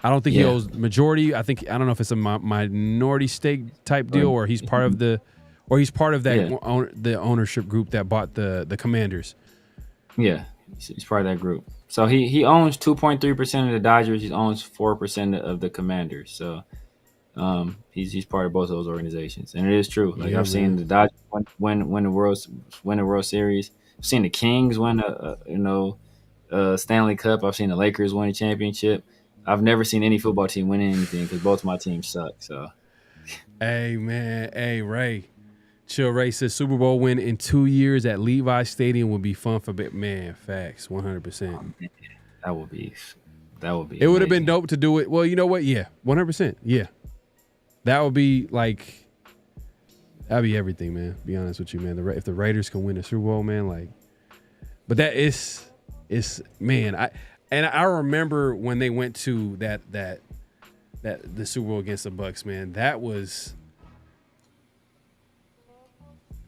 I don't think he owes majority. I don't know if it's a minority stake type deal, or he's part of the the ownership group that bought the Commanders. Yeah, he's part of that group. So he owns 2.3% of the Dodgers. He owns 4% of the Commanders. So he's part of both of those organizations, and it is true. Like I've seen the Dodgers win the World Series. I've seen the Kings win a Stanley Cup. I've seen the Lakers win a championship. I've never seen any football team win anything because both of my teams suck. So, hey man, hey Ray, Chill Ray says Super Bowl win in 2 years at Levi Stadium would be fun for bit. Man, facts, 100%. That would be. It would have been dope to do it. Well, you know what? Yeah, 100%. Yeah, that would be like. That'd be everything, man. Be honest with you, man. If the Raiders can win the Super Bowl, man, like, but that is, man. I remember when they went to that the Super Bowl against the Bucs, man. That was.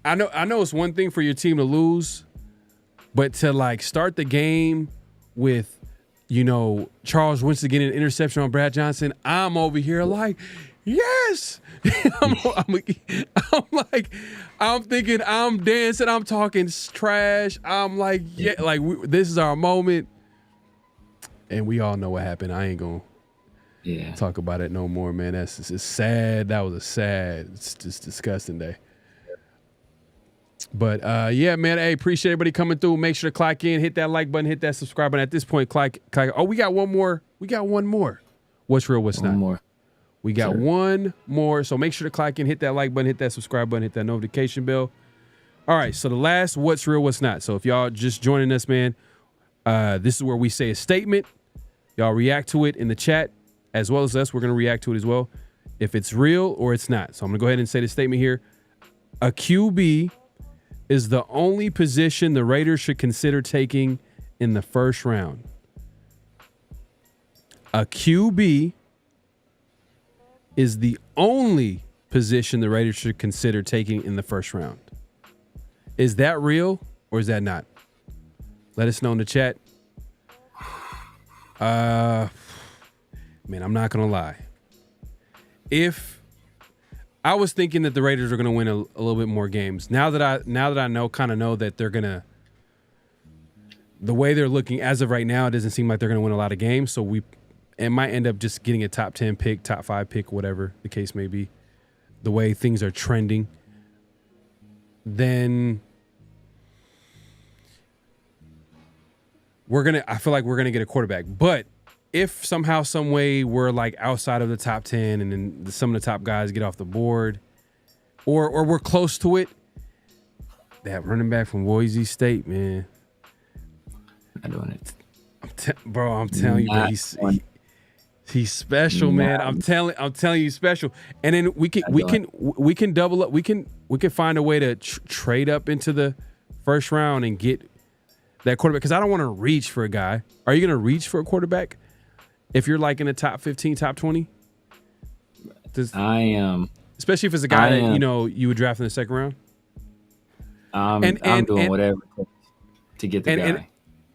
I know it's one thing for your team to lose, but to like start the game with, Charles Winston getting an interception on Brad Johnson, I'm over here like, yes. I'm thinking, I'm dancing, I'm talking trash. I'm like, yeah, like this is our moment. And we all know what happened. I ain't gonna talk about it no more, man. It's sad. That was it's just disgusting day. But yeah, man. Hey, appreciate everybody coming through. Make sure to clock in, hit that like button, hit that subscribe button. At this point, clock. Oh, we got one more. What's real? What's not? One more. We got one more. So make sure to clock in, hit that like button, hit that subscribe button, hit that notification bell. All right. So the last what's real, what's not. So if y'all just joining us, man, this is where we say a statement. Y'all react to it in the chat, as well as us. We're going to react to it as well, if it's real or it's not. So I'm going to go ahead and say the statement here. A QB is the only position the Raiders should consider taking in the first round. A QB is the only position the Raiders should consider taking in the first round. Is that real or is that not? Let us know in the chat. Man, I'm not gonna lie. If I was thinking that the Raiders are gonna win a little bit more games, now that I know that they're gonna, the way they're looking as of right now, it doesn't seem like they're gonna win a lot of games. So it might end up just getting a top 10 pick, top 5 pick, whatever the case may be. The way things are trending, then I feel like we're gonna get a quarterback. But if somehow, some way we're like outside of the top 10 and then some of the top guys get off the board, or we're close to it, that running back from Boise State, man. Not doing it. I'm telling you, bro, he's special, man. I'm telling you, special. And then we can double up. We can find a way to trade up into the first round and get that quarterback, because I don't want to reach for a guy. Are you going to reach for a quarterback if you're like in the top 15, top 20? I am. Especially if it's a guy that you would draft in the second round. I'm doing whatever to get the guy.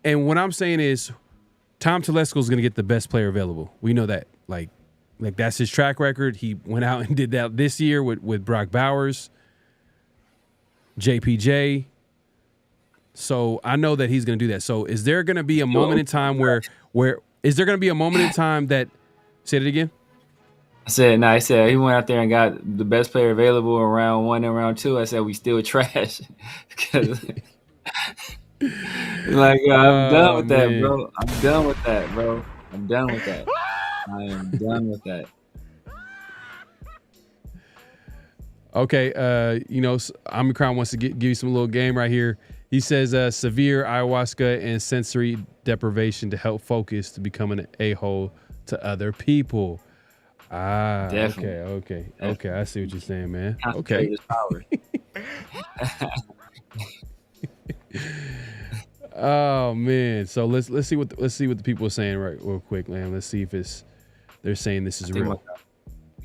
And what I'm saying is, Tom Telesco is going to get the best player available. We know that. Like that's his track record. He went out and did that this year with Brock Bowers, JPJ. So I know that he's going to do that. So is there going to be a moment in time where is there going to be a moment in time that, say it again? I said he went out there and got the best player available in round 1 and round 2. I said we still trash. Because I'm done with that, bro. I'm done with that, bro. I'm done with that. I am done with that. Okay, Omicron wants to give you some little game right here. He says severe ayahuasca and sensory deprivation to help focus to become an a-hole to other people. Definitely. Okay. I see what you're saying, man. Okay. Oh man. So let's see what the people are saying real quick, man. Let's see if they're saying this is real.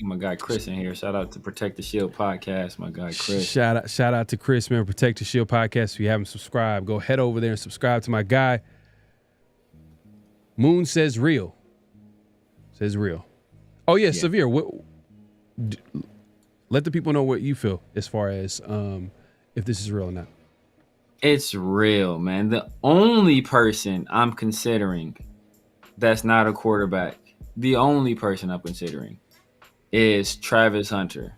My guy Chris in here. Shout out to Protect the Shield podcast. My guy Chris. Shout out to Chris, man. Protect the Shield podcast. If you haven't subscribed, go head over there and subscribe to my guy. Moon says real. Oh yeah, Severe. Let the people know what you feel as far as if this is real or not. It's real, man. The only person I'm considering that's not a quarterback, the only person I'm considering is Travis Hunter.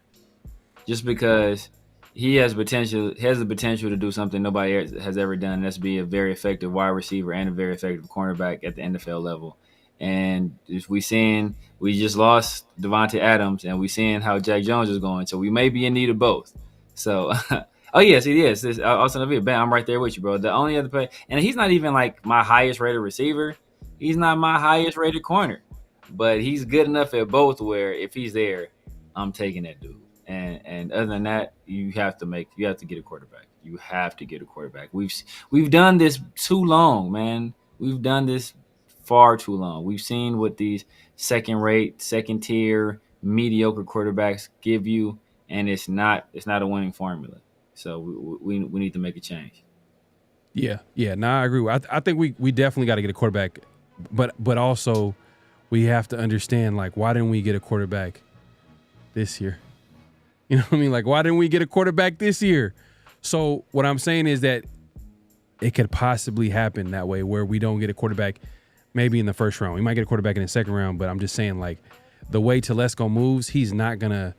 Just because he has the potential to do something nobody has ever done, and that's be a very effective wide receiver and a very effective cornerback at the NFL level. And we just lost Davante Adams, and we seeing how Jack Jones is going, so we may be in need of both. So, oh yes, he is. Also, bam, I'm right there with you, bro. The only other player, and he's not even like my highest rated receiver. He's not my highest rated corner, but he's good enough at both where if he's there, I'm taking that dude. And other than that, you have to get a quarterback. You have to get a quarterback. We've done this too long, man. We've done this far too long. We've seen what these second tier, mediocre quarterbacks give you, and it's not a winning formula. So we need to make a change. Yeah. No, I agree. I think we definitely got to get a quarterback, but also we have to understand, like, why didn't we get a quarterback this year? You know what I mean? Like, why didn't we get a quarterback this year? So what I'm saying is that it could possibly happen that way, where we don't get a quarterback maybe in the first round. We might get a quarterback in the second round, but I'm just saying, like, the way Telesco moves, he's not gonna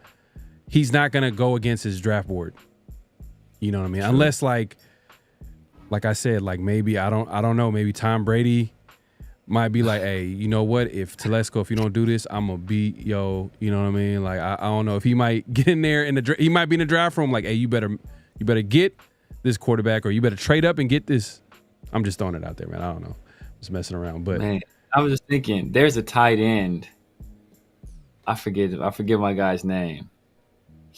go against his draft board. You know what I mean? True. Unless like I said, like, maybe I don't know, maybe Tom Brady might be like, hey, you know what? If Telesco, if you don't do this, I'm gonna beat yo. You know what I mean? Like, I don't know if he might get in there he might be in the draft room like, hey, you better get this quarterback, or you better trade up and get this. I'm just throwing it out there, man. I don't know. Just messing around, but man, I was just thinking, there's a tight end. I forget my guy's name.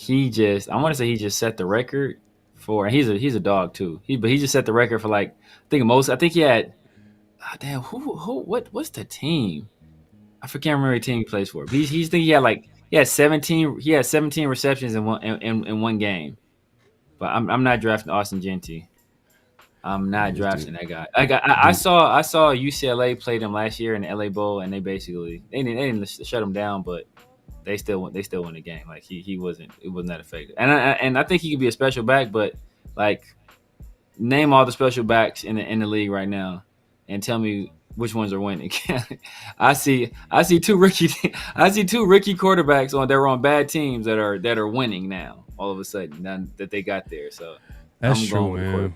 I want to say he just set the record for, and he's a dog too. He just set the record for, like, I think he had. What's the team? I can't remember the team he plays for. He had 17 receptions in one game. but I'm not drafting Austin Gentry. I'm not drafting that guy. I saw UCLA play them last year in the LA Bowl, and they didn't shut him down, but they still won the game. Like it wasn't that effective. And I think he could be a special back, but like name all the special backs in the league right now, and tell me which ones are winning. I see two rookie quarterbacks that were on bad teams that are winning now. All of a sudden, now that they got there, so that's true, man.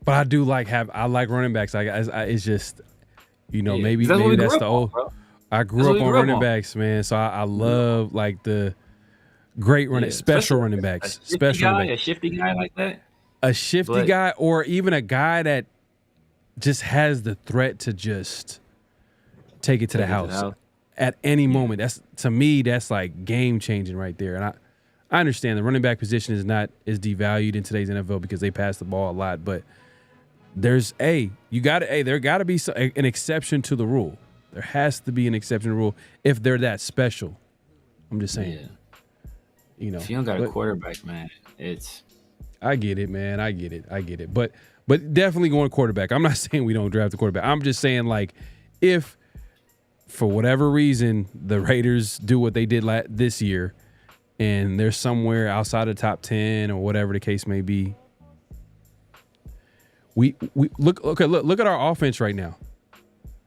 But I do like running backs. It's just, maybe that's the old. I grew up on running backs, man. So I love like the great special running backs, a shifty guy like that. A shifty guy, or even a guy that just has the threat to just take it to the house at any moment. That's like game changing right there. And I understand the running back position is devalued in today's NFL because they pass the ball a lot, but there got to be an exception to the rule. There has to be an exception to the rule if they're that special. I'm just saying. Yeah. If you don't got a quarterback, man, I get it, man. I get it. But definitely going quarterback. I'm not saying we don't draft a quarterback. I'm just saying, like, if for whatever reason the Raiders do what they did this year and they're somewhere outside of the top 10 or whatever the case may be, we look at our offense right now.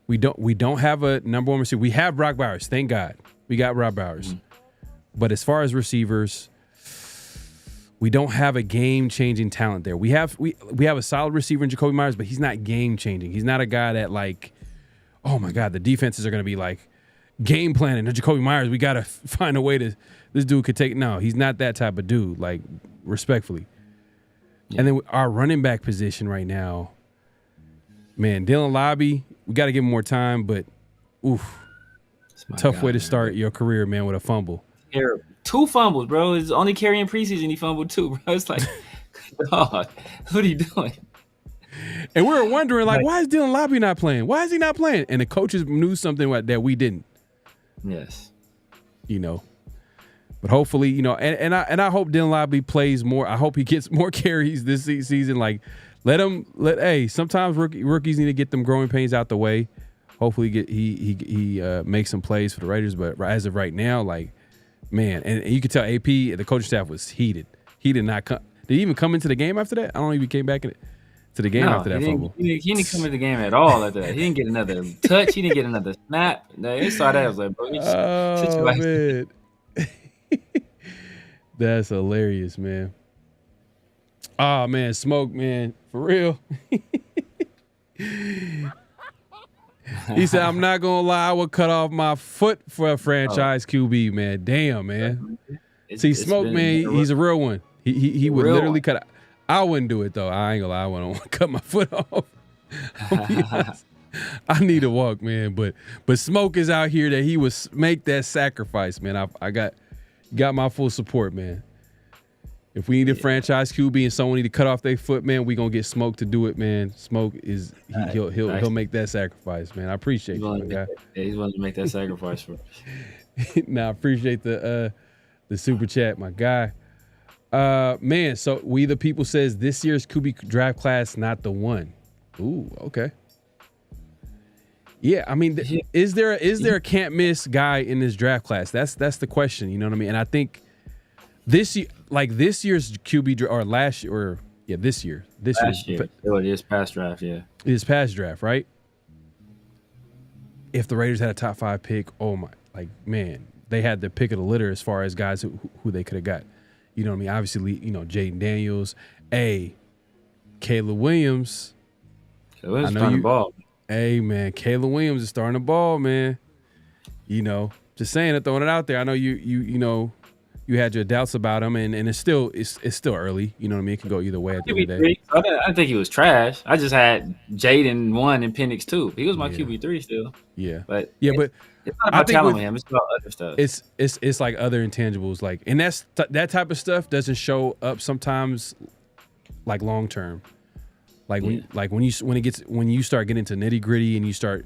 We don't have a number one receiver. We have Brock Bowers. Thank God. We got Rob Bowers. But as far as receivers, we don't have a game-changing talent there. We have a solid receiver in Jacoby Myers, but he's not game-changing. He's not a guy that, like, oh my God, the defenses are going to be like game planning. Jacoby Myers, we got to find a way this dude could take. No, he's not that type of dude, like, respectfully. Yeah. And then our running back position right now, man, Dylan Lobby, we got to give him more time, but tough way to start your career, man, with a fumble. Terrible. 2 fumbles, bro. It's only carrying preseason. He fumbled 2, bro. It's like, dog, what are you doing? And we were wondering, like, why is Dylan Lobby not playing? Why is he not playing? And the coaches knew something that we didn't. Yes. But hopefully, and I hope Dylan Lobby plays more. I hope he gets more carries this season. Like, sometimes rookies need to get them growing pains out the way. Hopefully he makes some plays for the Raiders. But as of right now, like, man, and you could tell AP, the coaching staff was heated. He did not come. Did he even come into the game after that? I don't know if he came back to the game after that fumble. He didn't come into the game at all after that. He didn't get another touch. He didn't get another snap. They saw that. I was like, bro, man. That's hilarious, man. Oh, man, Smoke, man, for real. He said, I'm not going to lie, I would cut off my foot for a franchise QB, man. Damn, man. See, Smoke, man, he's a real one. He would literally cut out. I wouldn't do it, though. I ain't going to lie. I wouldn't want to cut my foot off. I need to walk, man. But Smoke is out here that he would make that sacrifice, man. I got my full support, man. If we need a franchise QB and someone need to cut off their foot, man, we gonna get Smoke to do it, man. Smoke is he'll make that sacrifice, man. I appreciate you, my guy. He's willing to make that sacrifice for us. Nah, I appreciate the super chat, my guy. Man, so We the People says this year's QB draft class not the one. Ooh, okay. Yeah, I mean, is there a can't miss guy in this draft class? That's the question. You know what I mean? And I think this year's QB or last year or this year. It is past draft. Yeah, it is past draft, right? If the Raiders had a top 5 pick, man, they had the pick of the litter as far as guys who they could have got. You know what I mean? Obviously, Jaden Daniels, Caleb Williams. Caleb's starting the ball. Hey, man, Caleb Williams is starting the ball, man. Just saying it, throwing it out there. I know you had your doubts about him, and it's still early. You know what I mean? It can go either way at the end of the day. I didn't think he was trash. I just had Jaden 1 and Penix 2. He was my QB3 still. Yeah, but but it's not about talent with him. It's about other stuff. It's like other intangibles, like, and that type of stuff doesn't show up sometimes, like long term. Like when you start getting into nitty gritty and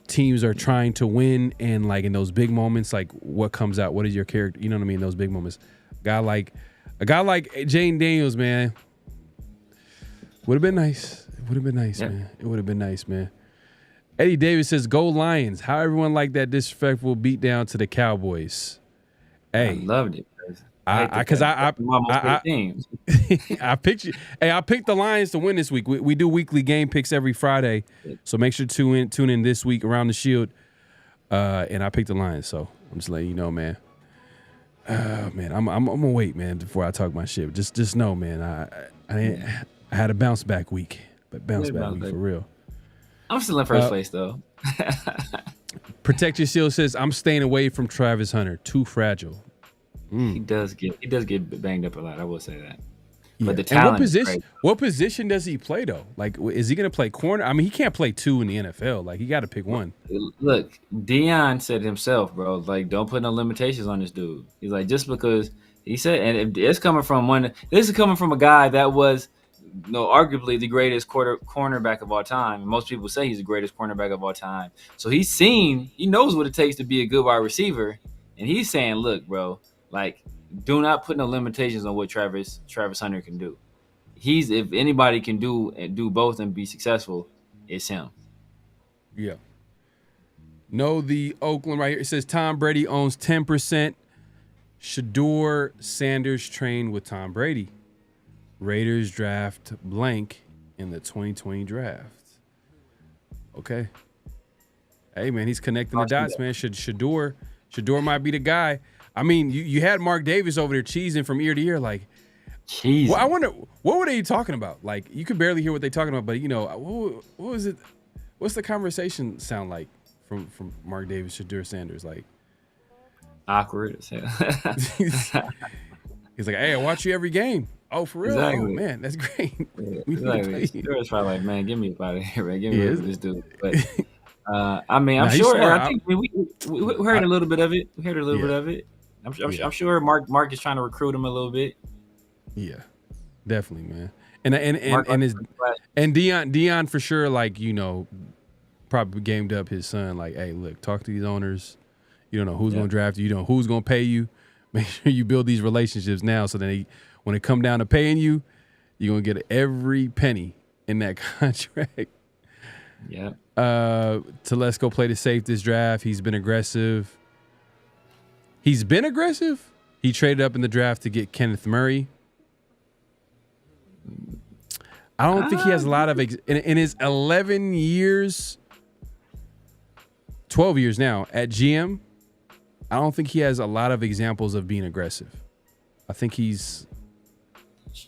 teams are trying to win, and like in those big moments, like what comes out, what is your character? You know what I mean? Those big moments, a A guy like Jane Daniels, man, would have been nice. It would have been nice, man. It would have been nice, man. Eddie Davis says, "Go Lions." How everyone like that disrespectful beat down to the Cowboys. Hey, I loved it. I picked you. Hey, I picked the Lions to win this week. We do weekly game picks every Friday, so make sure to tune in this week around the Shield. And I picked the Lions, so I'm just letting you know, man. Man, I'm gonna wait, man, before I talk my shit. Just know, man, I had a bounce back week, but bounce back week for real. I'm still in first place though. Protect Your Shield says, "I'm staying away from Travis Hunter. Too fragile." He does get banged up a lot. I will say that. Yeah. But the talent. What position does he play though? Like, is he gonna play corner? I mean, he can't play two in the NFL. Like, he got to pick one. Look, Deion said himself, bro. Like, don't put no limitations on this dude. He's like, just because he said, and it's coming from one. This is coming from a guy that was, arguably the greatest cornerback of all time. Most people say he's the greatest cornerback of all time. So he knows what it takes to be a good wide receiver, and he's saying, look, bro. Like, do not put no limitations on what Travis Hunter can do. If anybody can do both and be successful, it's him. Yeah. No, the Oakland right here. It says Tom Brady owns 10%. Shador Sanders trained with Tom Brady. Raiders draft blank in the 2020 draft. Okay. Hey, man, he's connecting the dots, man. Shador might be the guy. I mean, you had Mark Davis over there cheesing from ear to ear, like, well, I wonder, what were they talking about? Like, you could barely hear what they're talking about, but, what was it? What's the conversation sound like from Mark Davis, Shador Sanders? Like, awkward as hell. He's like, hey, I watch you every game. Oh, for real? Exactly. Oh, man, that's great. Exactly. Shador's probably like, man, get me up out of here, man. Get me rid of this dude. But, I mean, I'm sure. Smart. I think we heard a little bit of it. We heard a little bit of it. I'm sure Mark is trying to recruit him a little bit. Yeah, definitely, man. And Deion for sure, like, probably gamed up his son. Like, hey, look, talk to these owners. You don't know who's going to draft you. You don't know who's going to pay you. Make sure you build these relationships now, so that when it come down to paying you, you're gonna get every penny in that contract. Yeah. Telesco played it safe this draft. He's been aggressive. He traded up in the draft to get Kenneth Murray. I don't think he has a lot of in his 11 years, 12 years now at GM. I don't think he has a lot of examples of being aggressive. I think he's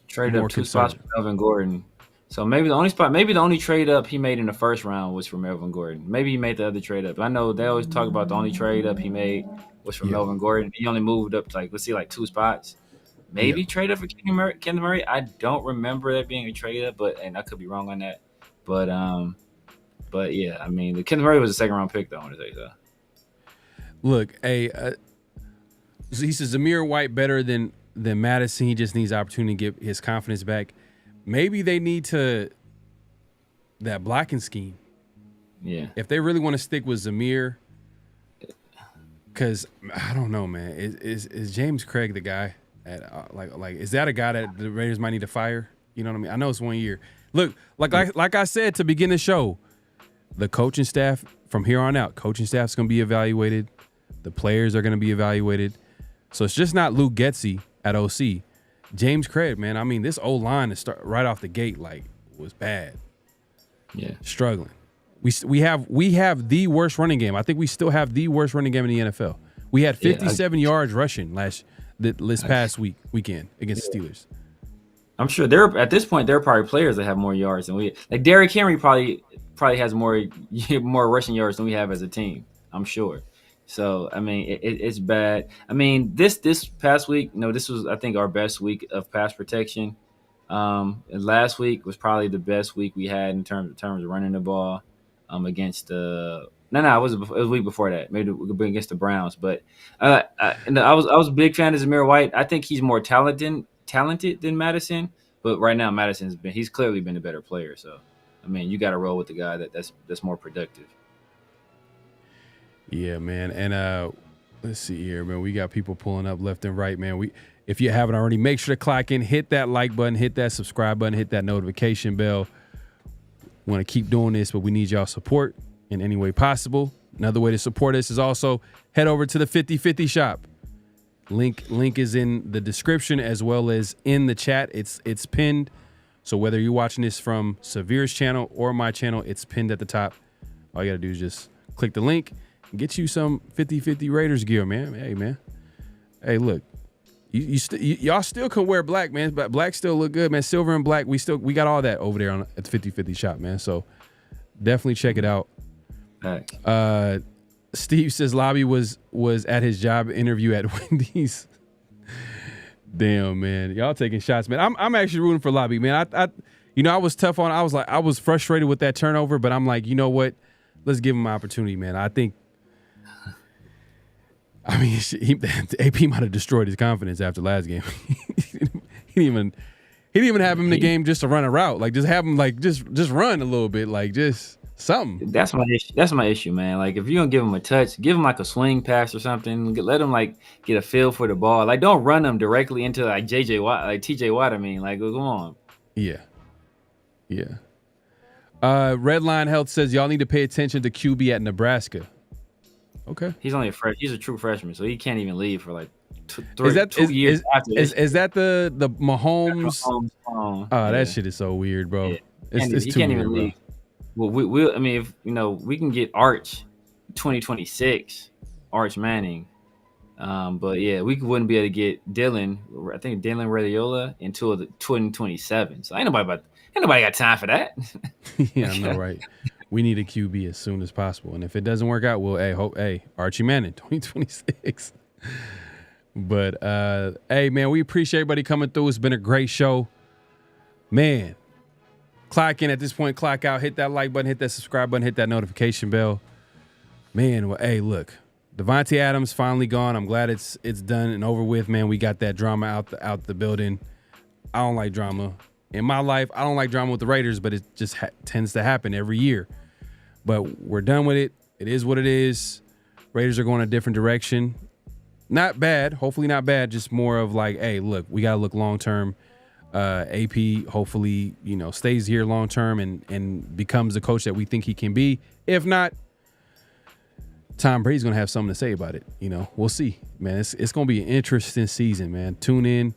traded up 2 spots for Melvin Gordon. So maybe the only trade up he made in the first round was for Melvin Gordon. Maybe he made the other trade up. I know they always talk about the only trade up he made was for Melvin Gordon. He only moved up to like 2 spots. Maybe trade up for Kenneth Murray. I don't remember that being a trade up, and I could be wrong on that. But yeah, I mean, the Kenneth Murray was a 2nd round pick though. I want to say so. Look, he says Zamir White better than Madison. He just needs opportunity to get his confidence back. Maybe they need that blocking scheme. Yeah. If they really want to stick with Zamir, because I don't know, man. Is James Craig the guy? Is that a guy that the Raiders might need to fire? You know what I mean? I know it's 1 year. Look, like I said to begin the show, the coaching staff from here on out, coaching staff's going to be evaluated. The players are going to be evaluated. So it's just not Luke Getsy at OC. James Craig, man. I mean, this O-line to start right off the gate was bad. Yeah, struggling. We have the worst running game. I think we still have the worst running game in the NFL. We had 57 yards rushing this past weekend against the Steelers. I'm sure at this point there are probably players that have more yards than we. Like Derrick Henry probably has more rushing yards than we have as a team. I'm sure. So I mean, it's bad. I mean, this past week, this was I think our best week of pass protection. And last week was probably the best week we had in terms of running the ball. Against it was a week before that, maybe against the Browns. But I was a big fan of Zamir White. I think he's more talented than Madison. But right now, he's clearly been a better player. So I mean, you got to roll with the guy that's more productive. Yeah, man. And Let's see here, man. We got people pulling up left and right, man. If you haven't already, make sure to clock in, hit that like button, hit that subscribe button, hit that notification bell. We want to keep doing this, but we need y'all support in any way possible. Another way to support us is also head over to the 50/50 shop. Link is in the description as well as in the chat. It's pinned. So whether you're watching this from Severe's channel or my channel, it's pinned at the top. All you got to do is just click the link and get you some 50/50 Raiders gear, man. Hey, man. Hey, look. Y'all still can wear black, man, but black still look good, man. Silver and black, we got all that over there at the 50/50 shop, man. So definitely check it out. All right. Steve says Lobby was at his job interview at Wendy's. Damn, man, y'all taking shots, man. I'm actually rooting for Lobby, man. I was tough on. I was frustrated with that turnover, but I'm like, you know what? Let's give him an opportunity, man. AP might have destroyed his confidence after last game. he didn't even have him in the game just to run a route. Like, just have him just run a little bit, like just something. That's my issue, man. Like, if you're gonna give him a touch, give him like a swing pass or something. Let him like get a feel for the ball. Like, don't run him directly into like JJ Watt, like TJ Watt. I mean, like, come on. Yeah. Redline Health says y'all need to pay attention to QB at Nebraska. Okay. He's only he's a true freshman, so he can't even leave for like 2 years after this. Is that the Mahomes? That shit is so weird, bro. Yeah. It's he too can't weird, even bro. leave. Well, I mean, if we can get Arch 2026, Arch Manning. But yeah, we wouldn't be able to get Dylan. I think Dylan Radiola until the 2027. So ain't nobody got time for that. Yeah, I know, right? We need a QB as soon as possible, and if it doesn't work out, we'll Archie Manning 2026. But hey, man, we appreciate everybody coming through. It's been a great show, man. Clock in at this point, clock out, hit that like button, hit that subscribe button, hit that notification bell. Man, well, hey, look, Davante Adams finally gone. I'm glad it's done and over with, man. We got that drama out the building. I don't like drama. In my life, I don't like drama with the Raiders, but it just tends to happen every year. But we're done with it. It is what it is. Raiders are going a different direction. Not bad. Hopefully not bad. Just more of like, hey, look, we got to look long-term. AP hopefully, stays here long-term and becomes the coach that we think he can be. If not, Tom Brady's going to have something to say about it. We'll see, man. It's going to be an interesting season, man. Tune in.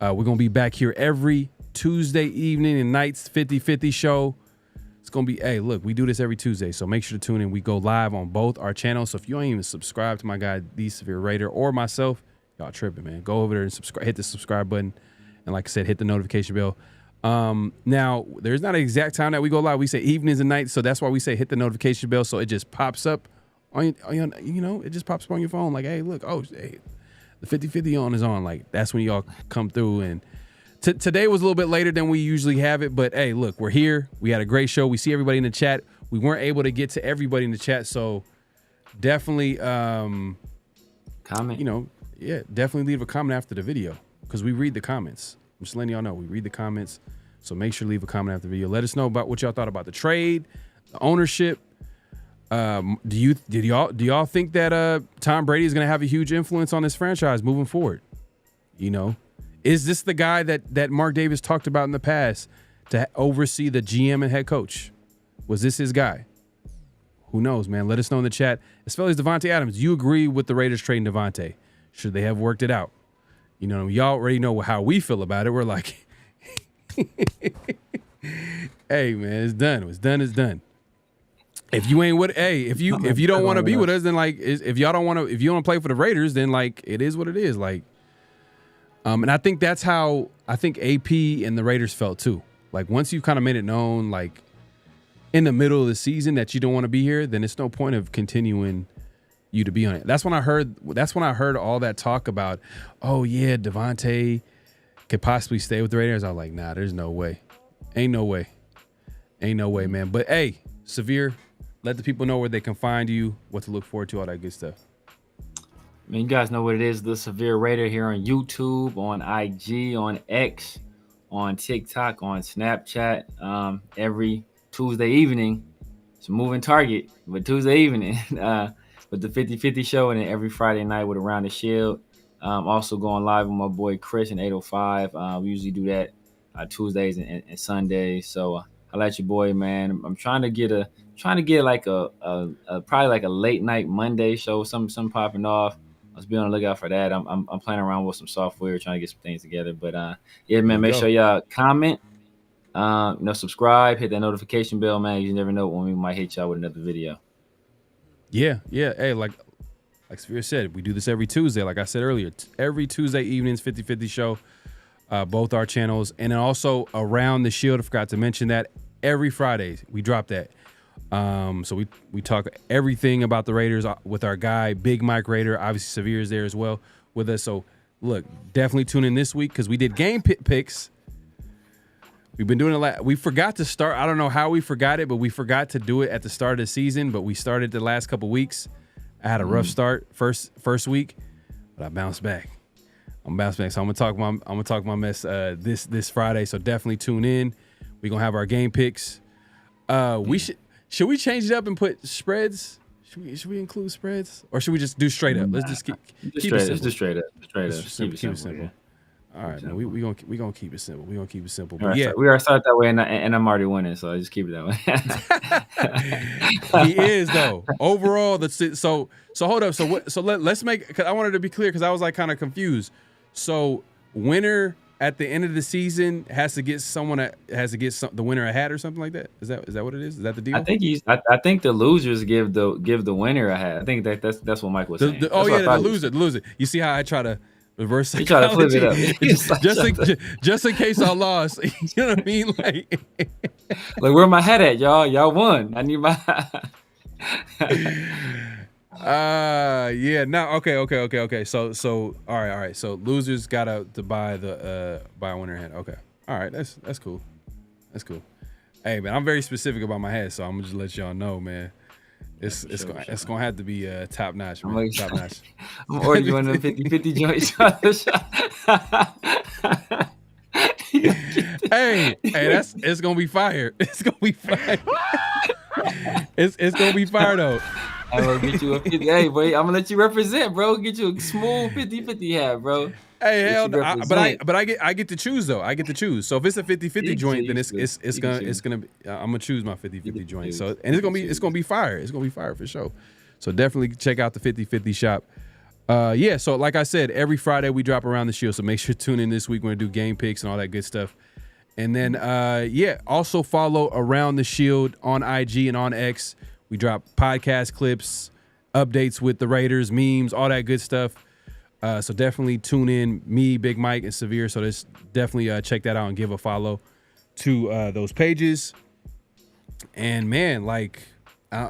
We're going to be back here every Tuesday evening and nights, 50/50 show. It's going to be, hey, look, we do this every Tuesday, so make sure to tune in. We go live on both our channels. So if you ain't even subscribed to my guy, The Severe Raider, or myself, y'all tripping, man. Go over there and hit the subscribe button. And like I said, hit the notification bell. Now, there's not an exact time that we go live. We say evenings and nights, so that's why we say hit the notification bell, so it just pops up on it just pops up on your phone. Like, hey, look, hey, the 50/50 on is on. Like, that's when y'all come through. And today was a little bit later than we usually have it, but hey, look, we're here. We had a great show. We see everybody in the chat. We weren't able to get to everybody in the chat, so definitely comment. Definitely leave a comment after the video because we read the comments. I'm just letting y'all know we read the comments, so make sure to leave a comment after the video. Let us know about what y'all thought about the trade, the ownership. Do y'all think that Tom Brady is going to have a huge influence on this franchise moving forward? Is this the guy that Mark Davis talked about in the past to oversee the GM and head coach? Was this his guy? Who knows, man? Let us know in the chat. As well as Davante Adams, do you agree with the Raiders trading Davante? Should they have worked it out? Y'all already know how we feel about it. We're like, hey, man, it's done. It's done. If you ain't with, if you don't want to be with us, then like, if you don't play for the Raiders, then like, it is what it is. Like, and I think that's how AP and the Raiders felt too. Like, once you've kind of made it known, like in the middle of the season that you don't want to be here, then it's no point of continuing you to be on it. That's when I heard all that talk about, oh yeah, Davante could possibly stay with the Raiders. I was like, nah, there's no way. Ain't no way, man. But hey, Severe, let the people know where they can find you, what to look forward to, all that good stuff. I mean, you guys know what it is. The Severe Raider here on YouTube, on IG, on X, on TikTok, on Snapchat. Every Tuesday evening, it's a moving target, but Tuesday evening. But with the 50-50 show, and then every Friday night with Around the Shield. Also going live with my boy Chris in 805. We usually do that Tuesdays and Sundays. So I let your boy, man. I'm trying to get like a probably like a late night Monday show, something popping off. Let's be on the lookout for that. I'm playing around with some software, trying to get some things together. But yeah, man, make sure y'all comment, subscribe, hit that notification bell, man. You never know when we might hit y'all with another video. Yeah. Hey, like Severe said, we do this every Tuesday. Like I said earlier, every Tuesday evenings, 50-50 show, both our channels. And then also Around the Shield, I forgot to mention that, every Friday we drop that. So we talk everything about the Raiders with our guy, Big Mike Raider. Obviously, Severe is there as well with us. So, look, definitely tune in this week because we did game picks. We've been doing a lot. We forgot to start. I don't know how we forgot it, but we forgot to do it at the start of the season. But we started the last couple weeks. I had a rough start first week, but I bounced back. I'm bounced back. So I'm gonna talk my mess this Friday. So definitely tune in. We're gonna have our game picks. Should we change it up and put spreads? Should we include spreads, or should we just do straight up? Let's just keep it simple. Let's do straight up. Keep it simple. All right, man. We gonna keep it simple. We gonna keep it simple. But right, yeah, so we are started that way, and I'm already winning, so I just keep it that way. He is though. Overall, so hold up. So let's make. Cause I wanted to be clear because I was like kind of confused. So winner at the end of the season has to get the winner a hat or something like that. Is that what it is? Is that the deal? I think the losers give the winner a hat. I think that's what Mike was saying. The loser. You see how I try to reverse psychology? You try to flip it up. just in case I lost. You know what I mean? Like where my hat at, y'all? Y'all won. I need my yeah, no, okay. So all right. So losers got to buy a winner hat. Okay. All right, that's cool. That's cool. Hey man, I'm very specific about my hat, so I'm gonna just let y'all know, man. It's gonna have to be top notch, man. Top notch. I'm already doing the 50-50 joints. hey, it's gonna be fire. It's gonna be fire. It's gonna be fire though. I'm gonna get you a 50. Hey, boy, I'm gonna let you represent, bro. Get you a smooth 50-50 hat, bro. Hey, hell no. But I get to choose though. I get to choose. So if it's a 50-50 joint, then it's gonna be I'm gonna choose my 50-50 joint. So and it's gonna be fire. It's gonna be fire for sure. So definitely check out the 50-50 shop. Yeah. So like I said, every Friday we drop Around the Shield. So make sure to tune in this week. We're gonna do game picks and all that good stuff. And then also follow Around the Shield on IG and on X. We drop podcast clips, updates with the Raiders, memes, all that good stuff. So definitely tune in, me, Big Mike, and Severe. So just definitely check that out and give a follow to those pages. And man, like I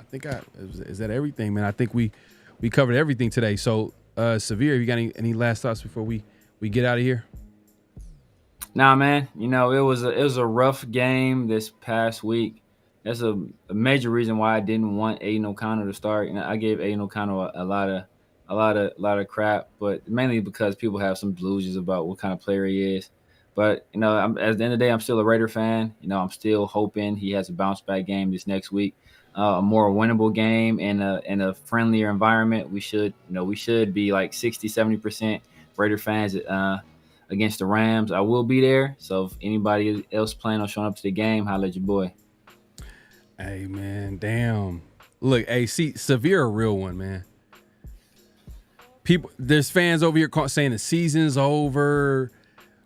think is that everything, man? I think we covered everything today. So Severe, have you got any last thoughts before we get out of here? Nah, man. You know, it was a rough game this past week. That's a major reason why I didn't want Aiden O'Connell to start. And I gave Aiden O'Connell a lot of crap, but mainly because people have some delusions about what kind of player he is. But you know, at the end of the day, I'm still a Raider fan. You know, I'm still hoping he has a bounce back game this next week, a more winnable game in a friendlier environment. We should be like 60-70% Raider fans against the Rams. I will be there. So if anybody else planning on showing up to the game, holla at your boy. Hey man, damn. Look, hey, see, Severe a real one, man. There's fans over here saying the season's over.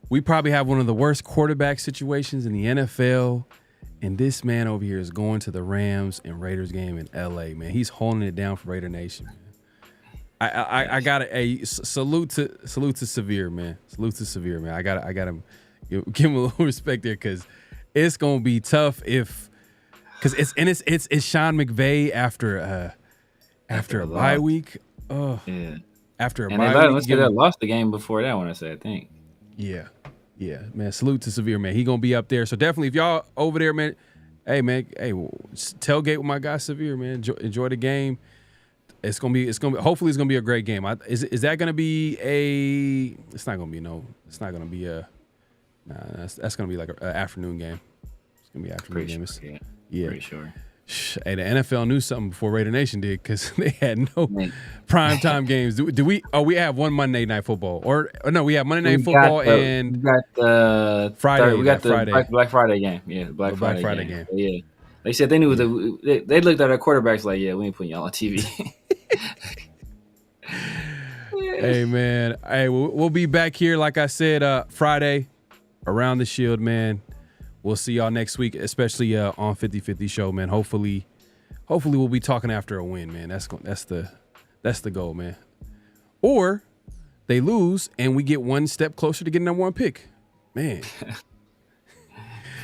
We probably have one of the worst quarterback situations in the NFL. And this man over here is going to the Rams and Raiders game in LA, man. He's holding it down for Raider Nation, man. I gotta salute to Severe, man. Salute to Severe, man. I gotta give him a little respect there because it's gonna be tough because it's Sean McVay after a bye week. Oh yeah. After a bye week. They lost the game before that one, I think. Yeah, man. Salute to Severe, man. He gonna be up there. So definitely, if y'all over there, man, tailgate with my guy Severe, man. Enjoy the game. It's gonna be. Hopefully, it's gonna be a great game. Is that gonna be a? It's not gonna be It's not gonna be a. Nah, that's gonna be like an afternoon game. It's gonna be an afternoon game. Yeah. Pretty sure. Hey, the NFL knew something before Raider Nation did because they had no primetime games. Do we? Oh, we have one Monday Night Football, or no? We have Monday Night Football and we got the Friday. We got the Friday. Black Friday game. Yeah, the Black Friday game. Yeah, they said they knew they looked at our quarterbacks like, yeah, we ain't putting y'all on TV. Hey man, hey, we'll be back here like I said Friday around the Shield, man. We'll see y'all next week, especially on 50-50 show, man. Hopefully we'll be talking after a win, man. That's the goal, man. Or they lose and we get one step closer to getting number one pick, man.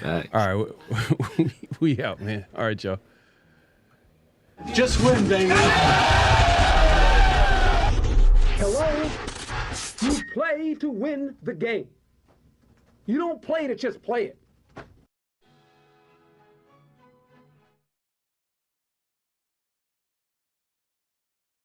All right, we out, man. All right, y'all. Just win, baby. Hello? You play to win the game. You don't play to just play it.